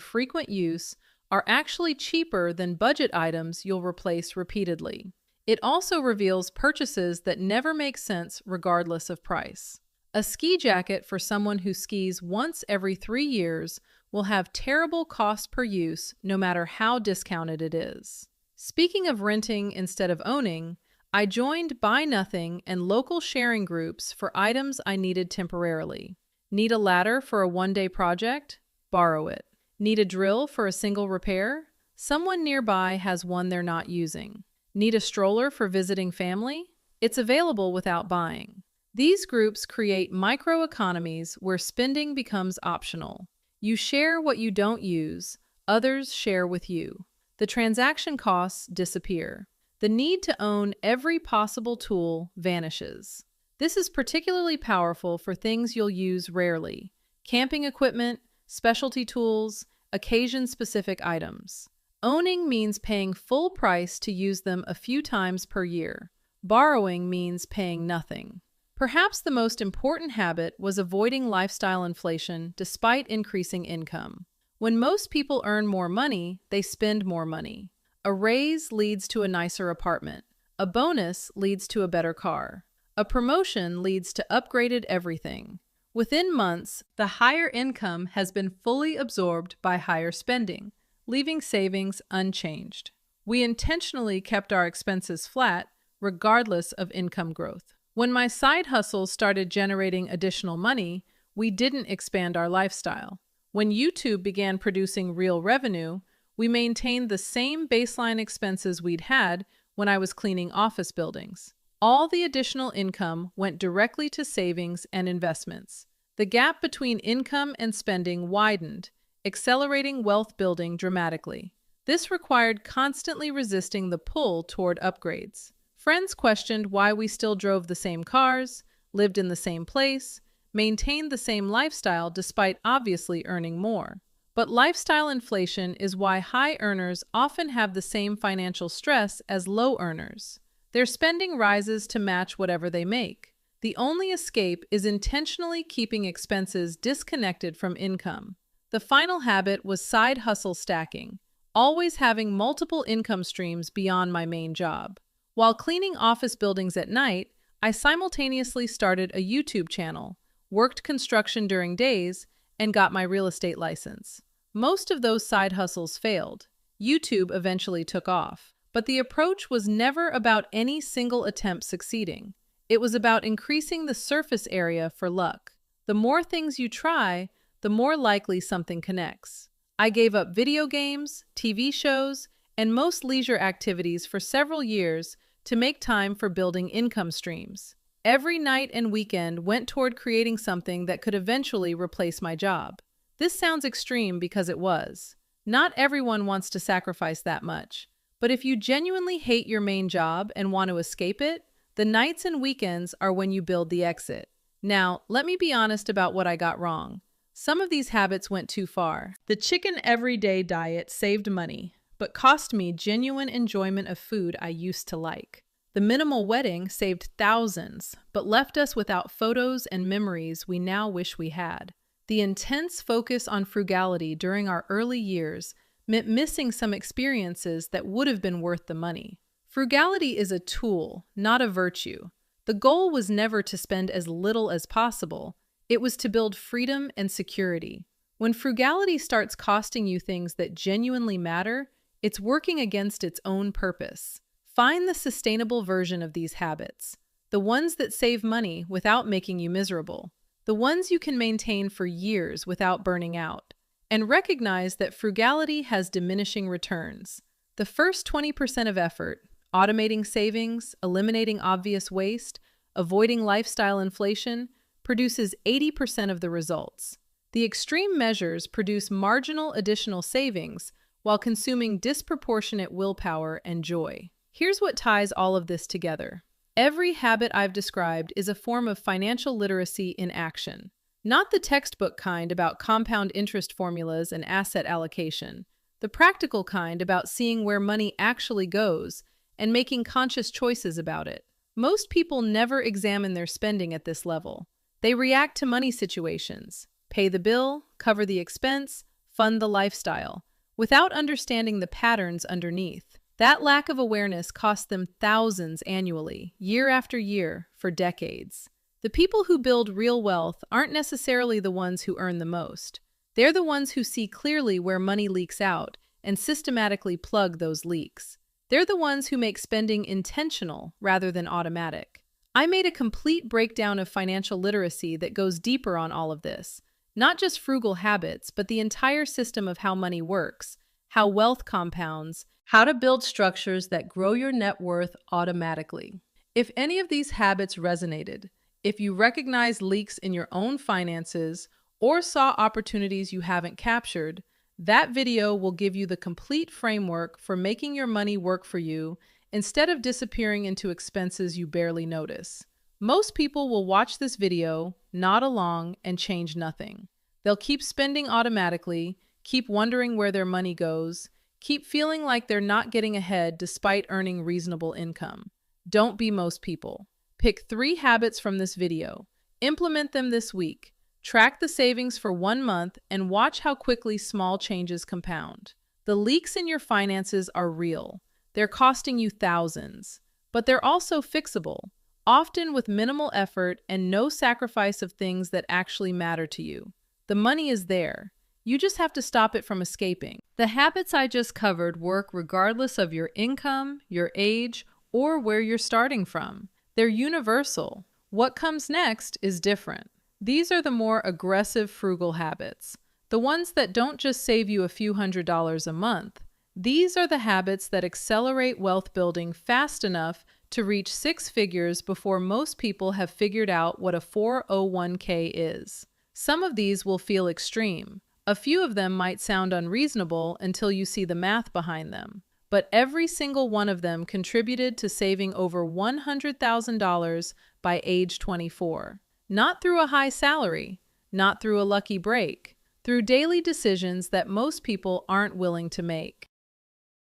frequent use are actually cheaper than budget items you'll replace repeatedly. It also reveals purchases that never make sense regardless of price. A ski jacket for someone who skis once every 3 years will have terrible cost per use no matter how discounted it is. Speaking of renting instead of owning, I joined Buy Nothing and local sharing groups for items I needed temporarily. Need a ladder for a one-day project? Borrow it. Need a drill for a single repair? Someone nearby has one they're not using. Need a stroller for visiting family? It's available without buying. These groups create microeconomies where spending becomes optional. You share what you don't use, others share with you. The transaction costs disappear. The need to own every possible tool vanishes. This is particularly powerful for things you'll use rarely: camping equipment, specialty tools, occasion-specific items. Owning means paying full price to use them a few times per year. Borrowing means paying nothing. Perhaps the most important habit was avoiding lifestyle inflation despite increasing income. When most people earn more money, they spend more money. A raise leads to a nicer apartment. A bonus leads to a better car. A promotion leads to upgraded everything. Within months, the higher income has been fully absorbed by higher spending, leaving savings unchanged. We intentionally kept our expenses flat, regardless of income growth. When my side hustles started generating additional money, we didn't expand our lifestyle. When YouTube began producing real revenue, we maintained the same baseline expenses we'd had when I was cleaning office buildings. All the additional income went directly to savings and investments. The gap between income and spending widened, accelerating wealth building dramatically. This required constantly resisting the pull toward upgrades. Friends questioned why we still drove the same cars, lived in the same place, maintained the same lifestyle despite obviously earning more. But lifestyle inflation is why high earners often have the same financial stress as low earners. Their spending rises to match whatever they make. The only escape is intentionally keeping expenses disconnected from income. The final habit was side hustle stacking, always having multiple income streams beyond my main job. While cleaning office buildings at night, I simultaneously started a YouTube channel, worked construction during days, and got my real estate license. Most of those side hustles failed. YouTube eventually took off. But the approach was never about any single attempt succeeding. It was about increasing the surface area for luck. The more things you try, the more likely something connects. I gave up video games, TV shows, and most leisure activities for several years to make time for building income streams. Every night and weekend went toward creating something that could eventually replace my job. This sounds extreme because it was. Not everyone wants to sacrifice that much. But if you genuinely hate your main job and want to escape it, the nights and weekends are when you build the exit. Now, let me be honest about what I got wrong. Some of these habits went too far. The chicken everyday diet saved money, but cost me genuine enjoyment of food I used to like. The minimal wedding saved thousands, but left us without photos and memories we now wish we had. The intense focus on frugality during our early years meant missing some experiences that would have been worth the money. Frugality is a tool, not a virtue. The goal was never to spend as little as possible. It was to build freedom and security. When frugality starts costing you things that genuinely matter, it's working against its own purpose. Find the sustainable version of these habits, the ones that save money without making you miserable, the ones you can maintain for years without burning out, and recognize that frugality has diminishing returns. The first 20% of effort, automating savings, eliminating obvious waste, avoiding lifestyle inflation, produces 80% of the results. The extreme measures produce marginal additional savings while consuming disproportionate willpower and joy. Here's what ties all of this together. Every habit I've described is a form of financial literacy in action. Not the textbook kind about compound interest formulas and asset allocation, the practical kind about seeing where money actually goes and making conscious choices about it. Most people never examine their spending at this level. They react to money situations, pay the bill, cover the expense, fund the lifestyle, without understanding the patterns underneath. That lack of awareness costs them thousands annually, year after year, for decades. The people who build real wealth aren't necessarily the ones who earn the most. They're the ones who see clearly where money leaks out and systematically plug those leaks. They're the ones who make spending intentional rather than automatic. I made a complete breakdown of financial literacy that goes deeper on all of this. Not just frugal habits, but the entire system of how money works, how wealth compounds, how to build structures that grow your net worth automatically. If any of these habits resonated, if you recognize leaks in your own finances or saw opportunities you haven't captured, that video will give you the complete framework for making your money work for you instead of disappearing into expenses you barely notice. Most people will watch this video, nod along, and change nothing. They'll keep spending automatically, keep wondering where their money goes, keep feeling like they're not getting ahead despite earning reasonable income. Don't be most people. Pick 3 habits from this video. Implement them this week. Track the savings for 1 month and watch how quickly small changes compound. The leaks in your finances are real. They're costing you thousands, but they're also fixable, often with minimal effort and no sacrifice of things that actually matter to you. The money is there. You just have to stop it from escaping. The habits I just covered work regardless of your income, your age, or where you're starting from. They're universal. What comes next is different. These are the more aggressive frugal habits, the ones that don't just save you a few $100s a month. These are the habits that accelerate wealth building fast enough to reach 6 figures before most people have figured out what a 401k is. Some of these will feel extreme. A few of them might sound unreasonable until you see the math behind them. But every single one of them contributed to saving over $100,000 by age 24. Not through a high salary, not through a lucky break, through daily decisions that most people aren't willing to make.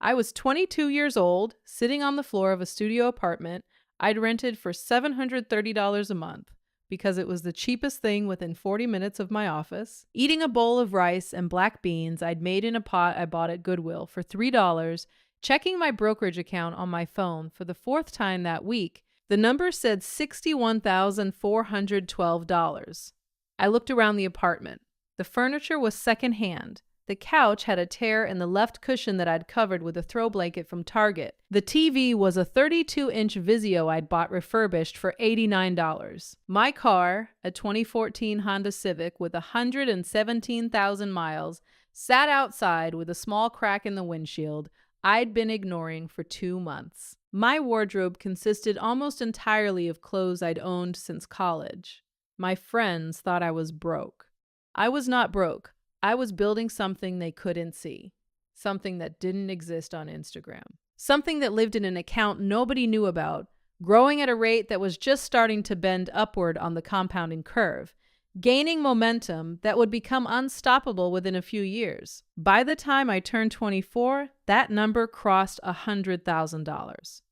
I was 22 years old, sitting on the floor of a studio apartment I'd rented for $730 a month because it was the cheapest thing within 40 minutes of my office, eating a bowl of rice and black beans I'd made in a pot I bought at Goodwill for $3, checking my brokerage account on my phone for the 4th time that week. The number said $61,412. I looked around the apartment. The furniture was secondhand. The couch had a tear in the left cushion that I'd covered with a throw blanket from Target. The TV was a 32-inch Vizio I'd bought refurbished for $89. My car, a 2014 Honda Civic with 117,000 miles, sat outside with a small crack in the windshield I'd been ignoring for 2 months. My wardrobe consisted almost entirely of clothes I'd owned since college. My friends thought I was broke. I was not broke. I was building something they couldn't see. Something that didn't exist on Instagram. Something that lived in an account nobody knew about, growing at a rate that was just starting to bend upward on the compounding curve, gaining momentum that would become unstoppable within a few years. By the time I turned 24, that number crossed $100,000.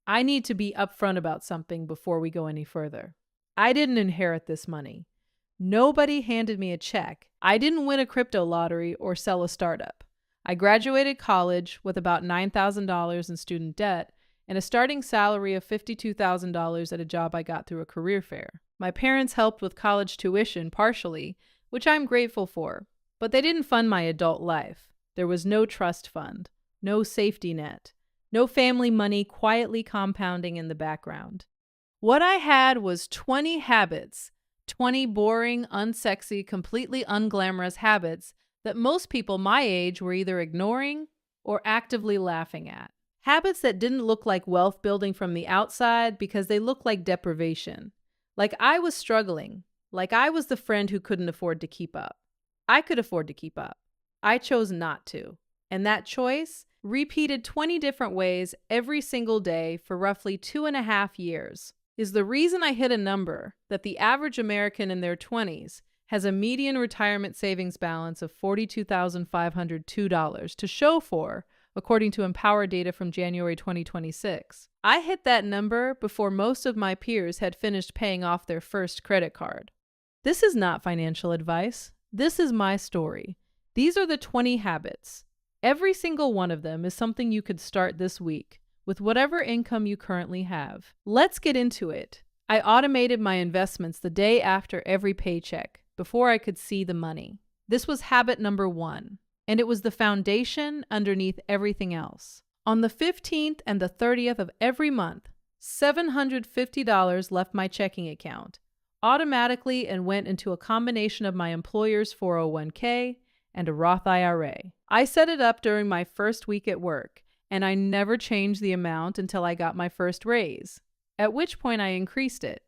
I need to be upfront about something before we go any further. I didn't inherit this money. Nobody handed me a check. I didn't win a crypto lottery or sell a startup. I graduated college with about $9,000 in student debt and a starting salary of $52,000 at a job I got through a career fair. My parents helped with college tuition partially, which I'm grateful for, but they didn't fund my adult life. There was no trust fund, no safety net, no family money quietly compounding in the background. What I had was 20 habits, 20 boring, unsexy, completely unglamorous habits that most people my age were either ignoring or actively laughing at. Habits that didn't look like wealth building from the outside because they looked like deprivation. Like I was struggling, like I was the friend who couldn't afford to keep up. I could afford to keep up. I chose not to. And that choice, repeated 20 different ways every single day for roughly 2.5 years, is the reason I hit a number that the average American in their 20s has a median retirement savings balance of $42,502 to show for, according to Empower data from January 2026. I hit that number before most of my peers had finished paying off their first credit card. This is not financial advice. This is my story. These are the 20 habits. Every single one of them is something you could start this week with whatever income you currently have. Let's get into it. I automated my investments the day after every paycheck, before I could see the money. This was habit number 1, and it was the foundation underneath everything else. On the 15th and the 30th of every month, $750 left my checking account automatically and went into a combination of my employer's 401k and a Roth IRA. I set it up during my first week at work, and I never changed the amount until I got my first raise, at which point I increased it.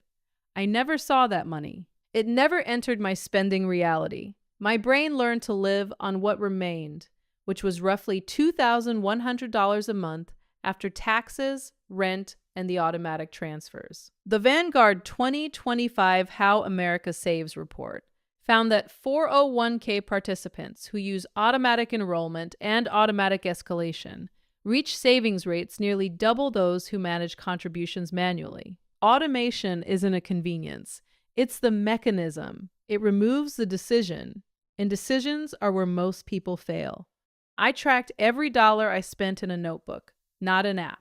I never saw that money. It never entered my spending reality. My brain learned to live on what remained, which was roughly $2,100 a month after taxes, rent, and the automatic transfers. The Vanguard 2025 How America Saves report found that 401k participants who use automatic enrollment and automatic escalation reach savings rates nearly double those who manage contributions manually. Automation isn't a convenience. It's the mechanism. It removes the decision, and decisions are where most people fail. I tracked every dollar I spent in a notebook, not an app.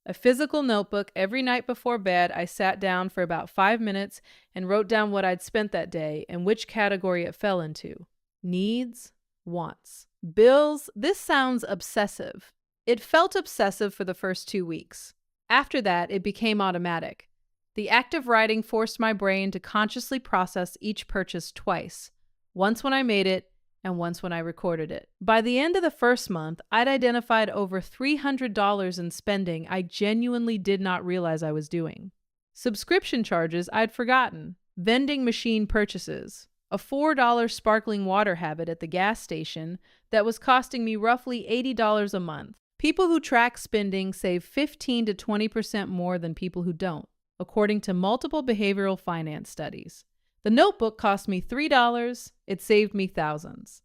A physical notebook. Every night before bed, I sat down for about 5 minutes and wrote down what I'd spent that day and which category it fell into. Needs, wants, bills. This sounds obsessive. It felt obsessive for the first 2 weeks. After that, it became automatic. The act of writing forced my brain to consciously process each purchase twice, once when I made it and once when I recorded it. By the end of the first month, I'd identified over $300 in spending I genuinely did not realize I was doing. Subscription charges I'd forgotten, vending machine purchases, a $4 sparkling water habit at the gas station that was costing me roughly $80 a month. People who track spending save 15 to 20% more than people who don't, according to multiple behavioral finance studies. The notebook cost me $3. It saved me thousands.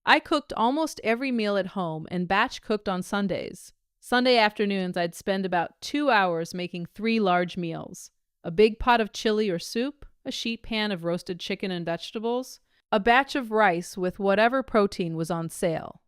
I cooked almost every meal at home and batch cooked on Sundays. Sunday afternoons, I'd spend about 2 hours making 3 large meals: a big pot of chili or soup, a sheet pan of roasted chicken and vegetables, a batch of rice with whatever protein was on sale.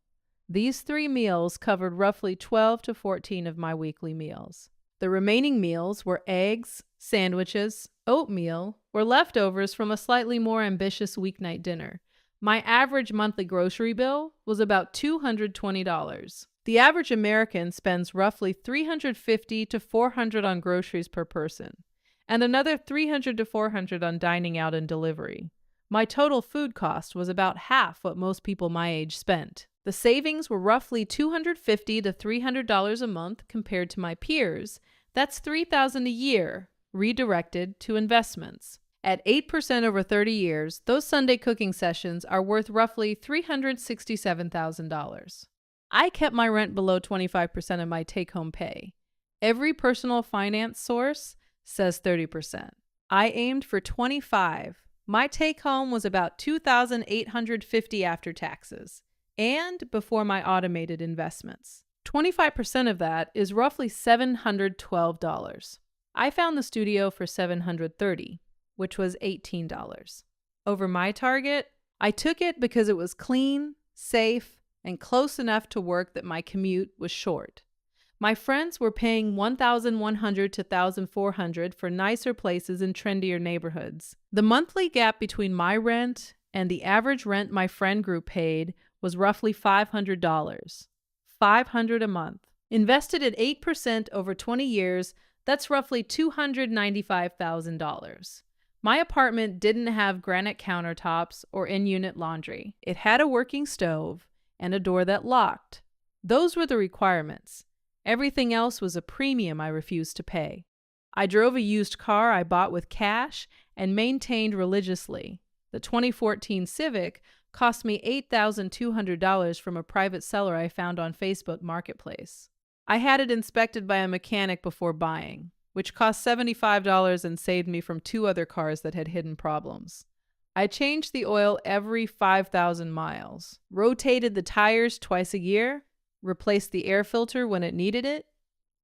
These 3 meals covered roughly 12 to 14 of my weekly meals. The remaining meals were eggs, sandwiches, oatmeal, or leftovers from a slightly more ambitious weeknight dinner. My average monthly grocery bill was about $220. The average American spends roughly $350 to $400 on groceries per person, and another $300 to $400 on dining out and delivery. My total food cost was about half what most people my age spent. The savings were roughly $250 to $300 a month compared to my peers. That's $3,000 a year, redirected to investments. At 8% over 30 years, those Sunday cooking sessions are worth roughly $367,000. I kept my rent below 25% of my take-home pay. Every personal finance source says 30%. I aimed for 25. My take-home was about $2,850 after taxes and before my automated investments. 25% of that is roughly $712. I found the studio for $730, which was $18. Over my target, I took it because it was clean, safe, and close enough to work that my commute was short. My friends were paying $1,100 to $1,400 for nicer places in trendier neighborhoods. The monthly gap between my rent and the average rent my friend group paid was roughly $500. $500 a month. Invested at 8% over 20 years, that's roughly $295,000. My apartment didn't have granite countertops or in-unit laundry. It had a working stove and a door that locked. Those were the requirements. Everything else was a premium I refused to pay. I drove a used car I bought with cash and maintained religiously. The 2014 Civic cost me $8,200 from a private seller I found on Facebook Marketplace. I had it inspected by a mechanic before buying, which cost $75 and saved me from 2 other cars that had hidden problems. I changed the oil every 5,000 miles, rotated the tires twice a year, replaced the air filter when it needed it.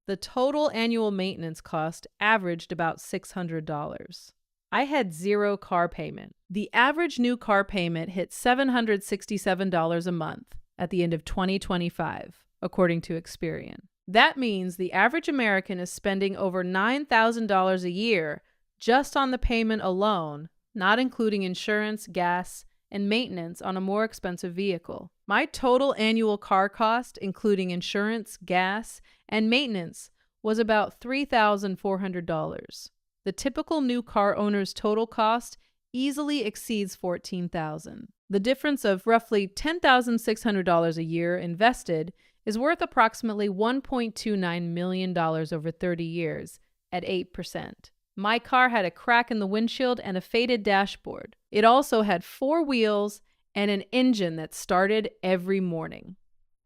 The total annual maintenance cost averaged about $600. I had 0 car payment. The average new car payment hit $767 a month at the end of 2025, according to Experian. That means the average American is spending over $9,000 a year just on the payment alone, not including insurance, gas, and maintenance on a more expensive vehicle. My total annual car cost, including insurance, gas, and maintenance, was about $3,400. The typical new car owner's total cost easily exceeds $14,000. The difference of roughly $10,600 a year invested is worth approximately $1.29 million over 30 years at 8%. My car had a crack in the windshield and a faded dashboard. It also had 4 wheels and an engine that started every morning.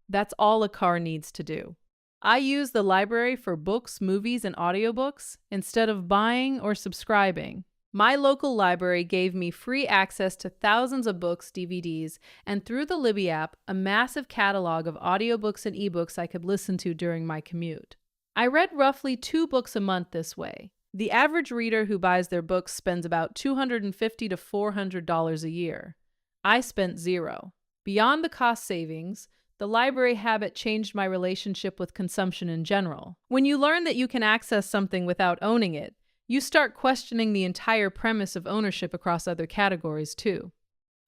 That's all a car needs to do. I use the library for books, movies, and audiobooks instead of buying or subscribing. My local library gave me free access to thousands of books, DVDs, and through the Libby app, a massive catalog of audiobooks and ebooks I could listen to during my commute. I read roughly 2 books a month this way. The average reader who buys their books spends about $250 to $400 a year. I spent 0. Beyond the cost savings, the library habit changed my relationship with consumption in general. When you learn that you can access something without owning it, you start questioning the entire premise of ownership across other categories too.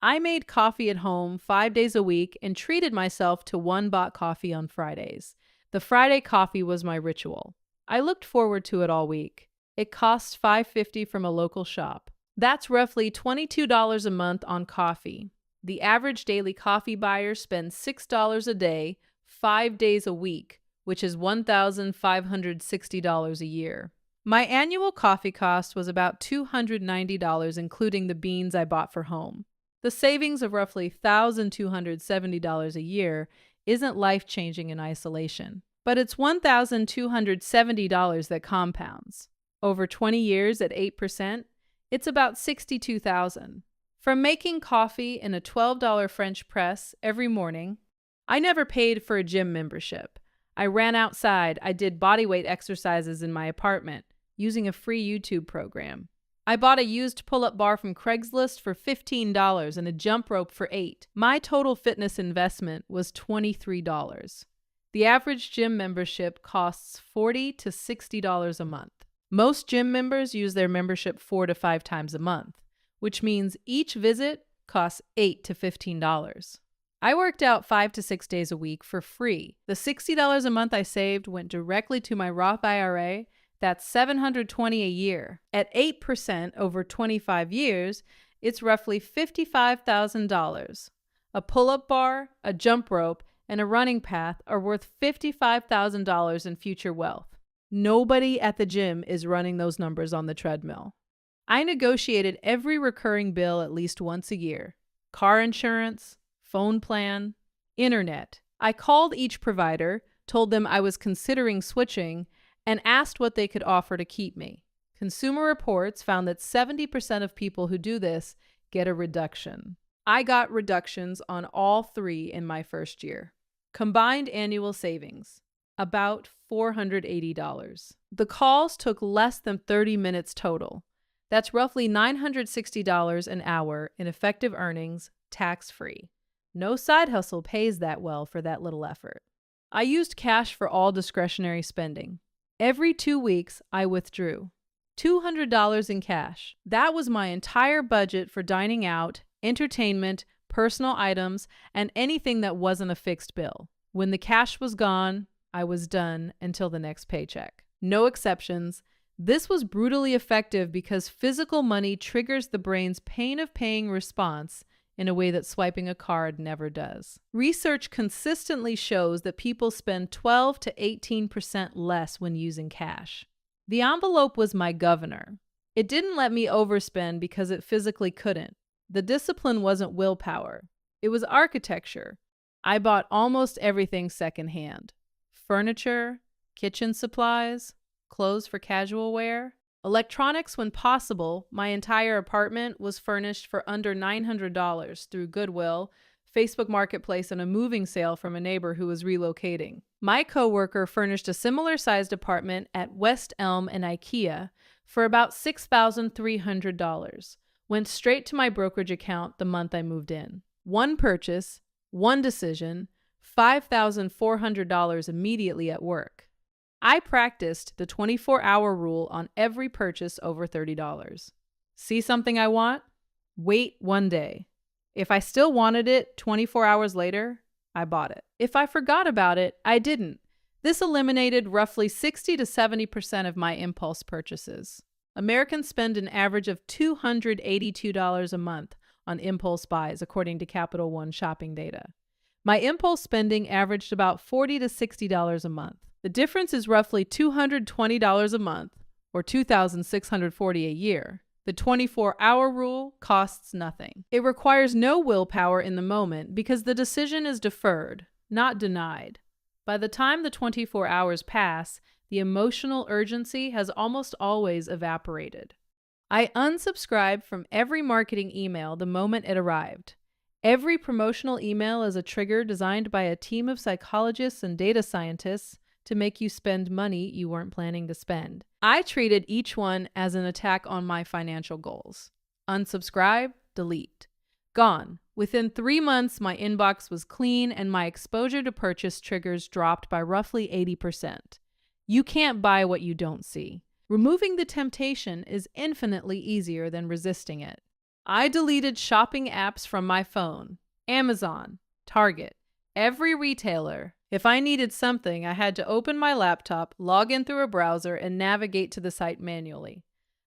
I made coffee at home 5 days a week and treated myself to 1 bought coffee on Fridays. The Friday coffee was my ritual. I looked forward to it all week. It costs $5.50 from a local shop. That's roughly $22 a month on coffee. The average daily coffee buyer spends $6 a day, 5 days a week, which is $1,560 a year. My annual coffee cost was about $290, including the beans I bought for home. The savings of roughly $1,270 a year isn't life-changing in isolation, but it's $1,270 that compounds. Over 20 years at 8%, it's about $62,000. From making coffee in a $12 French press every morning, I never paid for a gym membership. I ran outside, I did bodyweight exercises in my apartment using a free YouTube program. I bought a used pull-up bar from Craigslist for $15 and a jump rope for $8. My total fitness investment was $23. The average gym membership costs $40 to $60 a month. Most gym members use their membership 4 to 5 times a month, which means each visit costs $8 to $15. I worked out 5 to 6 days a week for free. The $60 a month I saved went directly to my Roth IRA. That's $720 a year. At 8% over 25 years, it's roughly $55,000. A pull-up bar, a jump rope, and a running path are worth $55,000 in future wealth. Nobody at the gym is running those numbers on the treadmill. I negotiated every recurring bill at least once a year. Car insurance, phone plan, internet. I called each provider, told them I was considering switching, and asked what they could offer to keep me. Consumer Reports found that 70% of people who do this get a reduction. I got reductions on all 3 in my first year. Combined annual savings, about $480. The calls took less than 30 minutes total. That's roughly $960 an hour in effective earnings, tax-free. No side hustle pays that well for that little effort. I used cash for all discretionary spending. Every 2 weeks, I withdrew $200 in cash. That was my entire budget for dining out, entertainment, personal items, and anything that wasn't a fixed bill. When the cash was gone, I was done until the next paycheck. No exceptions. This was brutally effective because physical money triggers the brain's pain of paying response in a way that swiping a card never does. Research consistently shows that people spend 12 to 18% less when using cash. The envelope was my governor. It didn't let me overspend because it physically couldn't. The discipline wasn't willpower. It was architecture. I bought almost everything secondhand. Furniture, kitchen supplies, clothes for casual wear. Electronics when possible. My entire apartment was furnished for under $900 through Goodwill, Facebook Marketplace, and a moving sale from a neighbor who was relocating. My coworker furnished a similar-sized apartment at West Elm and IKEA for about $6,300. Went straight to my brokerage account the month I moved in. One purchase, one decision, $5,400 immediately at work. I practiced the 24-hour rule on every purchase over $30. See something I want? Wait 1 day. If I still wanted it 24 hours later, I bought it. If I forgot about it, I didn't. This eliminated roughly 60 to 70% of my impulse purchases. Americans spend an average of $282 a month on impulse buys, according to Capital One shopping data. My impulse spending averaged about $40 to $60 a month. The difference is roughly $220 a month, or $2,640 a year. The 24-hour rule costs nothing. It requires no willpower in the moment because the decision is deferred, not denied. By the time the 24 hours pass, the emotional urgency has almost always evaporated. I unsubscribed from every marketing email the moment it arrived. Every promotional email is a trigger designed by a team of psychologists and data scientists to make you spend money you weren't planning to spend. I treated each one as an attack on my financial goals. Unsubscribe, delete. Gone. Within 3 months, my inbox was clean and my exposure to purchase triggers dropped by roughly 80%. You can't buy what you don't see. Removing the temptation is infinitely easier than resisting it. I deleted shopping apps from my phone. Amazon, Target, every retailer. If I needed something, I had to open my laptop, log in through a browser, and navigate to the site manually.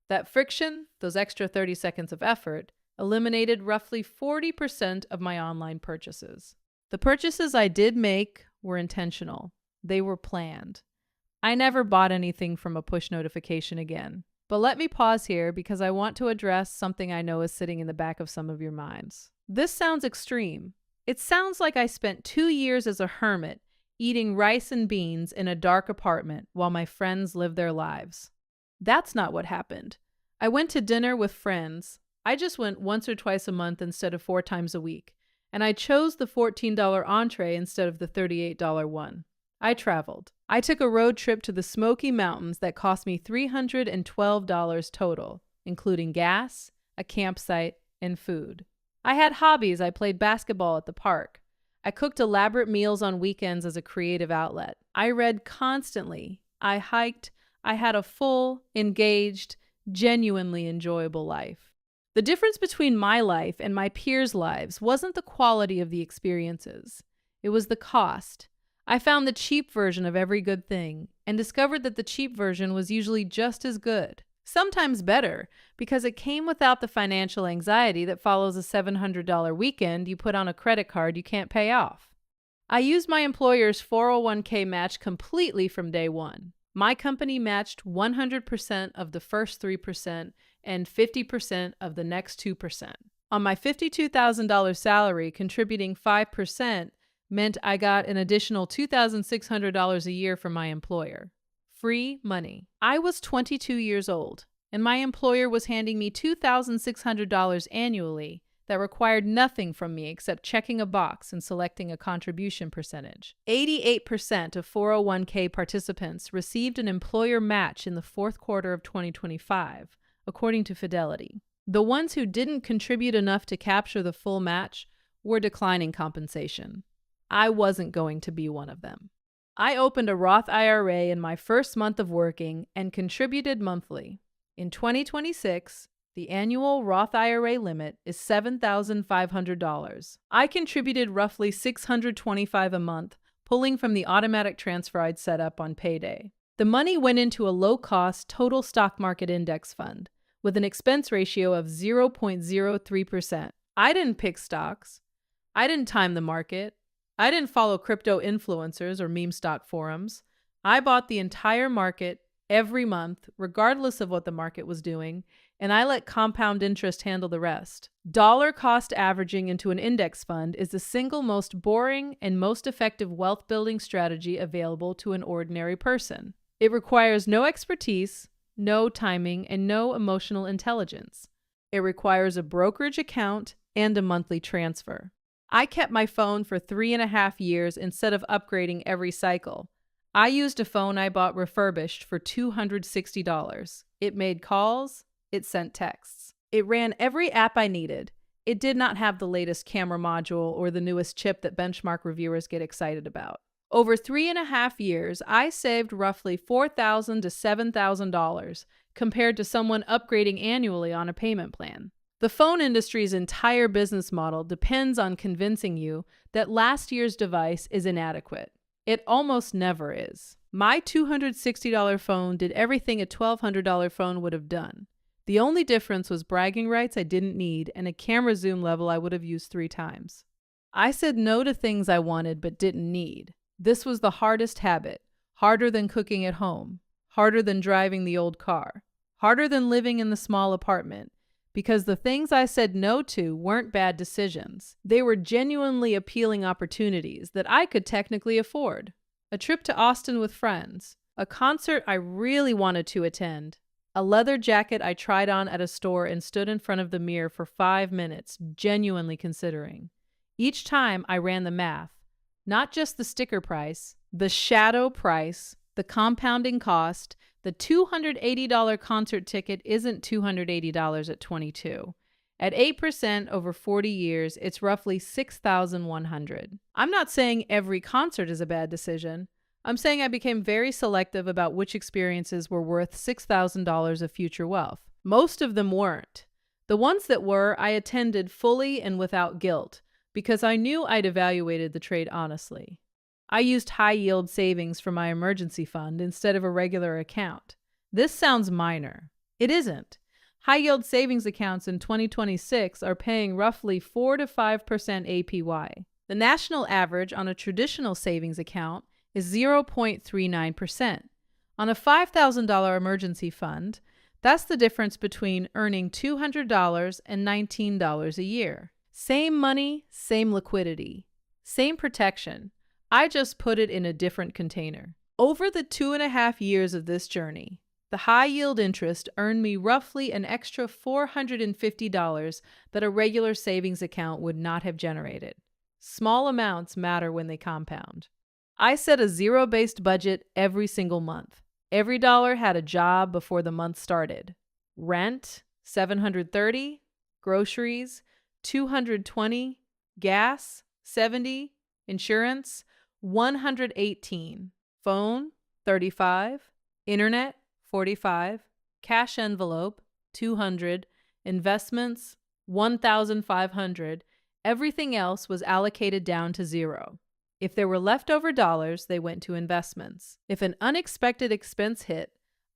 That friction, those extra 30 seconds of effort, eliminated roughly 40% of my online purchases. The purchases I did make were intentional. They were planned. I never bought anything from a push notification again. But let me pause here because I want to address something I know is sitting in the back of some of your minds. This sounds extreme. It sounds like I spent 2 years as a hermit, eating rice and beans in a dark apartment while my friends lived their lives. That's not what happened. I went to dinner with friends. I just went once or twice a month instead of 4 times a week. And I chose the $14 entree instead of the $38 one. I traveled. I took a road trip to the Smoky Mountains that cost me $312 total, including gas, a campsite, and food. I had hobbies. I played basketball at the park. I cooked elaborate meals on weekends as a creative outlet. I read constantly. I hiked. I had a full, engaged, genuinely enjoyable life. The difference between my life and my peers' lives wasn't the quality of the experiences. It was the cost. I found the cheap version of every good thing and discovered that the cheap version was usually just as good, sometimes better, because it came without the financial anxiety that follows a $700 weekend you put on a credit card you can't pay off. I used my employer's 401k match completely from day one. My company matched 100% of the first 3% and 50% of the next 2%. On my $52,000 salary, contributing 5% meant I got an additional $2,600 a year from my employer. Free money. I was 22 years old, and my employer was handing me $2,600 annually that required nothing from me except checking a box and selecting a contribution percentage. 88% of 401k participants received an employer match in the fourth quarter of 2025, according to Fidelity. The ones who didn't contribute enough to capture the full match were declining compensation. I wasn't going to be one of them. I opened a Roth IRA in my first month of working and contributed monthly. In 2026, the annual Roth IRA limit is $7,500. I contributed roughly $625 a month, pulling from the automatic transfer I'd set up on payday. The money went into a low-cost total stock market index fund with an expense ratio of 0.03%. I didn't pick stocks. I didn't time the market. I didn't follow crypto influencers or meme stock forums. I bought the entire market every month, regardless of what the market was doing, and I let compound interest handle the rest. Dollar cost averaging into an index fund is the single most boring and most effective wealth building strategy available to an ordinary person. It requires no expertise, no timing, and no emotional intelligence. It requires a brokerage account and a monthly transfer. I kept my phone for 3.5 years instead of upgrading every cycle. I used a phone I bought refurbished for $260. It made calls. It sent texts. It ran every app I needed. It did not have the latest camera module or the newest chip that benchmark reviewers get excited about. Over 3.5 years, I saved roughly $4,000 to $7,000 compared to someone upgrading annually on a payment plan. The phone industry's entire business model depends on convincing you that last year's device is inadequate. It almost never is. My $260 phone did everything a $1,200 phone would have done. The only difference was bragging rights I didn't need and a camera zoom level I would have used 3 times. I said no to things I wanted but didn't need. This was the hardest habit, harder than cooking at home, harder than driving the old car, harder than living in the small apartment, because the things I said no to weren't bad decisions. They were genuinely appealing opportunities that I could technically afford. A trip to Austin with friends, a concert I really wanted to attend, a leather jacket I tried on at a store and stood in front of the mirror for 5 minutes, genuinely considering. Each time I ran the math, not just the sticker price, the shadow price, the compounding cost. The $280 concert ticket isn't $280 at 22. At 8% over 40 years, it's roughly $6,100. I'm not saying every concert is a bad decision. I'm saying I became very selective about which experiences were worth $6,000 of future wealth. Most of them weren't. The ones that were, I attended fully and without guilt, because I knew I'd evaluated the trade honestly. I used high-yield savings for my emergency fund instead of a regular account. This sounds minor. It isn't. High-yield savings accounts in 2026 are paying roughly 4 to 5% APY. The national average on a traditional savings account is 0.39%. On a $5,000 emergency fund, that's the difference between earning $200 and $19 a year. Same money, same liquidity, same protection. I just put it in a different container. Over the 2.5 years of this journey, the high-yield interest earned me roughly an extra $450 that a regular savings account would not have generated. Small amounts matter when they compound. I set a zero-based budget every single month. Every dollar had a job before the month started. Rent, $730, groceries, $220, gas, $70, insurance, $118, phone, $35, internet, $45, cash envelope, $200, investments, $1,500. Everything else was allocated down to zero. If there were leftover dollars, they went to investments. If an unexpected expense hit,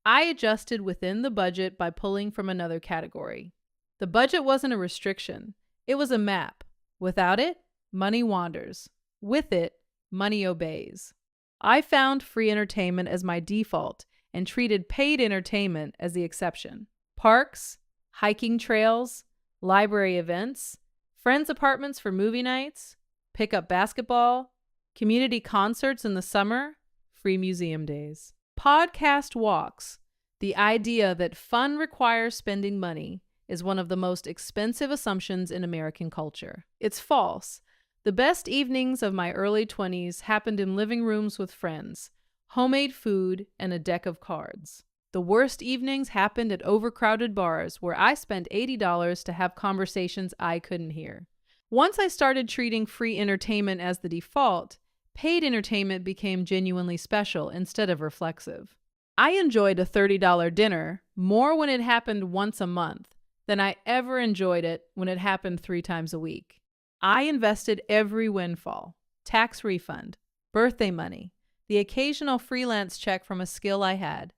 I adjusted within the budget by pulling from another category. The budget wasn't a restriction. It was a map. Without it, money wanders. With it, money obeys. I found free entertainment as my default and treated paid entertainment as the exception. Parks, hiking trails, library events, friends' apartments for movie nights, pickup basketball, community concerts in the summer, free museum days. Podcast walks. The idea that fun requires spending money is one of the most expensive assumptions in American culture. It's false. The best evenings of my early 20s happened in living rooms with friends, homemade food, and a deck of cards. The worst evenings happened at overcrowded bars where I spent $80 to have conversations I couldn't hear. Once I started treating free entertainment as the default, paid entertainment became genuinely special instead of reflexive. I enjoyed a $30 dinner more when it happened once a month than I ever enjoyed it when it happened 3 times a week. I invested every windfall, tax refund, birthday money, the occasional freelance check from a skill I had.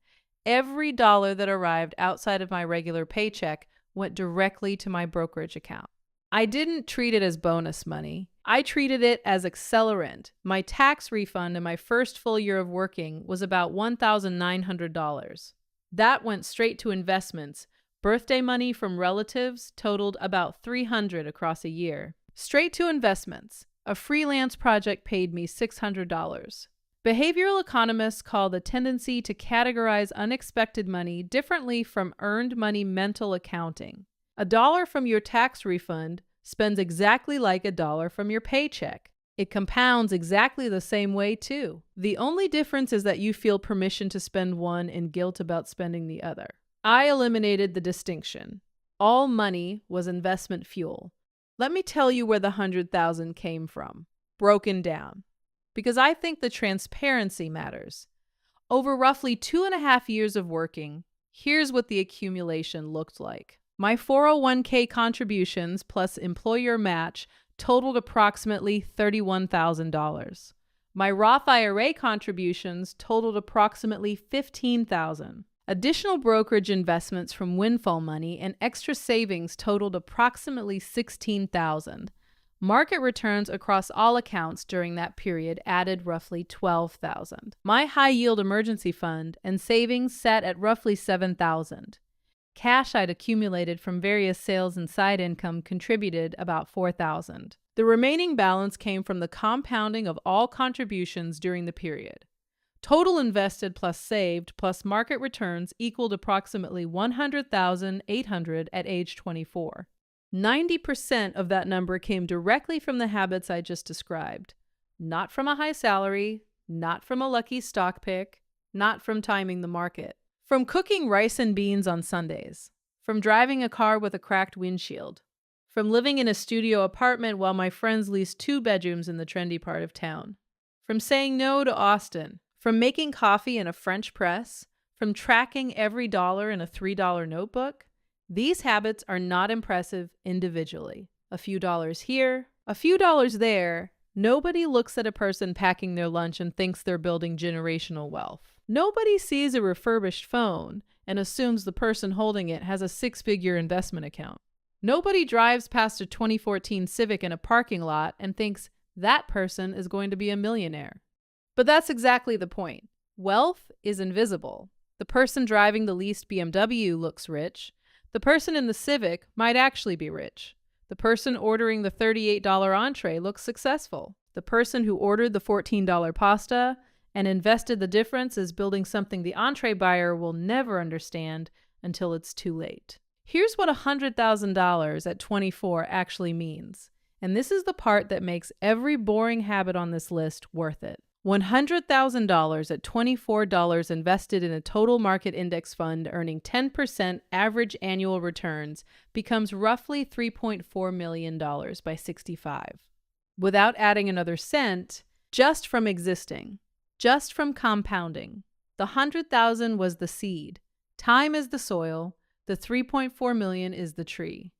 Every dollar that arrived outside of my regular paycheck went directly to my brokerage account. I didn't treat it as bonus money. I treated it as accelerant. My tax refund in my first full year of working was about $1,900. That went straight to investments. Birthday money from relatives totaled about $300 across a year. Straight to investments. A freelance project paid me $600. Behavioral economists call the tendency to categorize unexpected money differently from earned money mental accounting. A dollar from your tax refund spends exactly like a dollar from your paycheck. It compounds exactly the same way, too. The only difference is that you feel permission to spend one and guilt about spending the other. I eliminated the distinction. All money was investment fuel. Let me tell you where the $100,000 came from, broken down. Because I think the transparency matters. Over roughly 2.5 years of working, here's what the accumulation looked like. My 401k contributions plus employer match totaled approximately $31,000. My Roth IRA contributions totaled approximately $15,000. Additional brokerage investments from windfall money and extra savings totaled approximately $16,000. Market returns across all accounts during that period added roughly $12,000. My high-yield emergency fund and savings sat at roughly $7,000. Cash I'd accumulated from various sales and side income contributed about $4,000. The remaining balance came from the compounding of all contributions during the period. Total invested plus saved plus market returns equaled approximately $100,800 at age 24. 90% of that number came directly from the habits I just described. Not from a high salary, not from a lucky stock pick, not from timing the market. From cooking rice and beans on Sundays, from driving a car with a cracked windshield, from living in a studio apartment while my friends leased 2 bedrooms in the trendy part of town, from saying no to Austin, from making coffee in a French press, from tracking every dollar in a $3 notebook. These habits are not impressive individually. A few dollars here, a few dollars there. Nobody looks at a person packing their lunch and thinks they're building generational wealth. Nobody sees a refurbished phone and assumes the person holding it has a 6-figure investment account. Nobody drives past a 2014 Civic in a parking lot and thinks that person is going to be a millionaire. But that's exactly the point. Wealth is invisible. The person driving the leased BMW looks rich. The person in the Civic might actually be rich. The person ordering the $38 entree looks successful. The person who ordered the $14 pasta and invested the difference is building something the entree buyer will never understand until it's too late. Here's what $100,000 at 24 actually means. And this is the part that makes every boring habit on this list worth it. $100,000 at $24 invested in a total market index fund earning 10% average annual returns becomes roughly $3.4 million by 65. Without adding another cent, just from existing. Just from compounding. The $100,000 was the seed. Time is the soil. The $3.4 million is the tree.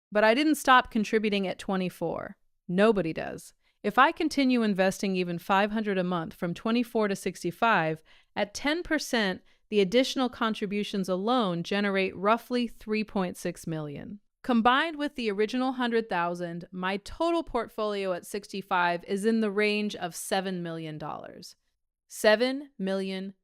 But I didn't stop contributing at 24. Nobody does. If I continue investing even $500 a month from 24 to 65, at 10%, the additional contributions alone generate roughly $3.6 million. Combined with the original $100,000, my total portfolio at 65 is in the range of $7 million. $7 million.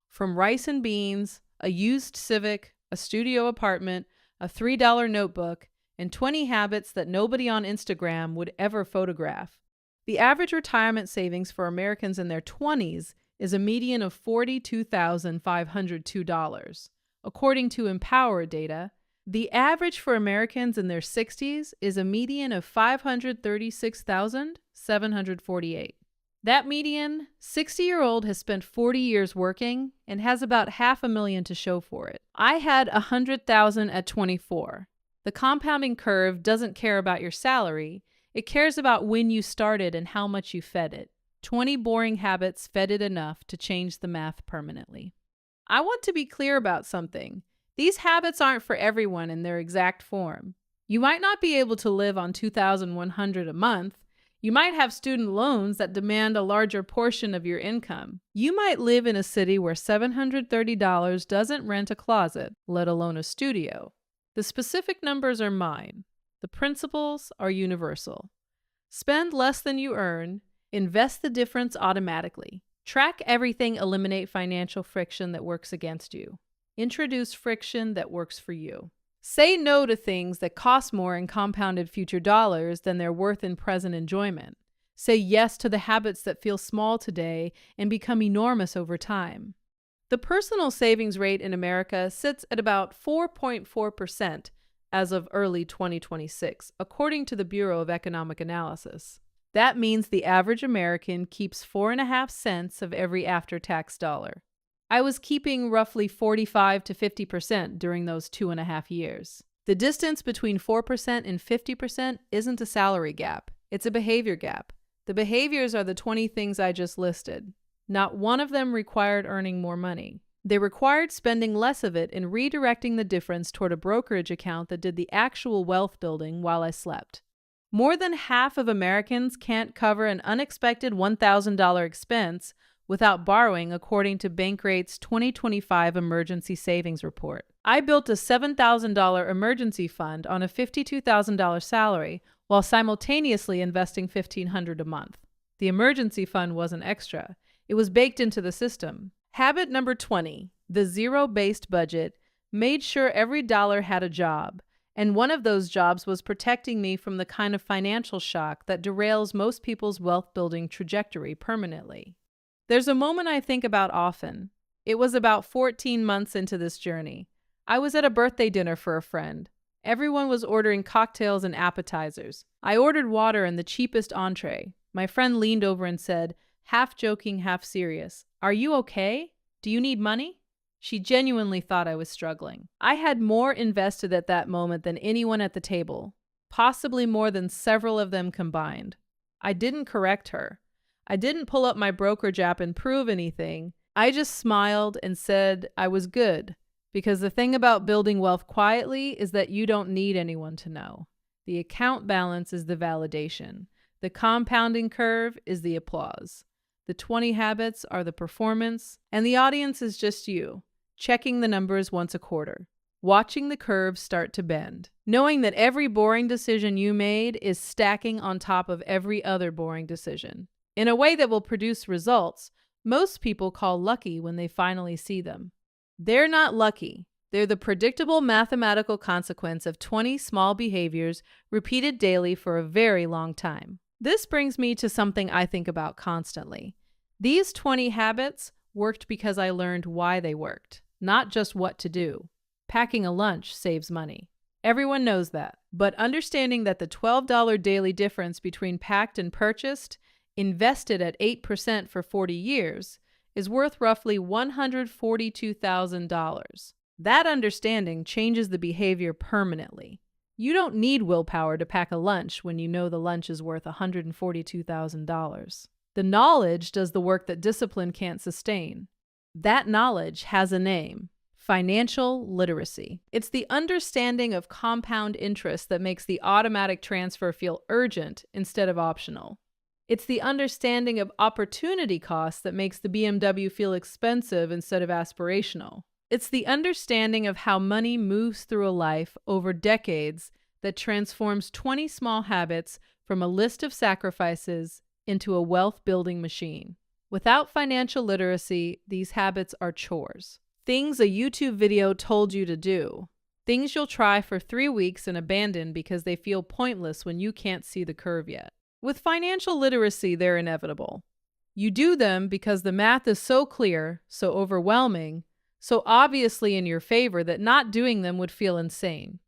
From rice and beans, a used Civic, a studio apartment, a $3 notebook, and 20 habits that nobody on Instagram would ever photograph. The average retirement savings for Americans in their 20s is a median of $42,502. According to Empower data, the average for Americans in their 60s is a median of $536,748. That median, 60-year-old has spent 40 years working and has about $500,000 to show for it. I had $100,000 at 24. The compounding curve doesn't care about your salary. It cares about when you started and how much you fed it. 20 boring habits fed it enough to change the math permanently. I want to be clear about something. These habits aren't for everyone in their exact form. You might not be able to live on $2,100 a month. You might have student loans that demand a larger portion of your income. You might live in a city where $730 doesn't rent a closet, let alone a studio. The specific numbers are mine. The principles are universal. Spend less than you earn. Invest the difference automatically. Track everything, eliminate financial friction that works against you. Introduce friction that works for you. Say no to things that cost more in compounded future dollars than they're worth in present enjoyment. Say yes to the habits that feel small today and become enormous over time. The personal savings rate in America sits at about 4.4% as of early 2026, according to the Bureau of Economic Analysis. That means the average American keeps 4.5 cents of every after-tax dollar. I was keeping roughly 45 to 50% during those 2.5 years. The distance between 4% and 50% isn't a salary gap. It's a behavior gap. The behaviors are the 20 things I just listed. Not one of them required earning more money. They required spending less of it and redirecting the difference toward a brokerage account that did the actual wealth building while I slept. More than half of Americans can't cover an unexpected $1,000 expense without borrowing, according to Bankrate's 2025 Emergency Savings Report. I built a $7,000 emergency fund on a $52,000 salary while simultaneously investing $1,500 a month. The emergency fund wasn't extra. It was baked into the system. Habit number 20, the zero-based budget, made sure every dollar had a job. And one of those jobs was protecting me from the kind of financial shock that derails most people's wealth-building trajectory permanently. There's a moment I think about often. It was about 14 months into this journey. I was at a birthday dinner for a friend. Everyone was ordering cocktails and appetizers. I ordered water and the cheapest entree. My friend leaned over and said, half joking, half serious, "Are you okay? Do you need money?" She genuinely thought I was struggling. I had more invested at that moment than anyone at the table, possibly more than several of them combined. I didn't correct her. I didn't pull up my brokerage app and prove anything. I just smiled and said I was good, because the thing about building wealth quietly is that you don't need anyone to know. The account balance is the validation. The compounding curve is the applause. The 20 habits are the performance, and the audience is just you, checking the numbers once a quarter, watching the curve start to bend, knowing that every boring decision you made is stacking on top of every other boring decision. In a way that will produce results most people call lucky when they finally see them. They're not lucky. They're the predictable mathematical consequence of 20 small behaviors repeated daily for a very long time. This brings me to something I think about constantly. These 20 habits worked because I learned why they worked, not just what to do. Packing a lunch saves money. Everyone knows that. But understanding that the $12 daily difference between packed and purchased, invested at 8% for 40 years, is worth roughly $142,000. That understanding changes the behavior permanently. You don't need willpower to pack a lunch when you know the lunch is worth $142,000. The knowledge does the work that discipline can't sustain. That knowledge has a name: financial literacy. It's the understanding of compound interest that makes the automatic transfer feel urgent instead of optional. It's the understanding of opportunity cost that makes the BMW feel expensive instead of aspirational. It's the understanding of how money moves through a life over decades that transforms 20 small habits from a list of sacrifices into a wealth-building machine. Without financial literacy, these habits are chores. Things a YouTube video told you to do. Things you'll try for 3 weeks and abandon because they feel pointless when you can't see the curve yet. With financial literacy, they're inevitable. You do them because the math is so clear, so overwhelming, so obviously in your favor that not doing them would feel insane.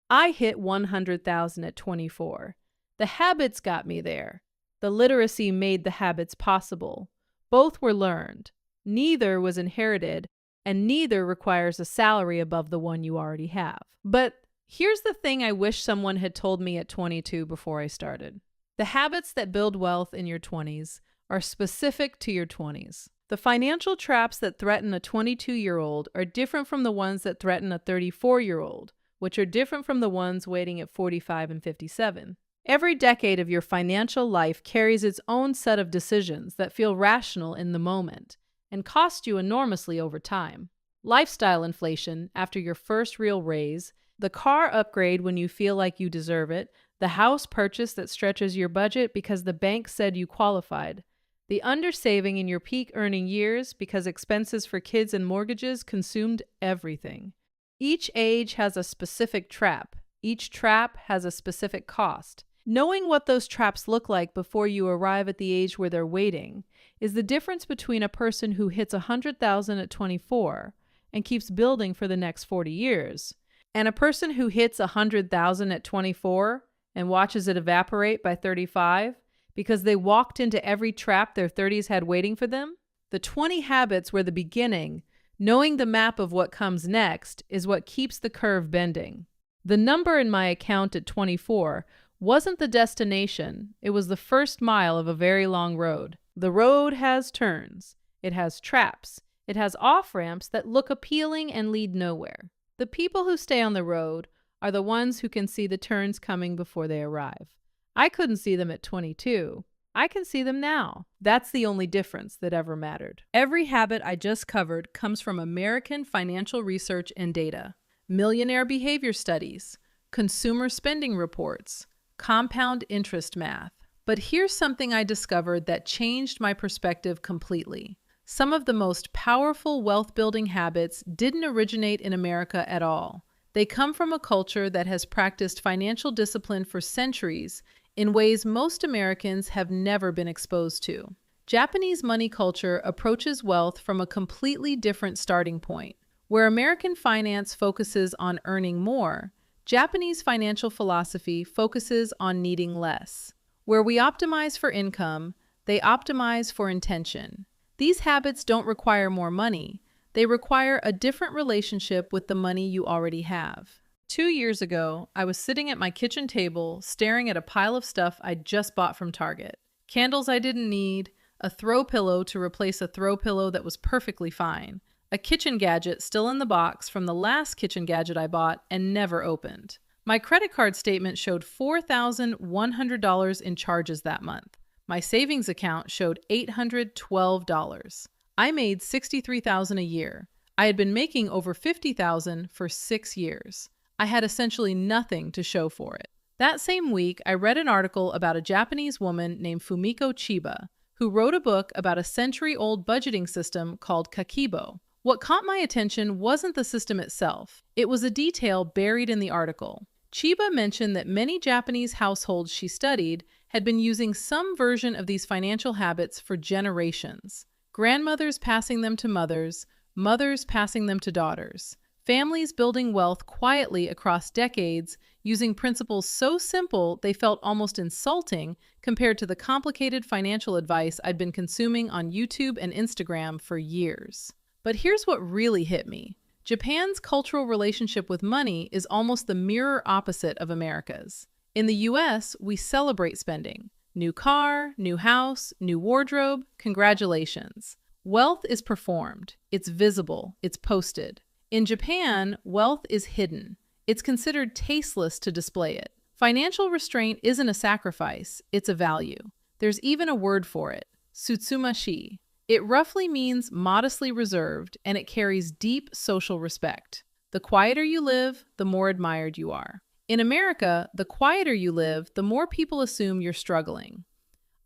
I hit 100,000 at 24. The habits got me there. The literacy made the habits possible. Both were learned. Neither was inherited, and neither requires a salary above the one you already have. But Here's the thing I wish someone had told me at 22 before I started. The habits that build wealth in your 20s are specific to your 20s. The financial traps that threaten a 22-year-old are different from the ones that threaten a 34-year-old, which are different from the ones waiting at 45 and 57. Every decade of your financial life carries its own set of decisions that feel rational in the moment and cost you enormously over time. Lifestyle inflation after your first real raise, the car upgrade when you feel like you deserve it, the house purchase that stretches your budget because the bank said you qualified, the undersaving in your peak earning years because expenses for kids and mortgages consumed everything. Each age has a specific trap. Each trap has a specific cost. Knowing what those traps look like before you arrive at the age where they're waiting is the difference between a person who hits 100,000 at 24 and keeps building for the next 40 years, and a person who hits 100,000 at 24 and watches it evaporate by 35 because they walked into every trap their 30s had waiting for them. The 20 habits were the beginning. Knowing the map of what comes next is what keeps the curve bending. The number in my account at 24 wasn't the destination. It was the first mile of a very long road. The road has turns. It has traps. It has off-ramps that look appealing and lead nowhere. The people who stay on the road are the ones who can see the turns coming before they arrive. I couldn't see them at 22. I can see them now. That's the only difference that ever mattered. Every habit I just covered comes from American financial research and data, millionaire behavior studies, consumer spending reports, compound interest math. But here's something I discovered that changed my perspective completely. Some of the most powerful wealth-building habits didn't originate in America at all. They come from a culture that has practiced financial discipline for centuries in ways most Americans have never been exposed to. Japanese money culture approaches wealth from a completely different starting point. Where American finance focuses on earning more, Japanese financial philosophy focuses on needing less. Where we optimize for income, they optimize for intention. These habits don't require more money. They require a different relationship with the money you already have. 2 years ago, I was sitting at my kitchen table staring at a pile of stuff I'd just bought from Target. Candles I didn't need, a throw pillow to replace a throw pillow that was perfectly fine, a kitchen gadget still in the box from the last kitchen gadget I bought and never opened. My credit card statement showed $4,100 in charges that month. My savings account showed $812. I made $63,000 a year. I had been making over $50,000 for 6 years. I had essentially nothing to show for it. That same week, I read an article about a Japanese woman named Fumiko Chiba, who wrote a book about a century-old budgeting system called kakeibo. What caught my attention wasn't the system itself. It was a detail buried in the article. Chiba mentioned that many Japanese households she studied had been using some version of these financial habits for generations. Grandmothers passing them to mothers, mothers passing them to daughters. Families building wealth quietly across decades using principles so simple they felt almost insulting compared to the complicated financial advice I'd been consuming on YouTube and Instagram for years. But here's what really hit me. Japan's cultural relationship with money is almost the mirror opposite of America's. In the US, we celebrate spending. New car, new house, new wardrobe, congratulations. Wealth is performed. It's visible. It's posted. In Japan, wealth is hidden. It's considered tasteless to display it. Financial restraint isn't a sacrifice, it's a value. There's even a word for it, tsutsumashi. It roughly means modestly reserved, and it carries deep social respect. The quieter you live, the more admired you are. In America, the quieter you live, the more people assume you're struggling.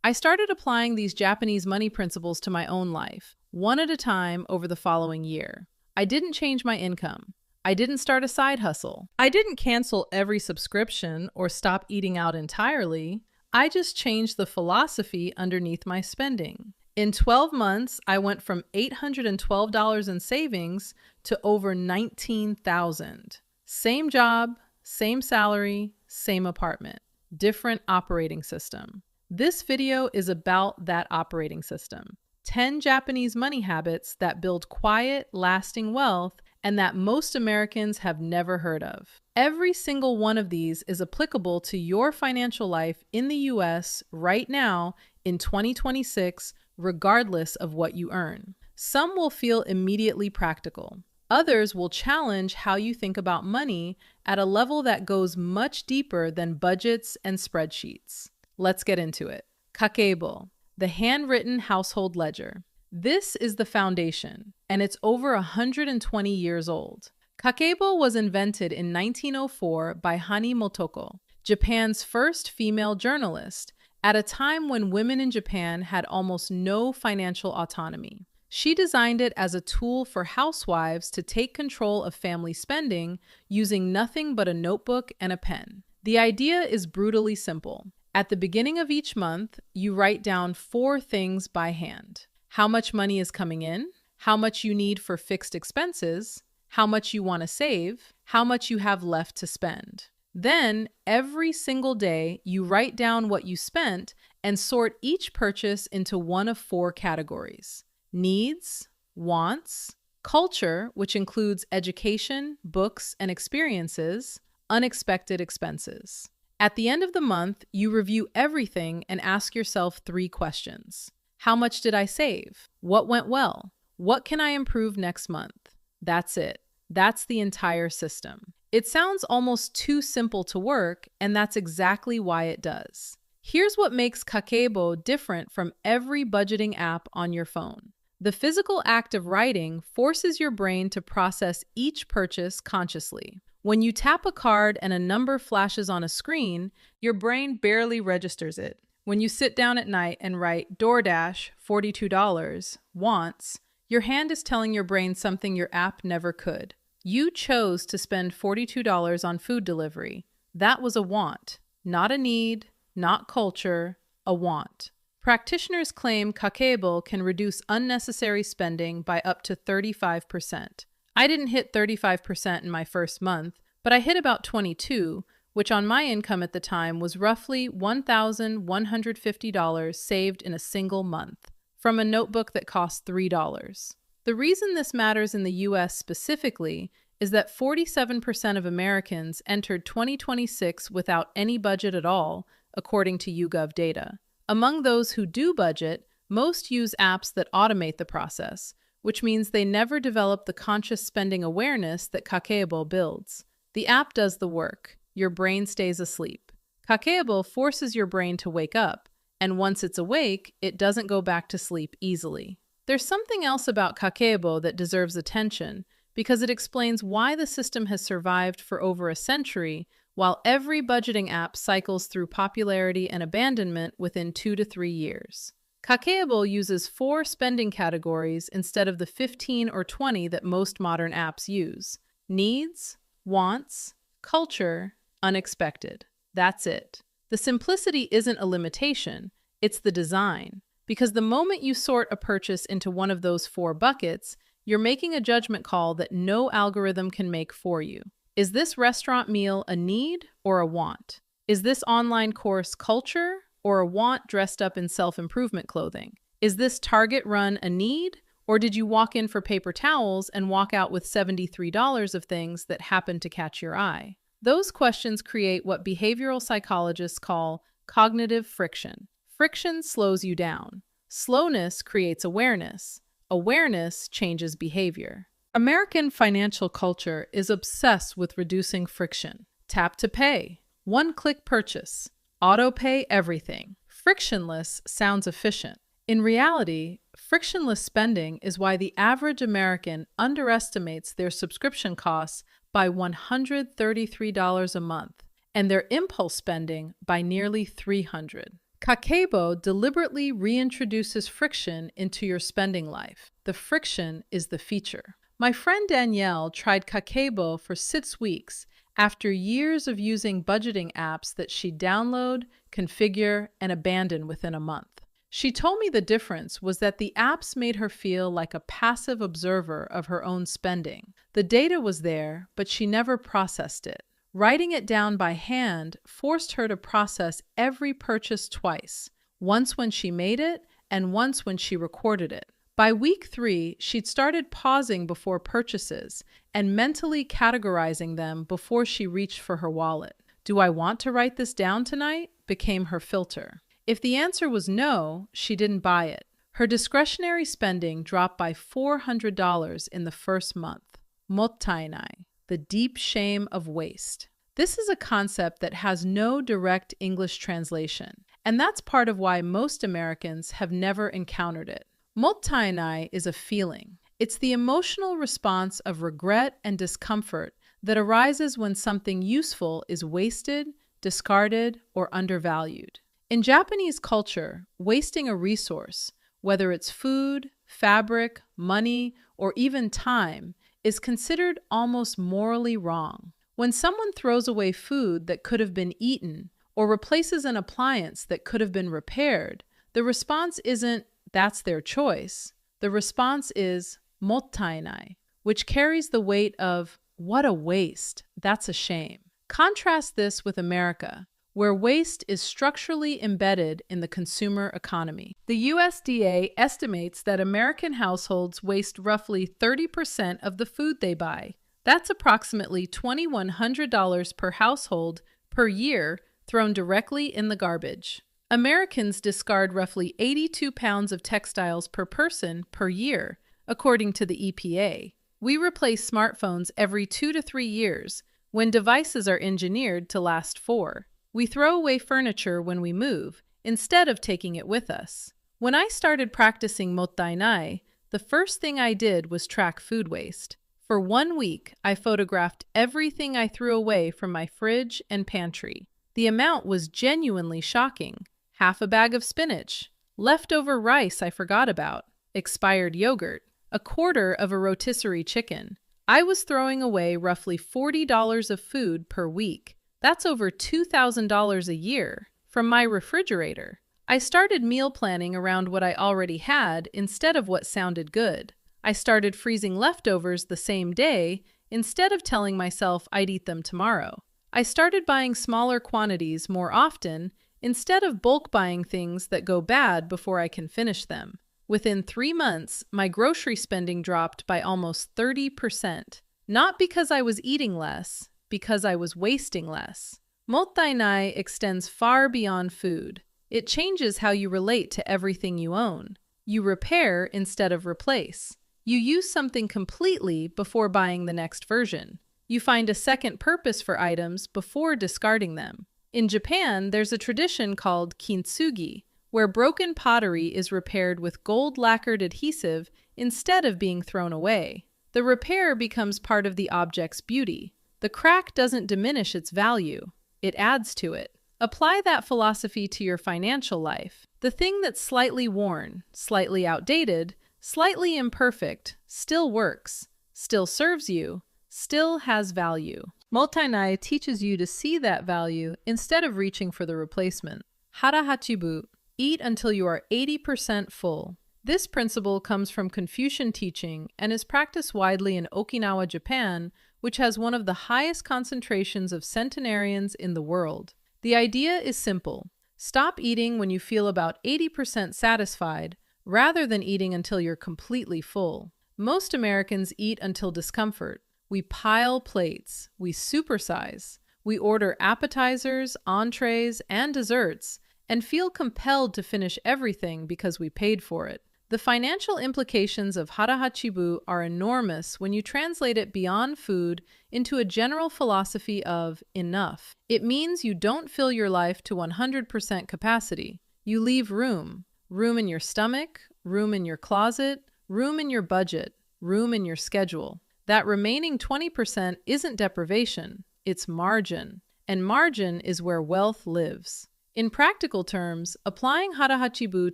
I started applying these Japanese money principles to my own life, one at a time over the following year. I didn't change my income. I didn't start a side hustle. I didn't cancel every subscription or stop eating out entirely. I just changed the philosophy underneath my spending. In 12 months, I went from $812 in savings to over $19,000. Same job, same salary, same apartment, different operating system. This video is about that operating system. 10 Japanese money habits that build quiet, lasting wealth and that most Americans have never heard of. Every single one of these is applicable to your financial life in the US right now in 2026, regardless of what you earn. Some will feel immediately practical. Others will challenge how you think about money at a level that goes much deeper than budgets and spreadsheets. Let's get into it. Kakeibo, the handwritten household ledger. This is the foundation, and it's over 120 years old. Kakeibo was invented in 1904 by Hani Motoko, Japan's first female journalist, at a time when women in Japan had almost no financial autonomy. She designed it as a tool for housewives to take control of family spending using nothing but a notebook and a pen. The idea is brutally simple. At the beginning of each month, you write down 4 things by hand: how much money is coming in, how much you need for fixed expenses, how much you want to save, how much you have left to spend. Then, every single day, you write down what you spent and sort each purchase into one of 4 categories: needs, wants, culture, which includes education, books, and experiences, unexpected expenses. At the end of the month, you review everything and ask yourself 3 questions. How much did I save? What went well? What can I improve next month? That's it. That's the entire system. It sounds almost too simple to work, and that's exactly why it does. Here's what makes Kakeibo different from every budgeting app on your phone. The physical act of writing forces your brain to process each purchase consciously. When you tap a card and a number flashes on a screen, your brain barely registers it. When you sit down at night and write DoorDash, $42, wants, your hand is telling your brain something your app never could. You chose to spend $42 on food delivery. That was a want, not a need, not culture, a want. Practitioners claim kakeibo can reduce unnecessary spending by up to 35%. I didn't hit 35% in my first month, but I hit about 22%, which on my income at the time was roughly $1,150 saved in a single month from a notebook that cost $3. The reason this matters in the US specifically is that 47% of Americans entered 2026 without any budget at all, according to YouGov data. Among those who do budget, most use apps that automate the process, which means they never develop the conscious spending awareness that kakeibo builds. The app does the work. Your brain stays asleep. Kakeibo forces your brain to wake up, and once it's awake, it doesn't go back to sleep easily. There's something else about kakeibo that deserves attention because it explains why the system has survived for over a century while every budgeting app cycles through popularity and abandonment within 2 to 3 years. Kakeibo uses 4 spending categories instead of the 15 or 20 that most modern apps use: needs, wants, culture, unexpected. That's it. The simplicity isn't a limitation, it's the design. Because the moment you sort a purchase into one of those 4 buckets, you're making a judgment call that no algorithm can make for you. Is this restaurant meal a need or a want? Is this online course culture or a want dressed up in self-improvement clothing? Is this Target run a need, or did you walk in for paper towels and walk out with $73 of things that happened to catch your eye? Those questions create what behavioral psychologists call cognitive friction. Friction slows you down. Slowness creates awareness. Awareness changes behavior. American financial culture is obsessed with reducing friction. Tap to pay, one-click purchase, auto-pay everything. Frictionless sounds efficient. In reality, frictionless spending is why the average American underestimates their subscription costs by $133 a month and their impulse spending by nearly $300. Kakeibo deliberately reintroduces friction into your spending life. The friction is the feature. My friend Danielle tried kakeibo for 6 weeks after years of using budgeting apps that she'd download, configure, and abandon within a month. She told me the difference was that the apps made her feel like a passive observer of her own spending. The data was there, but she never processed it. Writing it down by hand forced her to process every purchase twice, once when she made it and once when she recorded it. By week 3, she'd started pausing before purchases and mentally categorizing them before she reached for her wallet. Do I want to write this down tonight? Became her filter. If the answer was no, she didn't buy it. Her discretionary spending dropped by $400 in the first month. Mottainai, the deep shame of waste. This is a concept that has no direct English translation, and that's part of why most Americans have never encountered it. Mottainai is a feeling. It's the emotional response of regret and discomfort that arises when something useful is wasted, discarded, or undervalued. In Japanese culture, wasting a resource, whether it's food, fabric, money, or even time, is considered almost morally wrong. When someone throws away food that could have been eaten or replaces an appliance that could have been repaired, the response isn't, "That's their choice." The response is mottainai, which carries the weight of, "What a waste. That's a shame." Contrast this with America, where waste is structurally embedded in the consumer economy. The USDA estimates that American households waste roughly 30% of the food they buy. That's approximately $2,100 per household per year thrown directly in the garbage. Americans discard roughly 82 pounds of textiles per person per year, according to the EPA. We replace smartphones every 2 to 3 years, when devices are engineered to last 4. We throw away furniture when we move, instead of taking it with us. When I started practicing mottainai, the first thing I did was track food waste. For 1 week, I photographed everything I threw away from my fridge and pantry. The amount was genuinely shocking. Half a bag of spinach, leftover rice I forgot about, expired yogurt, a quarter of a rotisserie chicken. I was throwing away roughly $40 of food per week. That's over $2,000 a year from my refrigerator. I started meal planning around what I already had instead of what sounded good. I started freezing leftovers the same day instead of telling myself I'd eat them tomorrow. I started buying smaller quantities more often instead of bulk buying things that go bad before I can finish them. Within 3 months, my grocery spending dropped by almost 30%. Not because I was eating less, because I was wasting less. Mottainai extends far beyond food. It changes how you relate to everything you own. You repair instead of replace. You use something completely before buying the next version. You find a second purpose for items before discarding them. In Japan, there's a tradition called kintsugi, where broken pottery is repaired with gold-lacquered adhesive instead of being thrown away. The repair becomes part of the object's beauty. The crack doesn't diminish its value. It adds to it. Apply that philosophy to your financial life. The thing that's slightly worn, slightly outdated, slightly imperfect, still works, still serves you, still has value. Mottainai teaches you to see that value instead of reaching for the replacement. Hara hachibu, eat until you are 80% full. This principle comes from Confucian teaching and is practiced widely in Okinawa, Japan, which has one of the highest concentrations of centenarians in the world. The idea is simple. Stop eating when you feel about 80% satisfied, rather than eating until you're completely full. Most Americans eat until discomfort. We pile plates, we supersize, we order appetizers, entrees, and desserts, and feel compelled to finish everything because we paid for it. The financial implications of hara hachibu are enormous when you translate it beyond food into a general philosophy of enough. It means you don't fill your life to 100% capacity. You leave room. Room in your stomach, room in your closet, room in your budget, room in your schedule. That remaining 20% isn't deprivation, it's margin. And margin is where wealth lives. In practical terms, applying hara hachibu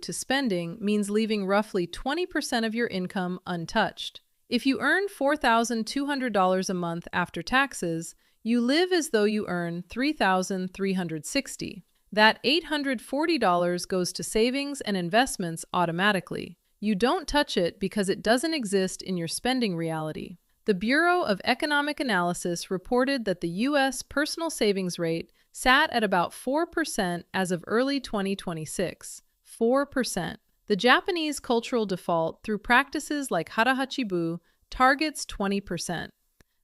to spending means leaving roughly 20% of your income untouched. If you earn $4,200 a month after taxes, you live as though you earn $3,360. That $840 goes to savings and investments automatically. You don't touch it because it doesn't exist in your spending reality. The Bureau of Economic Analysis reported that the U.S. personal savings rate sat at about 4% as of early 2026. 4%. The Japanese cultural default through practices like harahachibu targets 20%.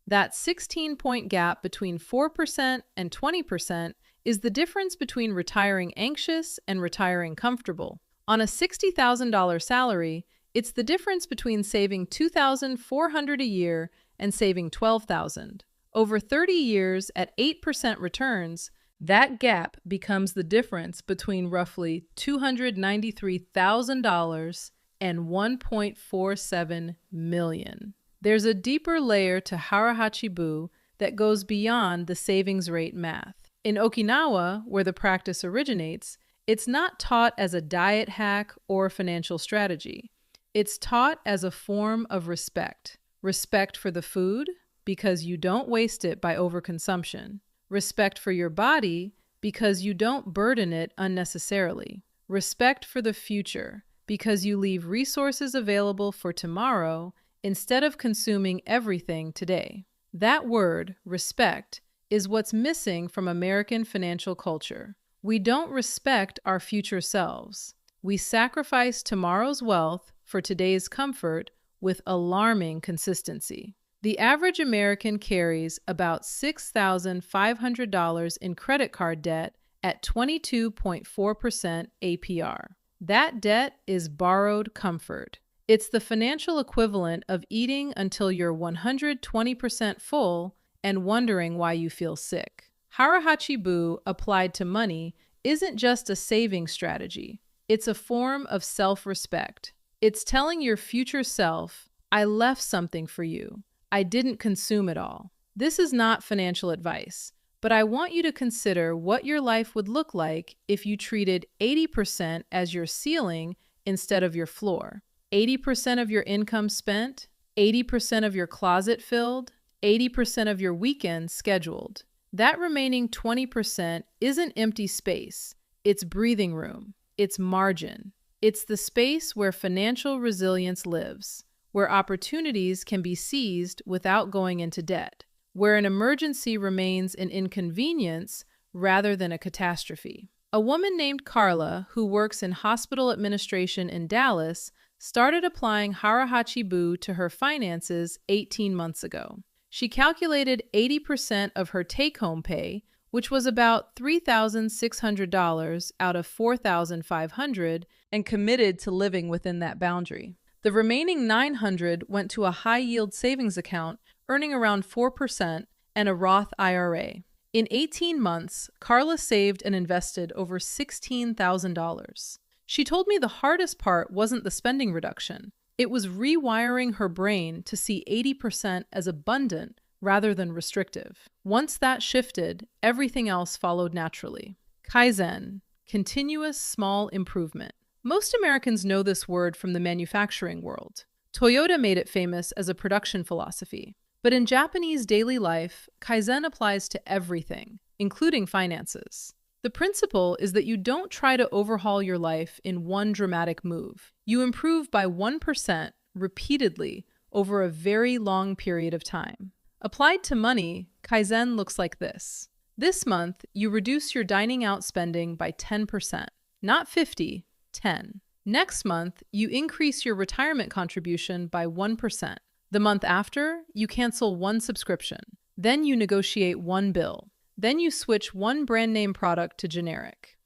That 16-point gap between 4% and 20% is the difference between retiring anxious and retiring comfortable. On a $60,000 salary, it's the difference between saving $2,400 a year and saving $12,000. Over 30 years at 8% returns, that gap becomes the difference between roughly $293,000 and $1.47 million. There's a deeper layer to harahachibu that goes beyond the savings rate math. In Okinawa, where the practice originates, it's not taught as a diet hack or financial strategy. It's taught as a form of respect. Respect for the food, because you don't waste it by overconsumption. Respect for your body, because you don't burden it unnecessarily. Respect for the future, because you leave resources available for tomorrow instead of consuming everything today. That word, respect, is what's missing from American financial culture. We don't respect our future selves. We sacrifice tomorrow's wealth for today's comfort with alarming consistency. The average American carries about $6,500 in credit card debt at 22.4% APR. That debt is borrowed comfort. It's the financial equivalent of eating until you're 120% full and wondering why you feel sick. Harahachibu applied to money isn't just a saving strategy. It's a form of self-respect. It's telling your future self, I left something for you. I didn't consume it all. This is not financial advice, but I want you to consider what your life would look like if you treated 80% as your ceiling instead of your floor. 80% of your income spent, 80% of your closet filled, 80% of your weekends scheduled. That remaining 20% isn't empty space. It's breathing room. It's margin. It's the space where financial resilience lives, where opportunities can be seized without going into debt, where an emergency remains an inconvenience rather than a catastrophe. A woman named Carla, who works in hospital administration in Dallas, started applying harahachibu to her finances 18 months ago. She calculated 80% of her take-home pay, which was about $3,600 out of $4,500, and committed to living within that boundary. The remaining $900 went to a high-yield savings account, earning around 4%, and a Roth IRA. In 18 months, Carla saved and invested over $16,000. She told me the hardest part wasn't the spending reduction. It was rewiring her brain to see 80% as abundant rather than restrictive. Once that shifted, everything else followed naturally. Kaizen, continuous small improvement. Most Americans know this word from the manufacturing world. Toyota made it famous as a production philosophy. But in Japanese daily life, Kaizen applies to everything, including finances. The principle is that you don't try to overhaul your life in one dramatic move. You improve by 1% repeatedly over a very long period of time. Applied to money, Kaizen looks like this. This month, you reduce your dining out spending by 10%. Not 50, 10. Next month, you increase your retirement contribution by 1%. The month after, you cancel one subscription. Then you negotiate one bill. Then you switch one brand name product to generic.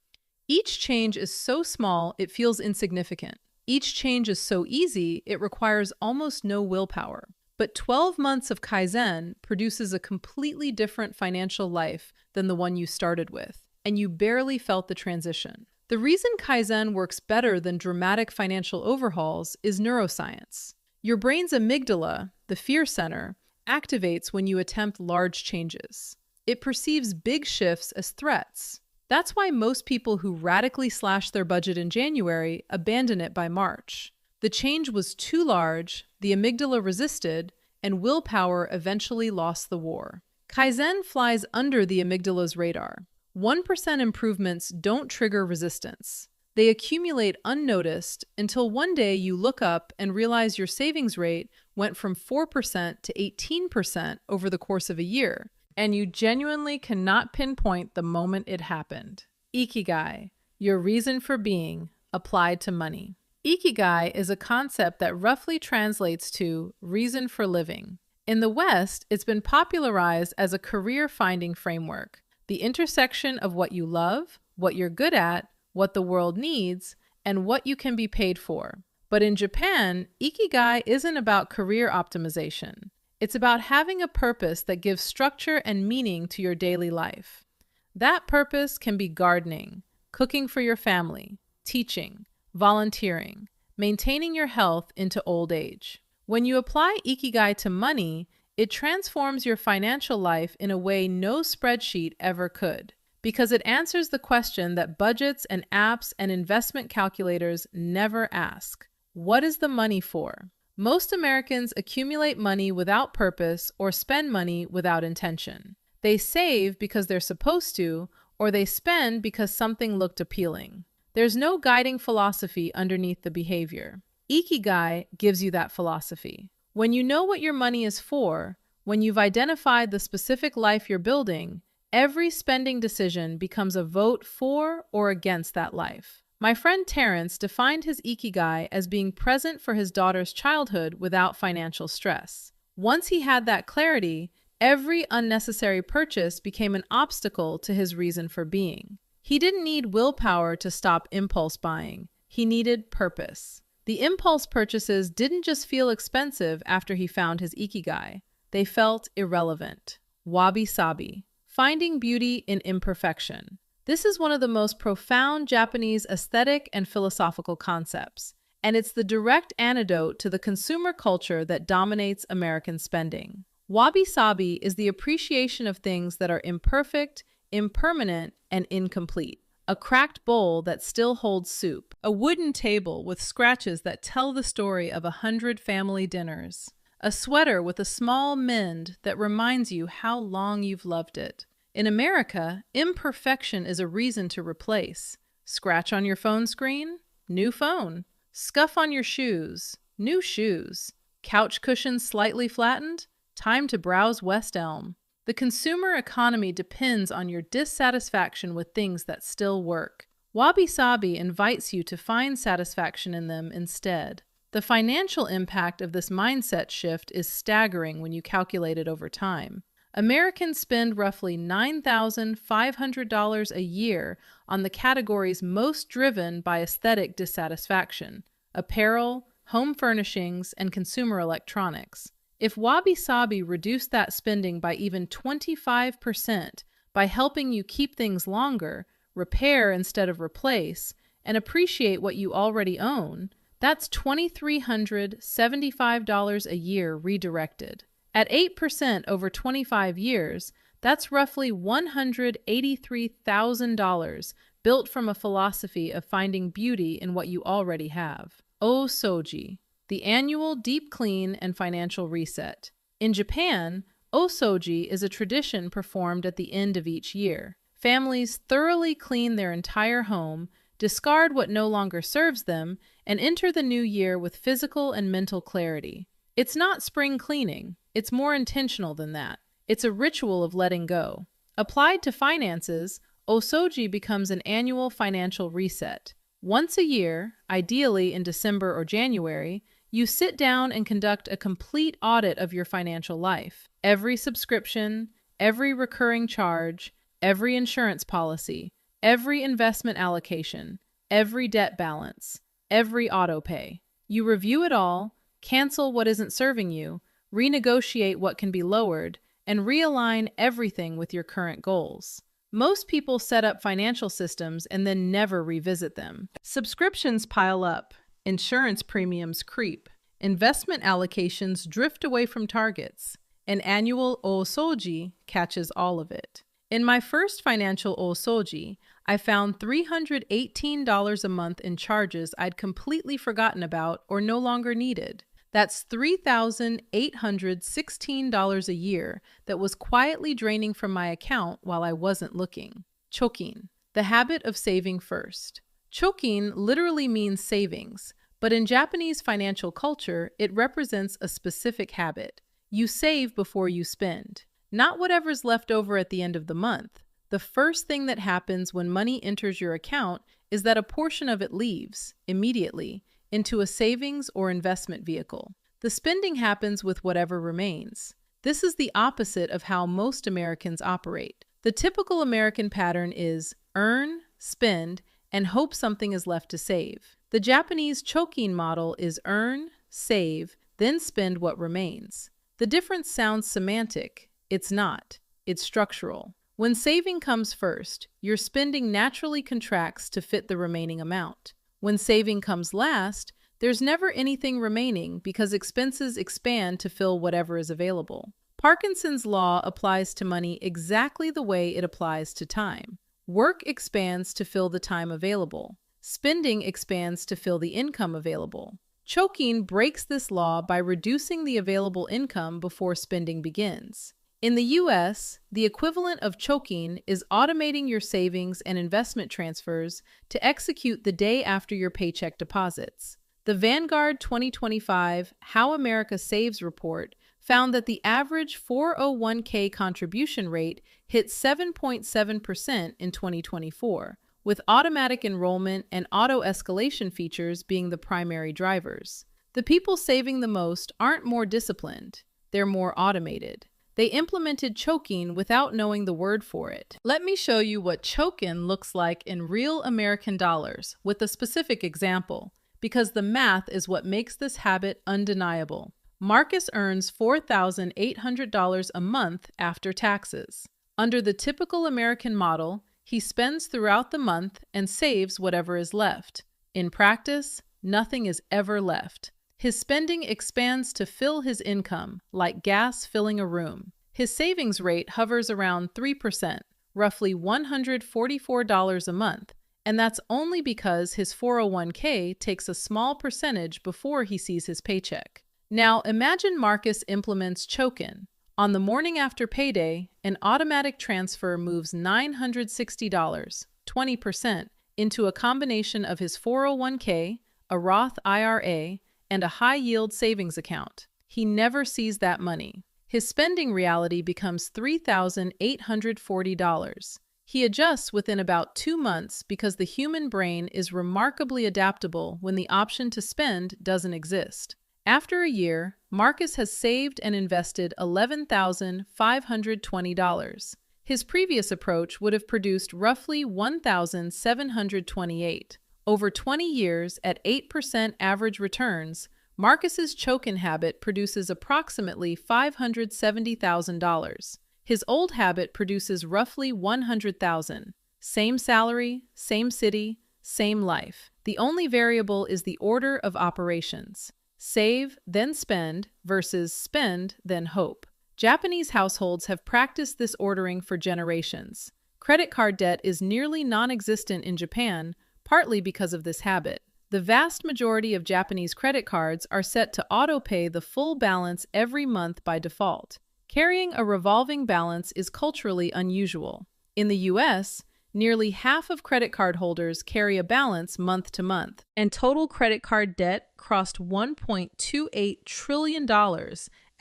Each change is so small, it feels insignificant. Each change is so easy, it requires almost no willpower. But 12 months of Kaizen produces a completely different financial life than the one you started with, and you barely felt the transition. The reason Kaizen works better than dramatic financial overhauls is neuroscience. Your brain's amygdala, the fear center, activates when you attempt large changes. It perceives big shifts as threats. That's why most people who radically slash their budget in January abandon it by March. The change was too large, the amygdala resisted, and willpower eventually lost the war. Kaizen flies under the amygdala's radar. 1% improvements don't trigger resistance. They accumulate unnoticed until one day you look up and realize your savings rate went from 4% to 18% over the course of a year, and you genuinely cannot pinpoint the moment it happened. Ikigai, your reason for being, applied to money. Ikigai is a concept that roughly translates to reason for living. In the West, it's been popularized as a career-finding framework, the intersection of what you love, what you're good at, what the world needs, and what you can be paid for. But in Japan, Ikigai isn't about career optimization. It's about having a purpose that gives structure and meaning to your daily life. That purpose can be gardening, cooking for your family, teaching, volunteering, maintaining your health into old age. When you apply Ikigai to money, it transforms your financial life in a way no spreadsheet ever could, because it answers the question that budgets and apps and investment calculators never ask. What is the money for? Most Americans accumulate money without purpose or spend money without intention. They save because they're supposed to, or they spend because something looked appealing. There's no guiding philosophy underneath the behavior. Ikigai gives you that philosophy. When you know what your money is for, when you've identified the specific life you're building, every spending decision becomes a vote for or against that life. My friend Terrence defined his Ikigai as being present for his daughter's childhood without financial stress. Once he had that clarity, every unnecessary purchase became an obstacle to his reason for being. He didn't need willpower to stop impulse buying. He needed purpose. The impulse purchases didn't just feel expensive after he found his Ikigai. They felt irrelevant. Wabi-sabi. Finding beauty in imperfection. This is one of the most profound Japanese aesthetic and philosophical concepts, and it's the direct antidote to the consumer culture that dominates American spending. Wabi-sabi is the appreciation of things that are imperfect, impermanent, and incomplete. A cracked bowl that still holds soup. A wooden table with scratches that tell the story of 100 family dinners. A sweater with a small mend that reminds you how long you've loved it. In America, imperfection is a reason to replace. Scratch on your phone screen? New phone. Scuff on your shoes? New shoes. Couch cushions slightly flattened? Time to browse West Elm. The consumer economy depends on your dissatisfaction with things that still work. Wabi-sabi invites you to find satisfaction in them instead. The financial impact of this mindset shift is staggering when you calculate it over time. Americans spend roughly $9,500 a year on the categories most driven by aesthetic dissatisfaction: apparel, home furnishings, and consumer electronics. If Wabi-sabi reduced that spending by even 25% by helping you keep things longer, repair instead of replace, and appreciate what you already own, that's $2,375 a year redirected. At 8% over 25 years, that's roughly $183,000 built from a philosophy of finding beauty in what you already have. Osoji, the annual deep clean and financial reset. In Japan, Osoji is a tradition performed at the end of each year. Families thoroughly clean their entire home, discard what no longer serves them, and enter the new year with physical and mental clarity. It's not spring cleaning. It's more intentional than that. It's a ritual of letting go. Applied to finances, Osoji becomes an annual financial reset. Once a year, ideally in December or January, you sit down and conduct a complete audit of your financial life. Every subscription, every recurring charge, every insurance policy, every investment allocation, every debt balance, every auto pay. You review it all, cancel what isn't serving you, renegotiate what can be lowered, and realign everything with your current goals. Most people set up financial systems and then never revisit them. Subscriptions pile up, insurance premiums creep, investment allocations drift away from targets, and annual osoji catches all of it. In my first financial osoji, I found $318 a month in charges I'd completely forgotten about or no longer needed. That's $3,816 a year that was quietly draining from my account while I wasn't looking. Chokin, the habit of saving first. Chokin literally means savings, but in Japanese financial culture, it represents a specific habit. You save before you spend. Not whatever's left over at the end of the month. The first thing that happens when money enters your account is that a portion of it leaves, immediately, into a savings or investment vehicle. The spending happens with whatever remains. This is the opposite of how most Americans operate. The typical American pattern is earn, spend, and hope something is left to save. The Japanese chokin model is earn, save, then spend what remains. The difference sounds semantic. It's not. It's structural. When saving comes first, your spending naturally contracts to fit the remaining amount. When saving comes last, there's never anything remaining because expenses expand to fill whatever is available. Parkinson's law applies to money exactly the way it applies to time. Work expands to fill the time available. Spending expands to fill the income available. Chokin breaks this law by reducing the available income before spending begins. In the U.S., the equivalent of chokin is automating your savings and investment transfers to execute the day after your paycheck deposits. The Vanguard 2025 How America Saves report found that the average 401k contribution rate hit 7.7% in 2024, with automatic enrollment and auto-escalation features being the primary drivers. The people saving the most aren't more disciplined, they're more automated. They implemented chokin without knowing the word for it. Let me show you what chokin looks like in real American dollars with a specific example, because the math is what makes this habit undeniable. Marcus earns $4,800 a month after taxes. Under the typical American model, he spends throughout the month and saves whatever is left. In practice, nothing is ever left. His spending expands to fill his income, like gas filling a room. His savings rate hovers around 3%, roughly $144 a month, and that's only because his 401k takes a small percentage before he sees his paycheck. Now imagine Marcus implements chokin. On the morning after payday, an automatic transfer moves $960, 20%, into a combination of his 401k, a Roth IRA, and a high-yield savings account. He never sees that money. His spending reality becomes $3,840. He adjusts within about 2 months because the human brain is remarkably adaptable when the option to spend doesn't exist. After a year, Marcus has saved and invested $11,520. His previous approach would have produced roughly $1,728. Over 20 years at 8% average returns, Marcus's chokin habit produces approximately $570,000. His old habit produces roughly $100,000. Same salary, same city, same life. The only variable is the order of operations. Save, then spend, versus spend, then hope. Japanese households have practiced this ordering for generations. Credit card debt is nearly non-existent in Japan, partly because of this habit. The vast majority of Japanese credit cards are set to auto-pay the full balance every month by default. Carrying a revolving balance is culturally unusual. In the U.S., nearly half of credit card holders carry a balance month to month, and total credit card debt crossed $1.28 trillion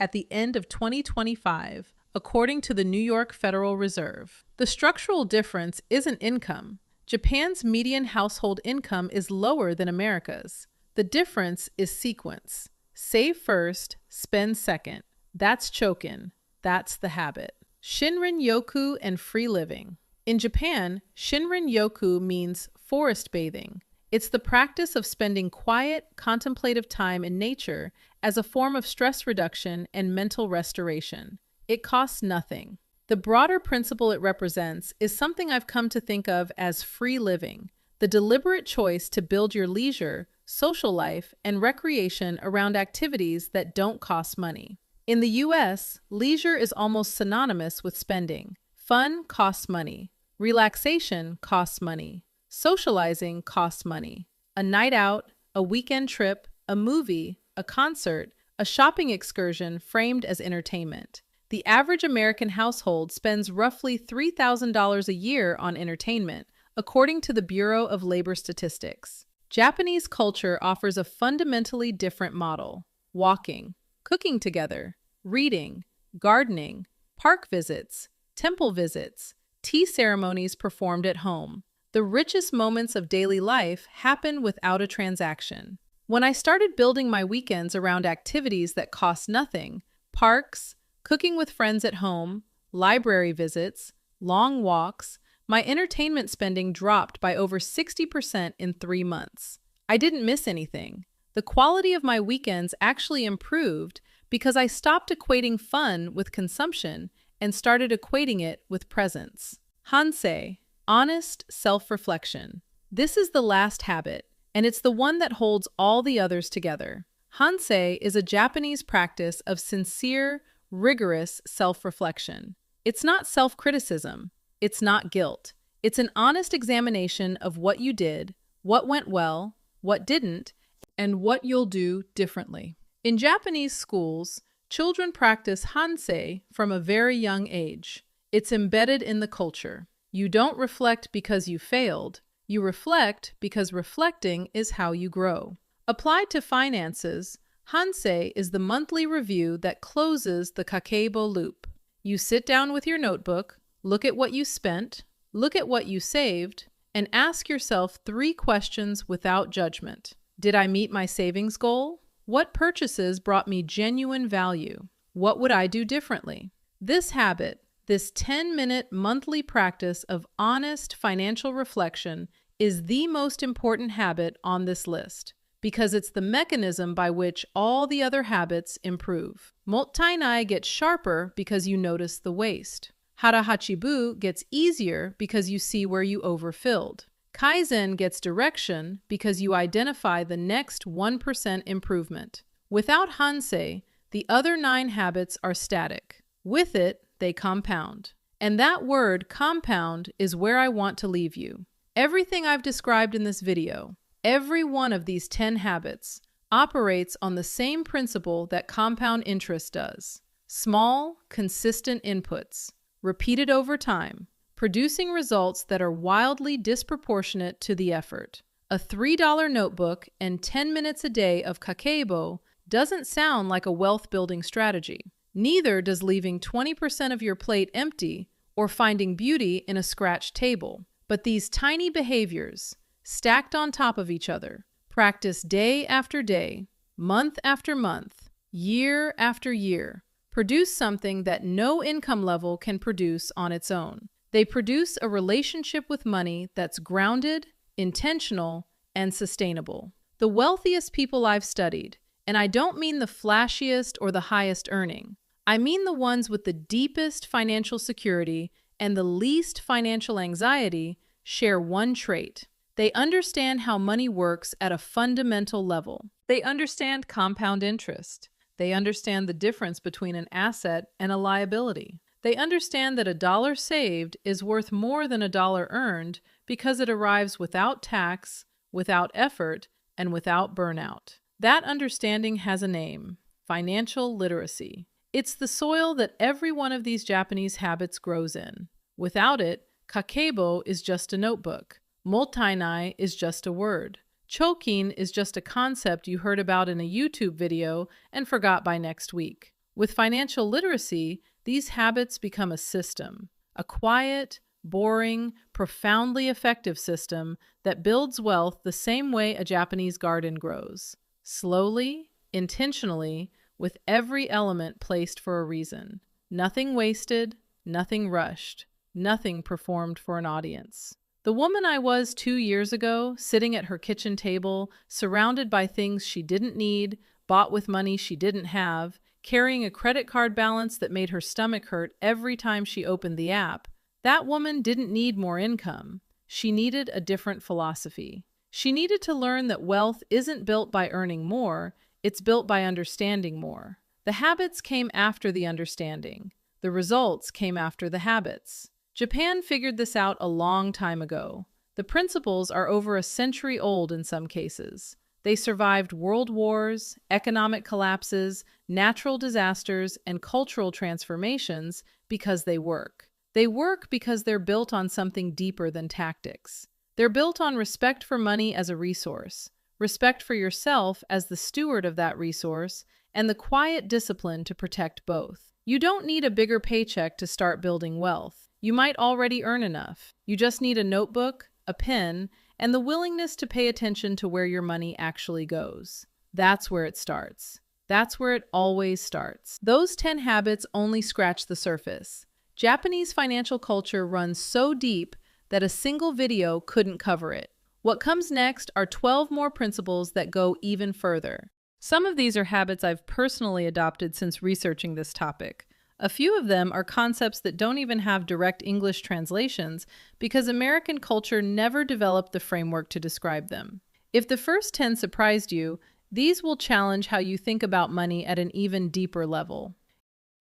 at the end of 2025, according to the New York Federal Reserve. The structural difference isn't income. Japan's median household income is lower than America's. The difference is sequence. Save first, spend second. That's chokin. That's the habit. Shinrin-yoku and free living. In Japan, Shinrin-yoku means forest bathing. It's the practice of spending quiet, contemplative time in nature as a form of stress reduction and mental restoration. It costs nothing. The broader principle it represents is something I've come to think of as free living, the deliberate choice to build your leisure, social life, and recreation around activities that don't cost money. In the U.S., leisure is almost synonymous with spending. Fun costs money. Relaxation costs money. Socializing costs money. A night out, a weekend trip, a movie, a concert, a shopping excursion framed as entertainment. The average American household spends roughly $3,000 a year on entertainment, according to the Bureau of Labor Statistics. Japanese culture offers a fundamentally different model: walking, cooking together, reading, gardening, park visits, temple visits, tea ceremonies performed at home. The richest moments of daily life happen without a transaction. When I started building my weekends around activities that cost nothing, parks, cooking with friends at home, library visits, long walks, my entertainment spending dropped by over 60% in 3 months. I didn't miss anything. The quality of my weekends actually improved because I stopped equating fun with consumption and started equating it with presence. Hansei, honest self-reflection. This is the last habit, and it's the one that holds all the others together. Hansei is a Japanese practice of sincere, rigorous self-reflection. It's not self-criticism. It's not guilt. It's an honest examination of what you did, what went well, what didn't, and what you'll do differently. In Japanese schools, children practice Hansei from a very young age. It's embedded in the culture. You don't reflect because you failed. You reflect because reflecting is how you grow. Applied to finances, Hansei is the monthly review that closes the kakeibo loop. You sit down with your notebook, look at what you spent, look at what you saved, and ask yourself 3 questions without judgment. Did I meet my savings goal? What purchases brought me genuine value? What would I do differently? This habit, this 10-minute monthly practice of honest financial reflection, is the most important habit on this list because it's the mechanism by which all the other habits improve. Mottainai gets sharper because you notice the waste. Harahachibu gets easier because you see where you overfilled. Kaizen gets direction because you identify the next 1% improvement. Without Hansei, the other 9 habits are static. With it, they compound. And that word, compound, is where I want to leave you. Everything I've described in this video, every one of these 10 habits, operates on the same principle that compound interest does. Small, consistent inputs, repeated over time, producing results that are wildly disproportionate to the effort. A $3 notebook and 10 minutes a day of kakeibo doesn't sound like a wealth-building strategy. Neither does leaving 20% of your plate empty or finding beauty in a scratched table. But these tiny behaviors, stacked on top of each other, practiced day after day, month after month, year after year, produce something that no income level can produce on its own. They produce a relationship with money that's grounded, intentional, and sustainable. The wealthiest people I've studied, and I don't mean the flashiest or the highest earning, I mean the ones with the deepest financial security and the least financial anxiety, share one trait. They understand how money works at a fundamental level. They understand compound interest. They understand the difference between an asset and a liability. They understand that $1 saved is worth more than $1 earned because it arrives without tax, without effort, and without burnout. That understanding has a name: financial literacy. It's the soil that every one of these Japanese habits grows in. Without it, kakeibo is just a notebook. Mottainai is just a word. Choking is just a concept you heard about in a YouTube video and forgot by next week. With financial literacy, these habits become a system, a quiet, boring, profoundly effective system that builds wealth the same way a Japanese garden grows. Slowly, intentionally, with every element placed for a reason. Nothing wasted, nothing rushed, nothing performed for an audience. The woman I was 2 years ago, sitting at her kitchen table, surrounded by things she didn't need, bought with money she didn't have, carrying a credit card balance that made her stomach hurt every time she opened the app, that woman didn't need more income. She needed a different philosophy. She needed to learn that wealth isn't built by earning more, it's built by understanding more. The habits came after the understanding. The results came after the habits. Japan figured this out a long time ago. The principles are over a century old in some cases. They survived world wars, economic collapses, natural disasters, and cultural transformations because they work. They work because they're built on something deeper than tactics. They're built on respect for money as a resource, respect for yourself as the steward of that resource, and the quiet discipline to protect both. You don't need a bigger paycheck to start building wealth. You might already earn enough. You just need a notebook, a pen, and the willingness to pay attention to where your money actually goes. That's where it starts. That's where it always starts. Those 10 habits only scratch the surface. Japanese financial culture runs so deep that a single video couldn't cover it. What comes next are 12 more principles that go even further. Some of these are habits I've personally adopted since researching this topic. A few of them are concepts that don't even have direct English translations because American culture never developed the framework to describe them. If the first 10 surprised you, these will challenge how you think about money at an even deeper level.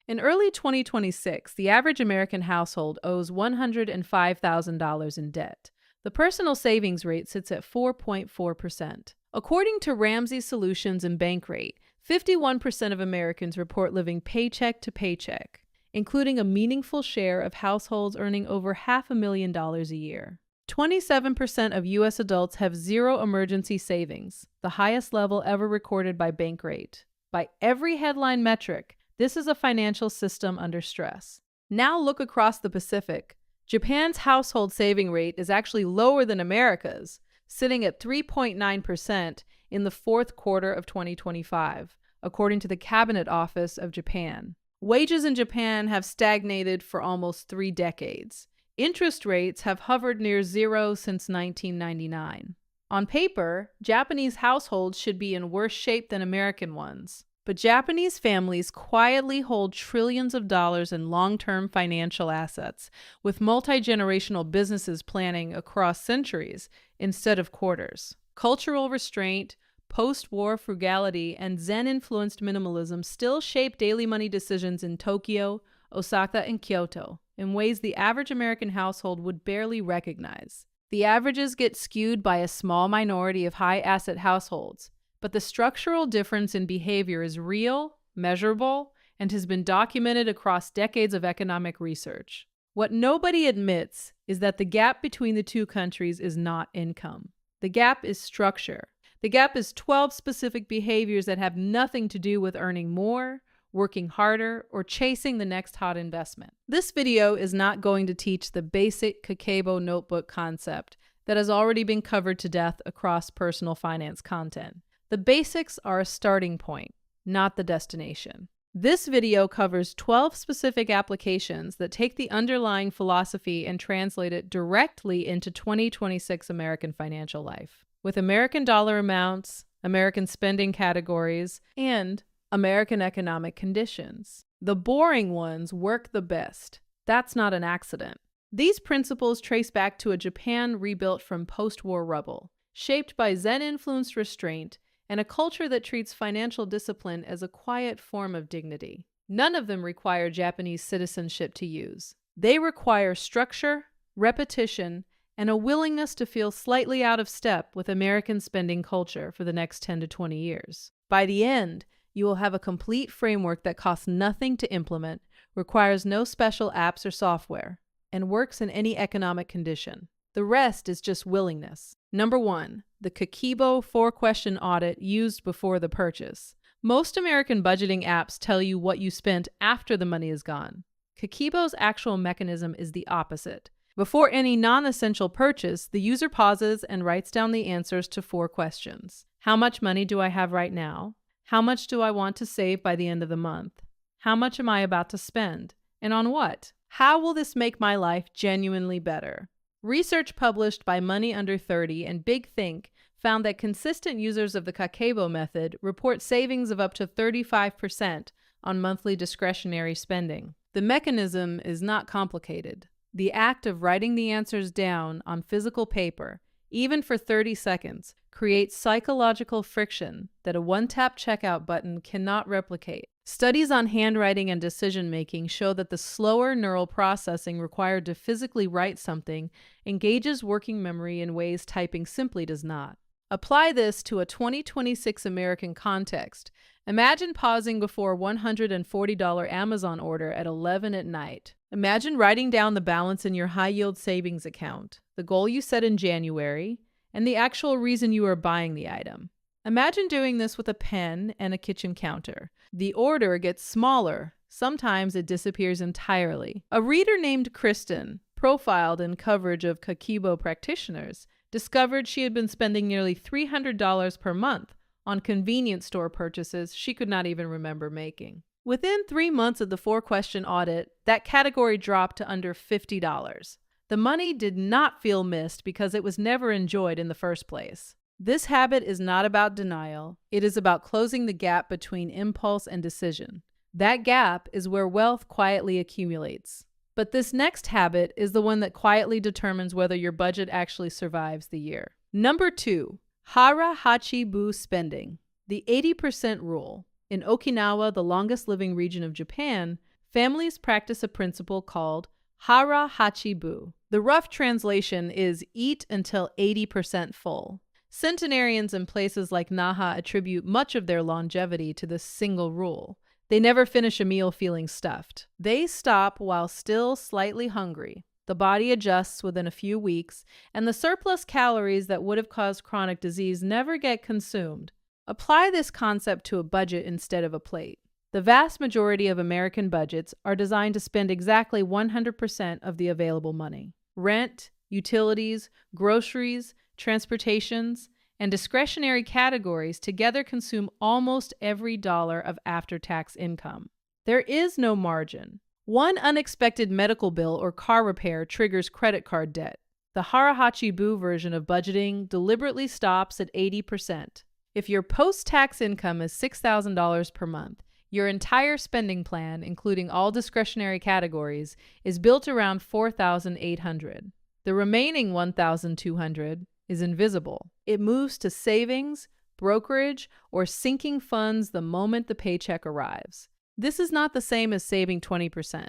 In early 2026, the average American household owes $105,000 in debt. The personal savings rate sits at 4.4%. According to Ramsey Solutions and Bankrate, 51% of Americans report living paycheck to paycheck, including a meaningful share of households earning over $500,000 a year. 27% of U.S. adults have zero emergency savings, the highest level ever recorded by Bankrate. By every headline metric, this is a financial system under stress. Now look across the Pacific. Japan's household saving rate is actually lower than America's, sitting at 3.9% in the fourth quarter of 2025, according to the Cabinet Office of Japan. Wages in Japan have stagnated for almost 3 decades. Interest rates have hovered near zero since 1999. On paper, Japanese households should be in worse shape than American ones. But Japanese families quietly hold trillions of dollars in long-term financial assets, with multi-generational businesses planning across centuries instead of quarters. Cultural restraint, post-war frugality, and Zen-influenced minimalism still shape daily money decisions in Tokyo, Osaka, and Kyoto in ways the average American household would barely recognize. The averages get skewed by a small minority of high-asset households, but the structural difference in behavior is real, measurable, and has been documented across decades of economic research. What nobody admits is that the gap between the two countries is not income. The gap is structure. The gap is 12 specific behaviors that have nothing to do with earning more, working harder, or chasing the next hot investment. This video is not going to teach the basic kakeibo notebook concept that has already been covered to death across personal finance content. The basics are a starting point, not the destination. This video covers 12 specific applications that take the underlying philosophy and translate it directly into 2026 American financial life, with American dollar amounts, American spending categories, and American economic conditions. The boring ones work the best. That's not an accident. These principles trace back to a Japan rebuilt from post-war rubble, shaped by Zen-influenced restraint and a culture that treats financial discipline as a quiet form of dignity. None of them require Japanese citizenship to use. They require structure, repetition, and a willingness to feel slightly out of step with American spending culture for the next 10 to 20 years. By the end, you will have a complete framework that costs nothing to implement, requires no special apps or software, and works in any economic condition. The rest is just willingness. Number 1, the kakeibo 4-question audit used before the purchase. Most American budgeting apps tell you what you spent after the money is gone. Kakeibo's actual mechanism is the opposite. Before any non-essential purchase, the user pauses and writes down the answers to 4 questions. How much money do I have right now? How much do I want to save by the end of the month? How much am I about to spend? And on what? How will this make my life genuinely better? Research published by Money Under 30 and Big Think found that consistent users of the kakeibo method report savings of up to 35% on monthly discretionary spending. The mechanism is not complicated. The act of writing the answers down on physical paper, even for 30 seconds, creates psychological friction that a one-tap checkout button cannot replicate. Studies on handwriting and decision-making show that the slower neural processing required to physically write something engages working memory in ways typing simply does not. Apply this to a 2026 American context. Imagine pausing before a $140 Amazon order at 11 at night. Imagine writing down the balance in your high-yield savings account, the goal you set in January, and the actual reason you are buying the item. Imagine doing this with a pen and a kitchen counter. The order gets smaller. Sometimes it disappears entirely. A reader named Kristen, profiled in coverage of kakeibo practitioners, discovered she had been spending nearly $300 per month on convenience store purchases she could not even remember making. Within 3 months of the 4-question audit, that category dropped to under $50. The money did not feel missed because it was never enjoyed in the first place. This habit is not about denial. It is about closing the gap between impulse and decision. That gap is where wealth quietly accumulates. But this next habit is the one that quietly determines whether your budget actually survives the year. Number 2, hara hachi bu spending, the 80% rule. In Okinawa, the longest living region of Japan, families practice a principle called hara hachi bu. The rough translation is eat until 80% full. Centenarians in places like Naha attribute much of their longevity to this single rule. They never finish a meal feeling stuffed. They stop while still slightly hungry. The body adjusts within a few weeks, and the surplus calories that would have caused chronic disease never get consumed. Apply this concept to a budget instead of a plate. The vast majority of American budgets are designed to spend exactly 100% of the available money. Rent, utilities, groceries, transportations, and discretionary categories together consume almost every dollar of after-tax income. There is no margin. One unexpected medical bill or car repair triggers credit card debt. The harahachi-bu version of budgeting deliberately stops at 80%. If your post-tax income is $6,000 per month, your entire spending plan, including all discretionary categories, is built around $4,800. The remaining $1,200 is invisible. It moves to savings, brokerage, or sinking funds the moment the paycheck arrives. This is not the same as saving 20%.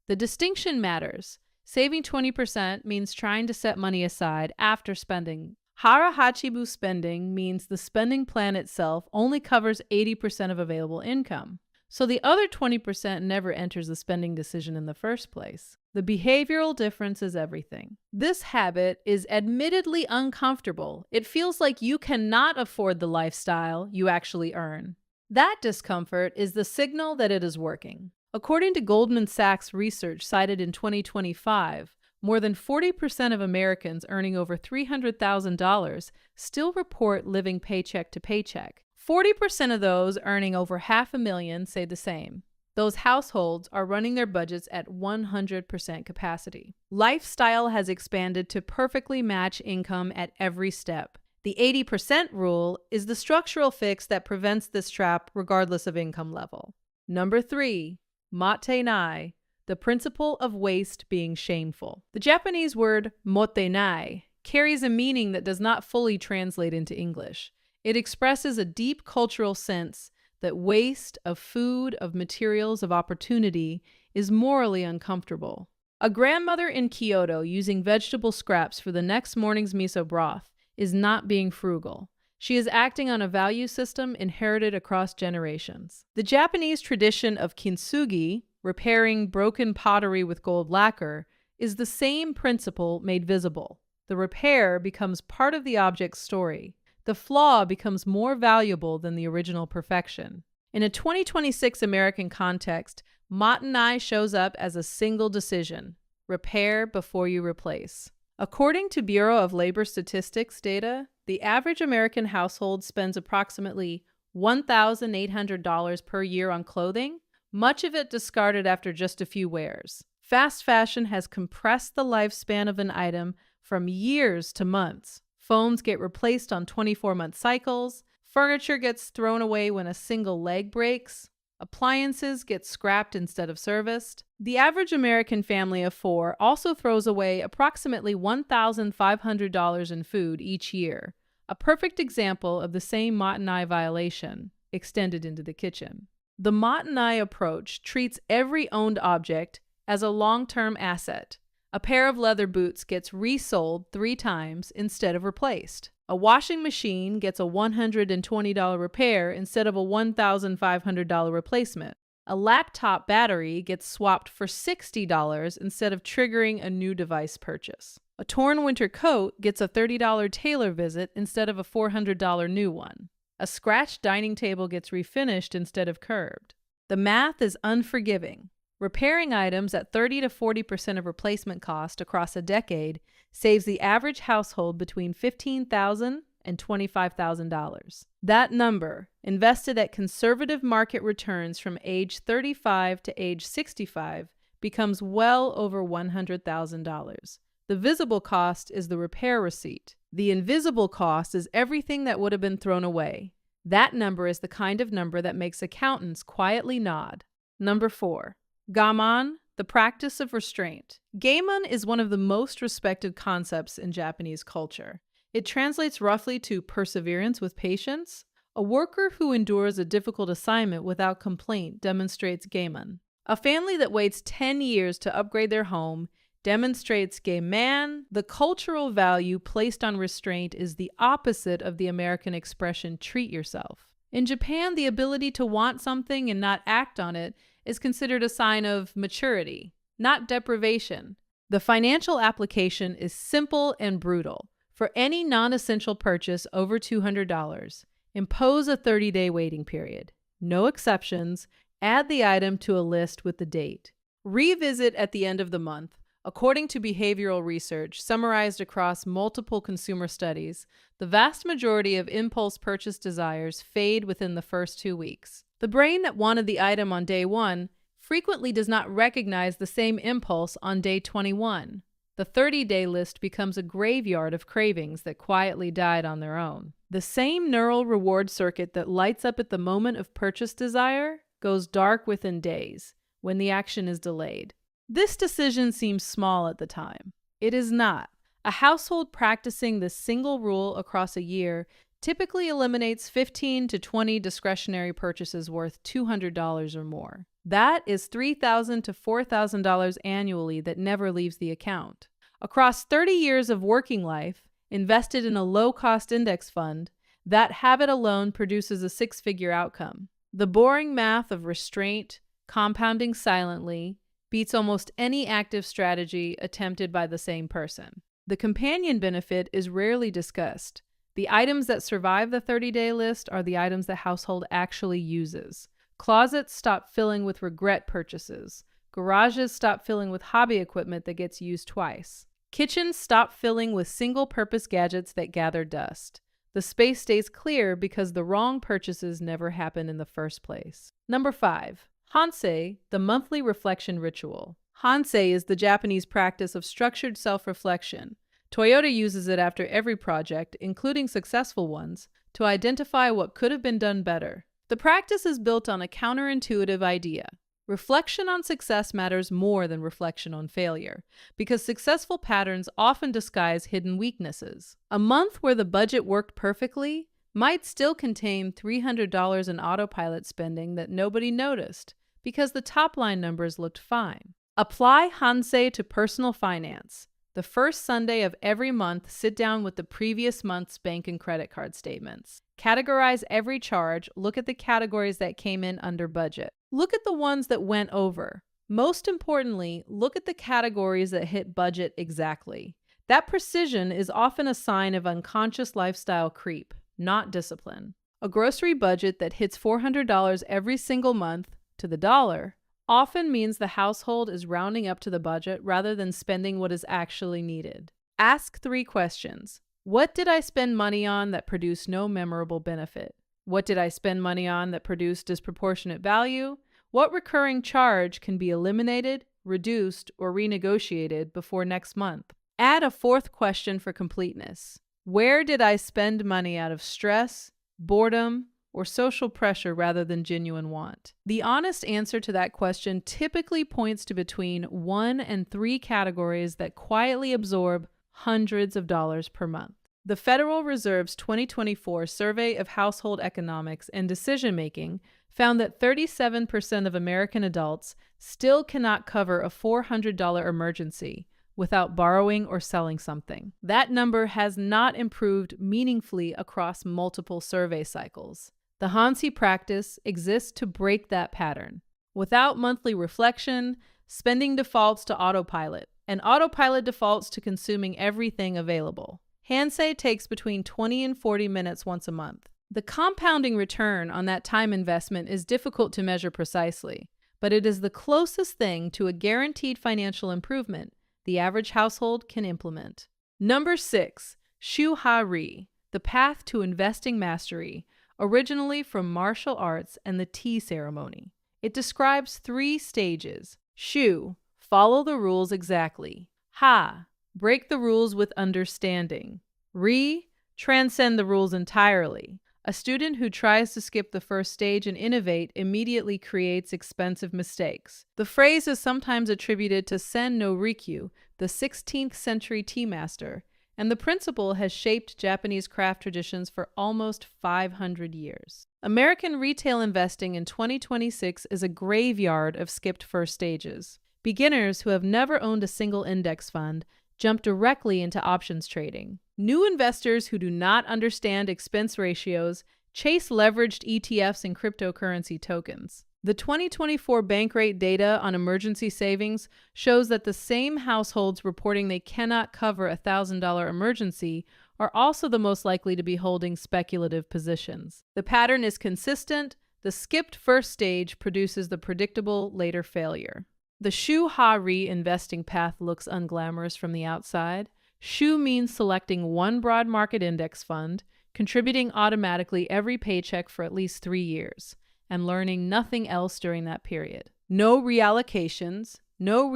The distinction matters. Saving 20% means trying to set money aside after spending. Harahachibu spending means the spending plan itself only covers 80% of available income. So the other 20% never enters the spending decision in the first place. The behavioral difference is everything. This habit is admittedly uncomfortable. It feels like you cannot afford the lifestyle you actually earn. That discomfort is the signal that it is working. According to Goldman Sachs research cited in 2025, more than 40% of Americans earning over $300,000 still report living paycheck to paycheck. 40% of those earning over $500,000 say the same. Those households are running their budgets at 100% capacity. Lifestyle has expanded to perfectly match income at every step. The 80% rule is the structural fix that prevents this trap regardless of income level. Number 3, motenai, the principle of waste being shameful. The Japanese word motenai carries a meaning that does not fully translate into English. It expresses a deep cultural sense that waste of food, of materials, of opportunity is morally uncomfortable. A grandmother in Kyoto using vegetable scraps for the next morning's miso broth is not being frugal. She is acting on a value system inherited across generations. The Japanese tradition of kintsugi, repairing broken pottery with gold lacquer, is the same principle made visible. The repair becomes part of the object's story. The flaw becomes more valuable than the original perfection. In a 2026 American context, motenai shows up as a single decision: repair before you replace. According to Bureau of Labor Statistics data, the average American household spends approximately $1,800 per year on clothing, much of it discarded after just a few wears. Fast fashion has compressed the lifespan of an item from years to months. Phones get replaced on 24-month cycles. Furniture gets thrown away when a single leg breaks. Appliances get scrapped instead of serviced. The average American family of 4 also throws away approximately $1,500 in food each year, a perfect example of the same motenai violation extended into the kitchen. The motenai approach treats every owned object as a long-term asset. A pair of leather boots gets resold 3 times instead of replaced. A washing machine gets a $120 repair instead of a $1,500 replacement. A laptop battery gets swapped for $60 instead of triggering a new device purchase. A torn winter coat gets a $30 tailor visit instead of a $400 new one. A scratched dining table gets refinished instead of curbed. The math is unforgiving. Repairing items at 30 to 40% of replacement cost across a decade saves the average household between $15,000 and $25,000. That number, invested at conservative market returns from age 35 to age 65, becomes well over $100,000. The visible cost is the repair receipt. The invisible cost is everything that would have been thrown away. That number is the kind of number that makes accountants quietly nod. Number 4. Gaman, the practice of restraint. Gaman is one of the most respected concepts in Japanese culture. It translates roughly to perseverance with patience. A worker who endures a difficult assignment without complaint demonstrates gaman. A family that waits 10 years to upgrade their home demonstrates gaman. The cultural value placed on restraint is the opposite of the American expression treat yourself. In Japan, the ability to want something and not act on it is considered a sign of maturity, not deprivation. The financial application is simple and brutal. For any non-essential purchase over $200, impose a 30-day waiting period. No exceptions. Add the item to a list with the date. Revisit at the end of the month. According to behavioral research summarized across multiple consumer studies, the vast majority of impulse purchase desires fade within the first 2 weeks. The brain that wanted the item on day 1 frequently does not recognize the same impulse on day 21. The 30-day list becomes a graveyard of cravings that quietly died on their own. The same neural reward circuit that lights up at the moment of purchase desire goes dark within days, when the action is delayed. This decision seems small at the time. It is not. A household practicing this single rule across a year typically eliminates 15 to 20 discretionary purchases worth $200 or more. That is $3,000 to $4,000 annually that never leaves the account. Across 30 years of working life, invested in a low-cost index fund, that habit alone produces a 6-figure outcome. The boring math of restraint, compounding silently, beats almost any active strategy attempted by the same person. The companion benefit is rarely discussed. The items that survive the 30-day list are the items the household actually uses. Closets stop filling with regret purchases. Garages stop filling with hobby equipment that gets used twice. Kitchens stop filling with single-purpose gadgets that gather dust. The space stays clear because the wrong purchases never happen in the first place. Number 5. Hansei, the monthly reflection ritual. Hansei is the Japanese practice of structured self-reflection. Toyota uses it after every project, including successful ones, to identify what could have been done better. The practice is built on a counterintuitive idea. Reflection on success matters more than reflection on failure, because successful patterns often disguise hidden weaknesses. A month where the budget worked perfectly might still contain $300 in autopilot spending that nobody noticed, because the top-line numbers looked fine. Apply Hansei to personal finance. The first Sunday of every month, sit down with the previous month's bank and credit card statements. Categorize every charge. Look at the categories that came in under budget. Look at the ones that went over. Most importantly, look at the categories that hit budget exactly. That precision is often a sign of unconscious lifestyle creep, not discipline. A grocery budget that hits $400 every single month to the dollar often means the household is rounding up to the budget rather than spending what is actually needed. Ask 3 questions. What did I spend money on that produced no memorable benefit? What did I spend money on that produced disproportionate value? What recurring charge can be eliminated, reduced, or renegotiated before next month? Add a 4th question for completeness. Where did I spend money out of stress, boredom, or social pressure rather than genuine want? The honest answer to that question typically points to between 1 and 3 categories that quietly absorb hundreds of dollars per month. The Federal Reserve's 2024 Survey of Household Economics and Decision-Making found that 37% of American adults still cannot cover a $400 emergency without borrowing or selling something. That number has not improved meaningfully across multiple survey cycles. The Hansei practice exists to break that pattern. Without monthly reflection, spending defaults to autopilot, and autopilot defaults to consuming everything available. Hansei takes between 20 and 40 minutes once a month. The compounding return on that time investment is difficult to measure precisely, but it is the closest thing to a guaranteed financial improvement the average household can implement. Number 6, Shu-Ha-Ri, the path to investing mastery, originally from martial arts and the tea ceremony. It describes 3 stages. Shu, follow the rules exactly. Ha, break the rules with understanding. Ri, transcend the rules entirely. A student who tries to skip the first stage and innovate immediately creates expensive mistakes. The phrase is sometimes attributed to Sen no Rikyu, the 16th century tea master, and the principle has shaped Japanese craft traditions for almost 500 years. American retail investing in 2026 is a graveyard of skipped first stages. Beginners who have never owned a single index fund jump directly into options trading. New investors who do not understand expense ratios chase leveraged ETFs and cryptocurrency tokens. The 2024 Bankrate data on emergency savings shows that the same households reporting they cannot cover a $1,000 emergency are also the most likely to be holding speculative positions. The pattern is consistent. The skipped first stage produces the predictable later failure. The Shu-Ha-Ri investing path looks unglamorous from the outside. Shu means selecting one broad market index fund, contributing automatically every paycheck for at least 3 years, and learning nothing else during that period. No reallocations, no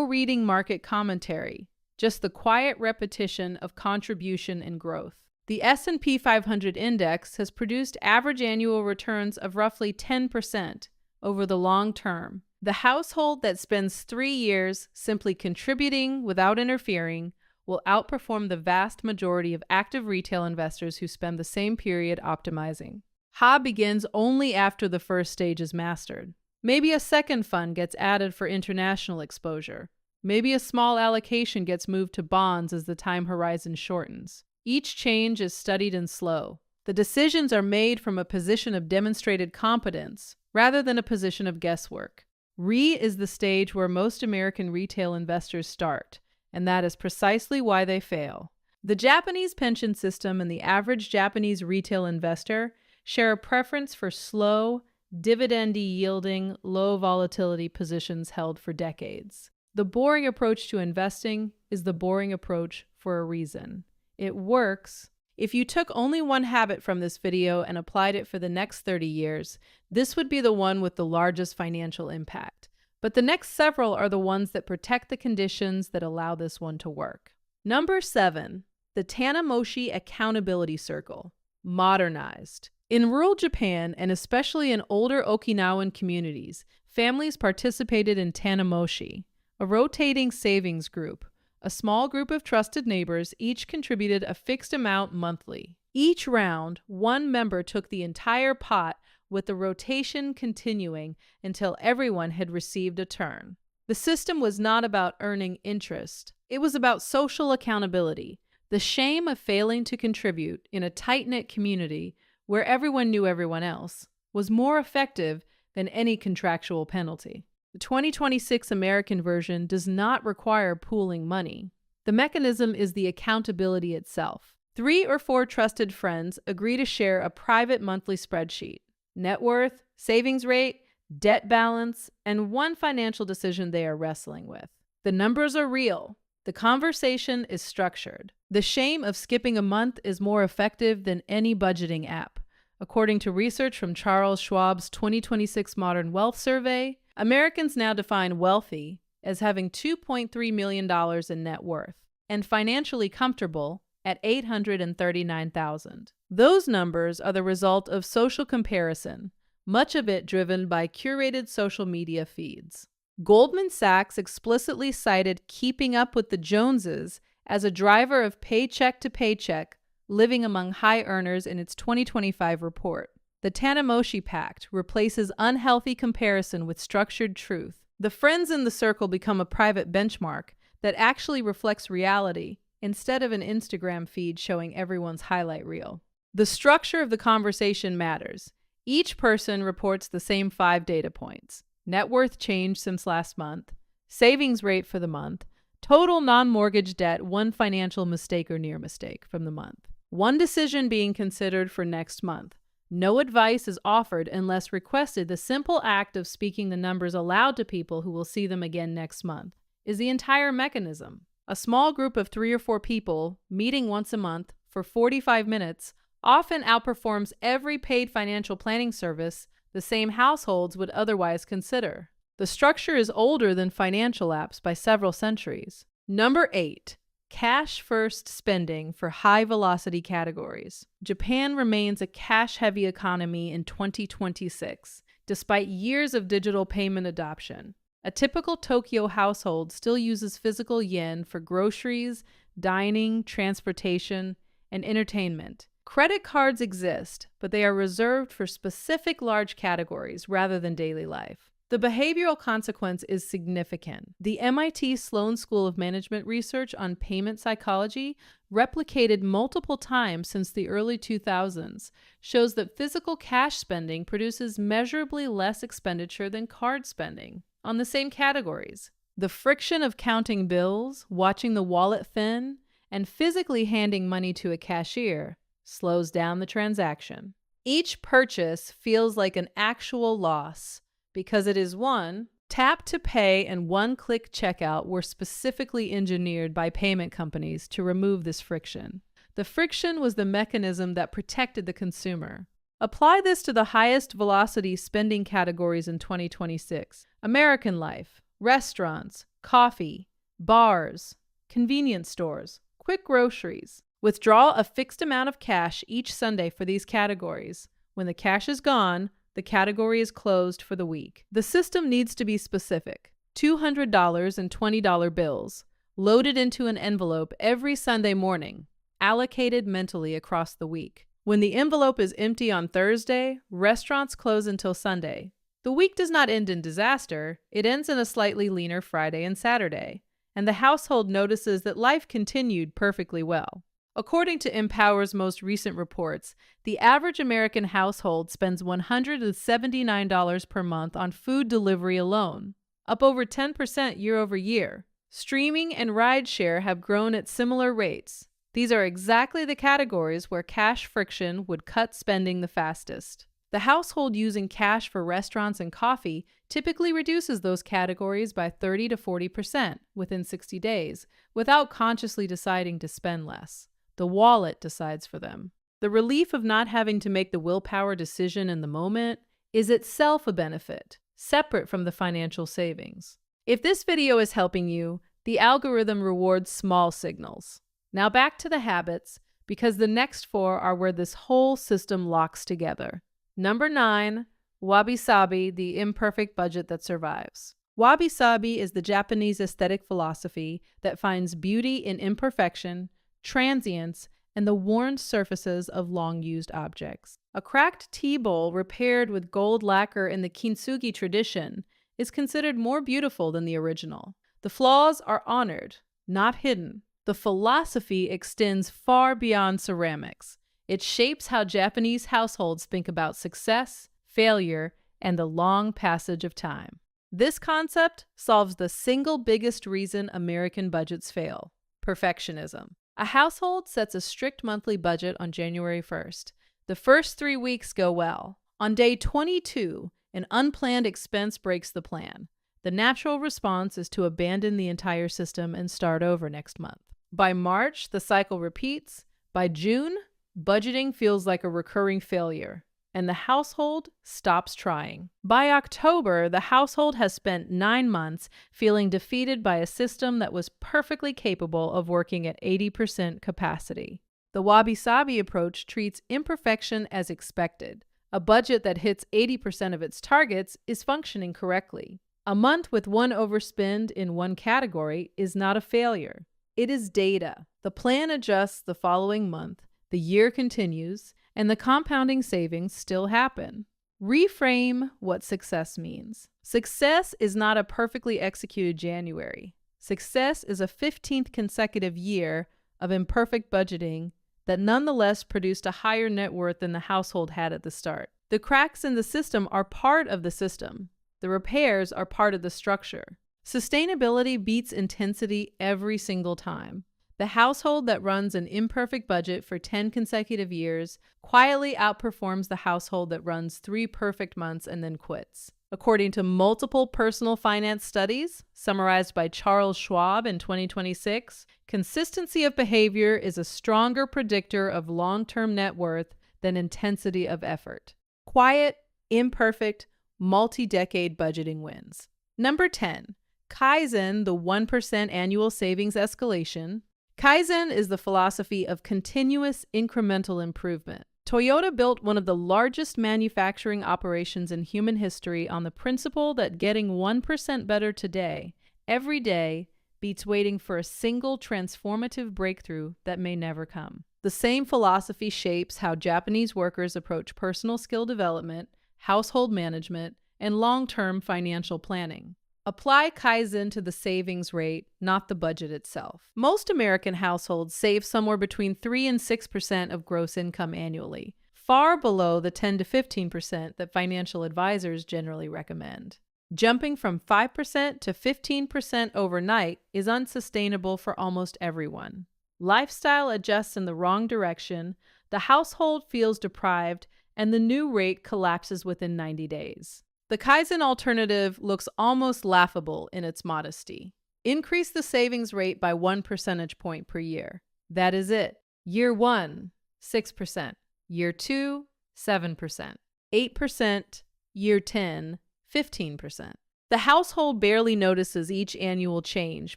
reading market commentary, just the quiet repetition of contribution and growth. The S&P 500 index has produced average annual returns of roughly 10% over the long term. The household that spends 3 years simply contributing without interfering will outperform the vast majority of active retail investors who spend the same period optimizing. Ha begins only after the first stage is mastered. Maybe a second fund gets added for international exposure. Maybe a small allocation gets moved to bonds as the time horizon shortens. Each change is studied and slow. The decisions are made from a position of demonstrated competence rather than a position of guesswork. Ri is the stage where most American retail investors start, and that is precisely why they fail. The Japanese pension system and the average Japanese retail investor share a preference for slow, dividend-yielding, low-volatility positions held for decades. The boring approach to investing is the boring approach for a reason. It works. If you took only one habit from this video and applied it for the next 30 years, this would be the one with the largest financial impact. But the next several are the ones that protect the conditions that allow this one to work. Number 7, the Tanimoshi Accountability Circle, modernized. In rural Japan, and especially in older Okinawan communities, families participated in Tanimoshi, a rotating savings group. A small group of trusted neighbors each contributed a fixed amount monthly. Each round, one member took the entire pot, with the rotation continuing until everyone had received a turn. The system was not about earning interest. It was about social accountability. The shame of failing to contribute in a tight-knit community where everyone knew everyone else was more effective than any contractual penalty. The 2026 American version does not require pooling money. The mechanism is the accountability itself. 3 or 4 trusted friends agree to share a private monthly spreadsheet: net worth, savings rate, debt balance, and one financial decision they are wrestling with. The numbers are real. The conversation is structured. The shame of skipping a month is more effective than any budgeting app. According to research from Charles Schwab's 2026 Modern Wealth Survey, Americans now define wealthy as having $2.3 million in net worth and financially comfortable at $839,000. Those numbers are the result of social comparison, much of it driven by curated social media feeds. Goldman Sachs explicitly cited keeping up with the Joneses as a driver of paycheck to paycheck living among high earners in its 2025 report. The Tanimoshi Pact replaces unhealthy comparison with structured truth. The friends in the circle become a private benchmark that actually reflects reality instead of an Instagram feed showing everyone's highlight reel. The structure of the conversation matters. Each person reports the same 5 data points: net worth change since last month, savings rate for the month, total non-mortgage debt, one financial mistake or near mistake from the month, one decision being considered for next month, No advice is offered unless requested. The simple act of speaking the numbers aloud to people who will see them again next month is the entire mechanism. A small group of 3 or 4 people meeting once a month for 45 minutes often outperforms every paid financial planning service the same households would otherwise consider. The structure is older than financial apps by several centuries. Number 8. Cash-first spending for high-velocity categories. Japan remains a cash-heavy economy in 2026, despite years of digital payment adoption. A typical Tokyo household still uses physical yen for groceries, dining, transportation, and entertainment. Credit cards exist, but they are reserved for specific large categories rather than daily life. The behavioral consequence is significant. The MIT Sloan School of Management research on payment psychology, replicated multiple times since the early 2000s, shows that physical cash spending produces measurably less expenditure than card spending on the same categories. The friction of counting bills, watching the wallet thin, and physically handing money to a cashier slows down the transaction. Each purchase feels like an actual loss because it is one, tap to pay and one-click checkout were specifically engineered by payment companies to remove this friction. The friction was the mechanism that protected the consumer. Apply this to the highest velocity spending categories in 2026. American life, restaurants, coffee, bars, convenience stores, quick groceries. Withdraw a fixed amount of cash each Sunday for these categories. When the cash is gone, the category is closed for the week. The system needs to be specific. $200 and $20 bills, loaded into an envelope every Sunday morning, allocated mentally across the week. When the envelope is empty on Thursday, restaurants close until Sunday. The week does not end in disaster. It ends in a slightly leaner Friday and Saturday, and the household notices that life continued perfectly well. According to Empower's most recent reports, the average American household spends $179 per month on food delivery alone, up over 10% year over year. Streaming and rideshare have grown at similar rates. These are exactly the categories where cash friction would cut spending the fastest. The household using cash for restaurants and coffee typically reduces those categories by 30 to 40% within 60 days without consciously deciding to spend less. The wallet decides for them. The relief of not having to make the willpower decision in the moment is itself a benefit, separate from the financial savings. If this video is helping you, the algorithm rewards small signals. Now back to the habits, because the next 4 are where this whole system locks together. Number 9, wabi-sabi, the imperfect budget that survives. Wabi-sabi is the Japanese aesthetic philosophy that finds beauty in imperfection, transience, and the worn surfaces of long-used objects. A cracked tea bowl repaired with gold lacquer in the kintsugi tradition is considered more beautiful than the original. The flaws are honored, not hidden. The philosophy extends far beyond ceramics. It shapes how Japanese households think about success, failure, and the long passage of time. This concept solves the single biggest reason American budgets fail: perfectionism. A household sets a strict monthly budget on January 1st. The first 3 weeks go well. On day 22, an unplanned expense breaks the plan. The natural response is to abandon the entire system and start over next month. By March, the cycle repeats. By June, budgeting feels like a recurring failure, and the household stops trying. By October, the household has spent 9 months feeling defeated by a system that was perfectly capable of working at 80% capacity. The wabi-sabi approach treats imperfection as expected. A budget that hits 80% of its targets is functioning correctly. A month with one overspend in one category is not a failure. It is data. The plan adjusts the following month, the year continues, and the compounding savings still happen. Reframe what success means. Success is not a perfectly executed January. Success is a 15th consecutive year of imperfect budgeting that nonetheless produced a higher net worth than the household had at the start. The cracks in the system are part of the system. The repairs are part of the structure. Sustainability beats intensity every single time. The household that runs an imperfect budget for 10 consecutive years quietly outperforms the household that runs 3 perfect months and then quits. According to multiple personal finance studies, summarized by Charles Schwab in 2026, consistency of behavior is a stronger predictor of long-term net worth than intensity of effort. Quiet, imperfect, multi-decade budgeting wins. Number 10. Kaizen, the 1% annual savings escalation. Kaizen is the philosophy of continuous incremental improvement. Toyota built one of the largest manufacturing operations in human history on the principle that getting 1% better today, every day, beats waiting for a single transformative breakthrough that may never come. The same philosophy shapes how Japanese workers approach personal skill development, household management, and long-term financial planning. Apply Kaizen to the savings rate, not the budget itself. Most American households save somewhere between 3 and 6% of gross income annually, far below the 10 to 15% that financial advisors generally recommend. Jumping from 5% to 15% overnight is unsustainable for almost everyone. Lifestyle adjusts in the wrong direction, the household feels deprived, and the new rate collapses within 90 days. The Kaizen alternative looks almost laughable in its modesty. Increase the savings rate by 1 percentage point per year. That is it. Year 1, 6%. Year 2, 7%. 8%. Year 10, 15%. The household barely notices each annual change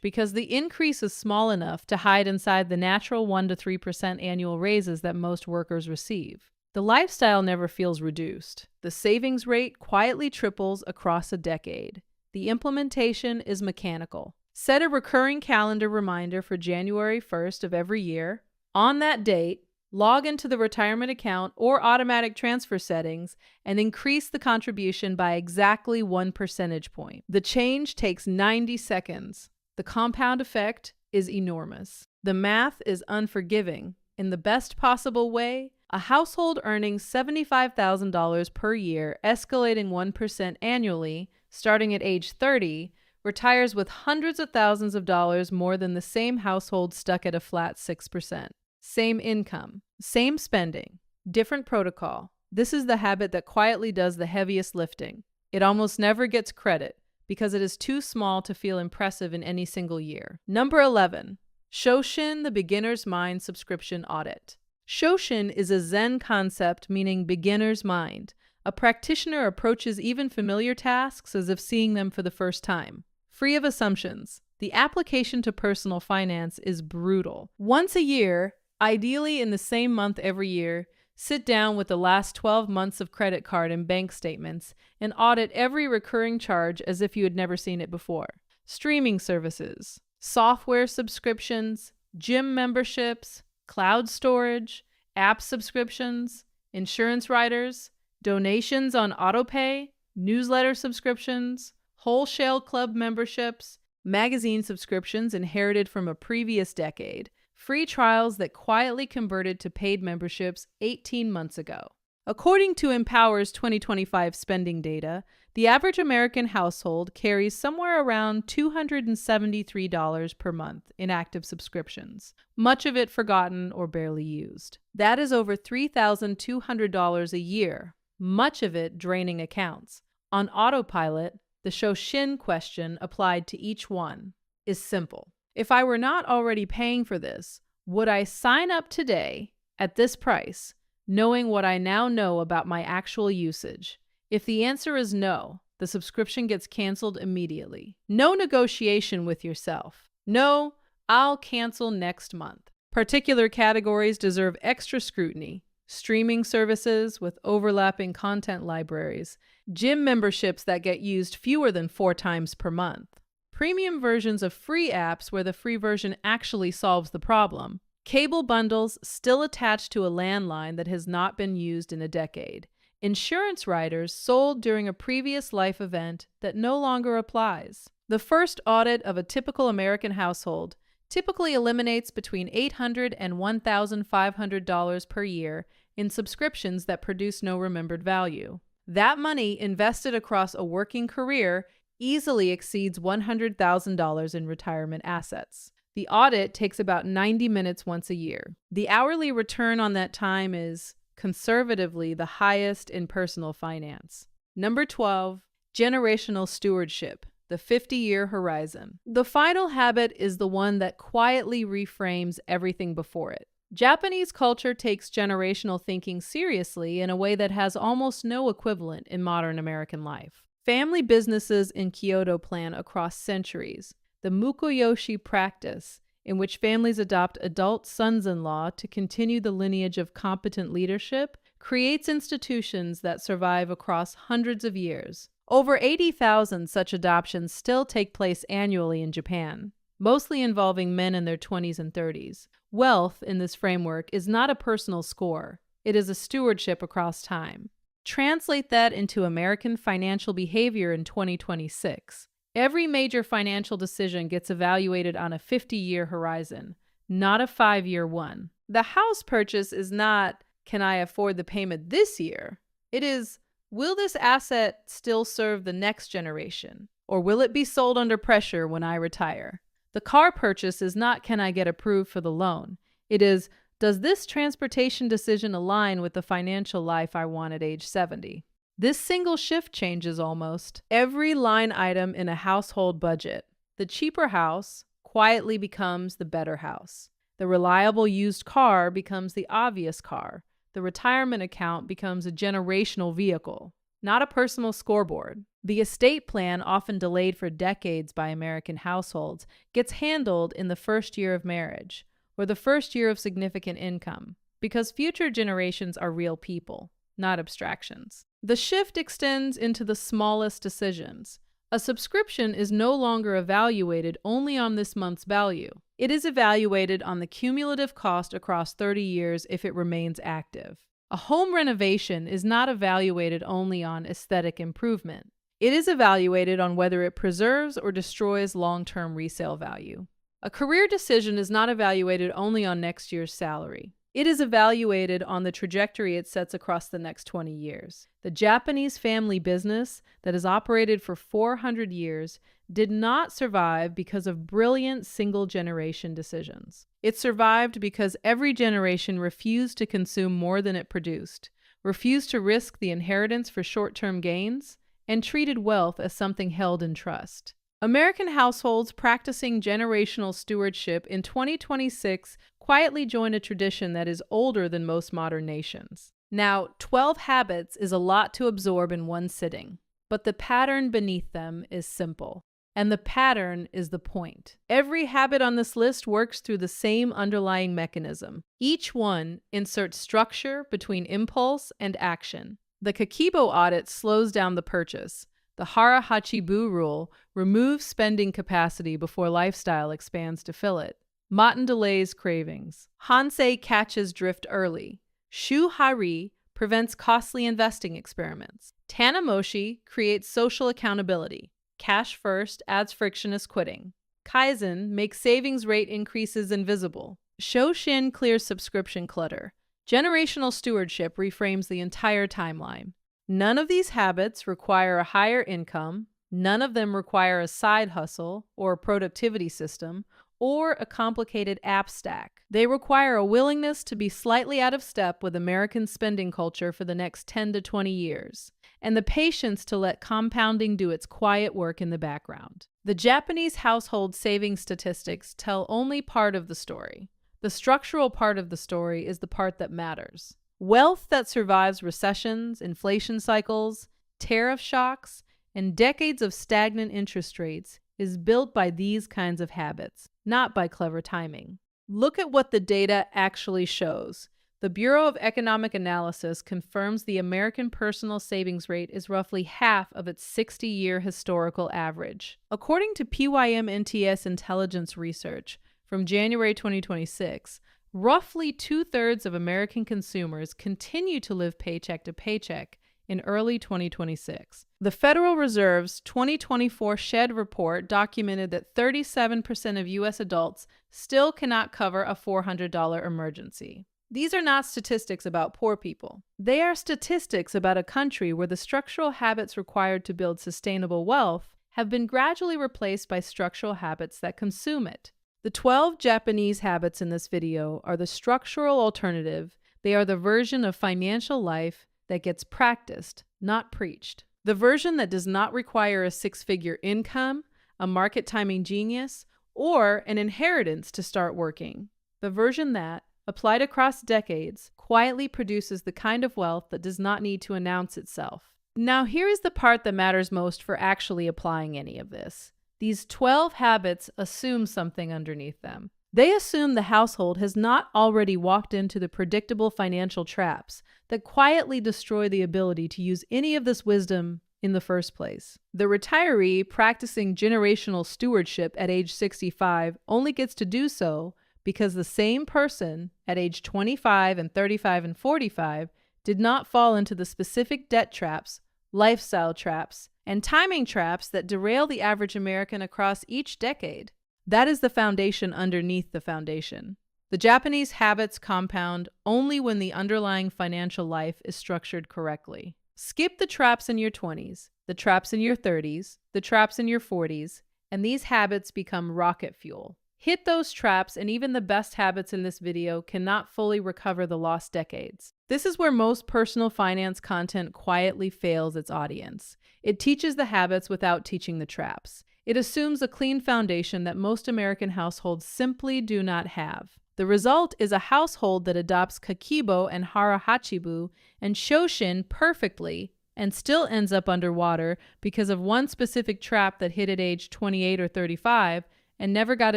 because the increase is small enough to hide inside the natural 1 to 3% annual raises that most workers receive. The lifestyle never feels reduced. The savings rate quietly triples across a decade. The implementation is mechanical. Set a recurring calendar reminder for January 1st of every year. On that date, log into the retirement account or automatic transfer settings and increase the contribution by exactly 1 percentage point. The change takes 90 seconds. The compound effect is enormous. The math is unforgiving. In the best possible way, a household earning $75,000 per year, escalating 1% annually, starting at age 30, retires with hundreds of thousands of dollars more than the same household stuck at a flat 6%. Same income, same spending, different protocol. This is the habit that quietly does the heaviest lifting. It almost never gets credit because it is too small to feel impressive in any single year. Number 11. Shoshin, the Beginner's Mind Subscription Audit. Shoshin is a Zen concept meaning beginner's mind. A practitioner approaches even familiar tasks as if seeing them for the first time. Free of assumptions, the application to personal finance is brutal. Once a year, ideally in the same month every year, sit down with the last 12 months of credit card and bank statements and audit every recurring charge as if you had never seen it before. Streaming services, software subscriptions, gym memberships, cloud storage, app subscriptions, insurance riders, donations on autopay, newsletter subscriptions, wholesale club memberships, magazine subscriptions inherited from a previous decade, free trials that quietly converted to paid memberships 18 months ago. According to Empower's 2025 spending data, the average American household carries somewhere around $273 per month in active subscriptions, much of it forgotten or barely used. That is over $3,200 a year, much of it draining accounts. On autopilot, the Shoshin question applied to each one is simple. If I were not already paying for this, would I sign up today at this price, knowing what I now know about my actual usage? If the answer is no, the subscription gets canceled immediately. No negotiation with yourself. No, I'll cancel next month. Particular categories deserve extra scrutiny. Streaming services with overlapping content libraries. Gym memberships that get used fewer than 4 times per month. Premium versions of free apps where the free version actually solves the problem. Cable bundles still attached to a landline that has not been used in a decade. Insurance riders sold during a previous life event that no longer applies. The first audit of a typical American household typically eliminates between $800 and $1,500 per year in subscriptions that produce no remembered value. That money invested across a working career easily exceeds $100,000 in retirement assets. The audit takes about 90 minutes once a year. The hourly return on that time is conservatively the highest in personal finance. Number 12, generational stewardship, the 50-year horizon. The final habit is the one that quietly reframes everything before it. Japanese culture takes generational thinking seriously in a way that has almost no equivalent in modern American life. Family businesses in Kyoto plan across centuries. The mukoyoshi practice, in which families adopt adult sons-in-law to continue the lineage of competent leadership, creates institutions that survive across hundreds of years. Over 80,000 such adoptions still take place annually in Japan, mostly involving men in their 20s and 30s. Wealth, in this framework, is not a personal score. It is a stewardship across time. Translate that into American financial behavior in 2026. Every major financial decision gets evaluated on a 50-year horizon, not a 5-year one. The house purchase is not, can I afford the payment this year? It is, will this asset still serve the next generation? Or will it be sold under pressure when I retire? The car purchase is not, can I get approved for the loan? It is, does this transportation decision align with the financial life I want at age 70? This single shift changes almost every line item in a household budget. The cheaper house quietly becomes the better house. The reliable used car becomes the obvious car. The retirement account becomes a generational vehicle, not a personal scoreboard. The estate plan, often delayed for decades by American households, gets handled in the first year of marriage or the first year of significant income, because future generations are real people, not abstractions. The shift extends into the smallest decisions. A subscription is no longer evaluated only on this month's value. It is evaluated on the cumulative cost across 30 years if it remains active. A home renovation is not evaluated only on aesthetic improvement. It is evaluated on whether it preserves or destroys long-term resale value. A career decision is not evaluated only on next year's salary. It is evaluated on the trajectory it sets across the next 20 years. The Japanese family business that has operated for 400 years did not survive because of brilliant single-generation decisions. It survived because every generation refused to consume more than it produced, refused to risk the inheritance for short-term gains, and treated wealth as something held in trust. American households practicing generational stewardship in 2026 quietly join a tradition that is older than most modern nations. Now, 12 habits is a lot to absorb in one sitting, but the pattern beneath them is simple. And the pattern is the point. Every habit on this list works through the same underlying mechanism. Each one inserts structure between impulse and action. The kakeibo audit slows down the purchase. The hara hachibu rule removes spending capacity before lifestyle expands to fill it. Maten delays cravings. Hansei catches drift early. Shu hari prevents costly investing experiments. Tanamoshi creates social accountability. Cash first adds frictionless quitting. Kaizen makes savings rate increases invisible. Shoshin clears subscription clutter. Generational stewardship reframes the entire timeline. None of these habits require a higher income. None of them require a side hustle or a productivity system or a complicated app stack. They require a willingness to be slightly out of step with American spending culture for the next 10 to 20 years, and the patience to let compounding do its quiet work in the background. The Japanese household savings statistics tell only part of the story. The structural part of the story is the part that matters. Wealth that survives recessions, inflation cycles, tariff shocks, and decades of stagnant interest rates is built by these kinds of habits, not by clever timing. Look at what the data actually shows. The Bureau of Economic Analysis confirms the American personal savings rate is roughly half of its 60-year historical average. According to PYM-NTS intelligence research from January 2026, roughly 2/3 of American consumers continue to live paycheck to paycheck in early 2026. The Federal Reserve's 2024 SHED report documented that 37% of U.S. adults still cannot cover a $400 emergency. These are not statistics about poor people. They are statistics about a country where the structural habits required to build sustainable wealth have been gradually replaced by structural habits that consume it. The 12 Japanese habits in this video are the structural alternative. They are the version of financial life that gets practiced, not preached. The version that does not require a six-figure income, a market timing genius, or an inheritance to start working. The version that, applied across decades, quietly produces the kind of wealth that does not need to announce itself. Now, here is the part that matters most for actually applying any of this. These 12 habits assume something underneath them. They assume the household has not already walked into the predictable financial traps that quietly destroy the ability to use any of this wisdom in the first place. The retiree practicing generational stewardship at age 65 only gets to do so because the same person at age 25 and 35 and 45 did not fall into the specific debt traps, lifestyle traps, and timing traps that derail the average American across each decade. That is the foundation underneath the foundation. The Japanese habits compound only when the underlying financial life is structured correctly. Skip the traps in your 20s, the traps in your 30s, the traps in your 40s, and these habits become rocket fuel. Hit those traps, and even the best habits in this video cannot fully recover the lost decades. This is where most personal finance content quietly fails its audience. It teaches the habits without teaching the traps. It assumes a clean foundation that most American households simply do not have. The result is a household that adopts kakeibo and harahachibu and shoshin perfectly and still ends up underwater because of one specific trap that hit at age 28 or 35 and never got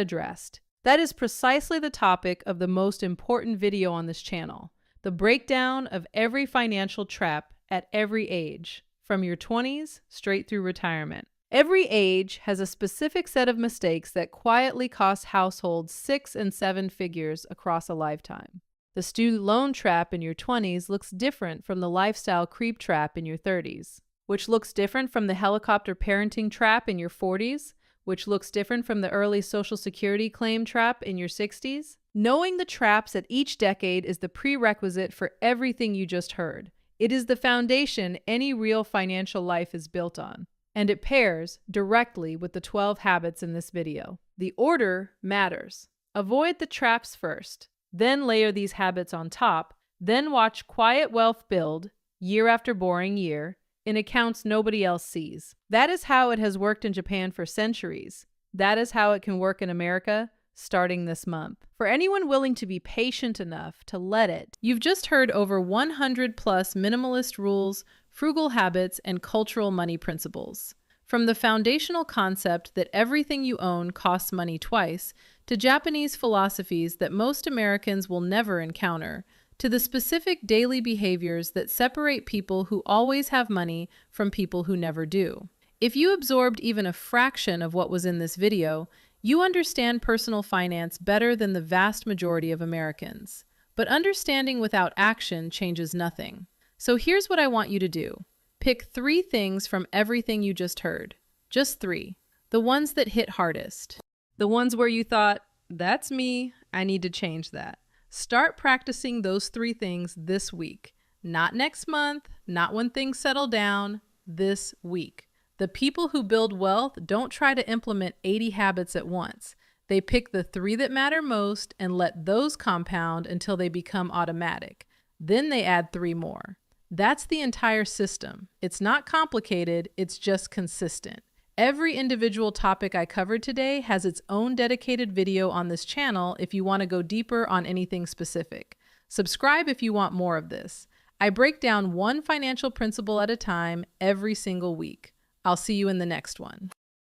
addressed. That is precisely the topic of the most important video on this channel, the breakdown of every financial trap at every age, from your 20s straight through retirement. Every age has a specific set of mistakes that quietly cost households 6 and 7 figures across a lifetime. The student loan trap in your 20s looks different from the lifestyle creep trap in your 30s, which looks different from the helicopter parenting trap in your 40s, which looks different from the early Social Security claim trap in your 60s. Knowing the traps at each decade is the prerequisite for everything you just heard. It is the foundation any real financial life is built on. And it pairs directly with the 12 habits in this video. The order matters. Avoid the traps first, then layer these habits on top, then watch Quiet Wealth build, year after boring year, in accounts nobody else sees. That is how it has worked in Japan for centuries. That is how it can work in America starting this month. For anyone willing to be patient enough to let it, you've just heard over 100 plus minimalist rules, frugal habits, and cultural money principles. From the foundational concept that everything you own costs money twice, to Japanese philosophies that most Americans will never encounter, to the specific daily behaviors that separate people who always have money from people who never do. If you absorbed even a fraction of what was in this video, you understand personal finance better than the vast majority of Americans. But understanding without action changes nothing. So here's what I want you to do. Pick 3 things from everything you just heard. Just 3. The ones that hit hardest. The ones where you thought, that's me, I need to change that. Start practicing those 3 things this week. Not next month, not when things settle down, this week. The people who build wealth don't try to implement 80 habits at once. They pick the 3 that matter most and let those compound until they become automatic. Then they add 3 more. That's the entire system. It's not complicated, it's just consistent. Every individual topic I covered today has its own dedicated video on this channel if you want to go deeper on anything specific. Subscribe if you want more of this. I break down one financial principle at a time every single week. I'll see you in the next one.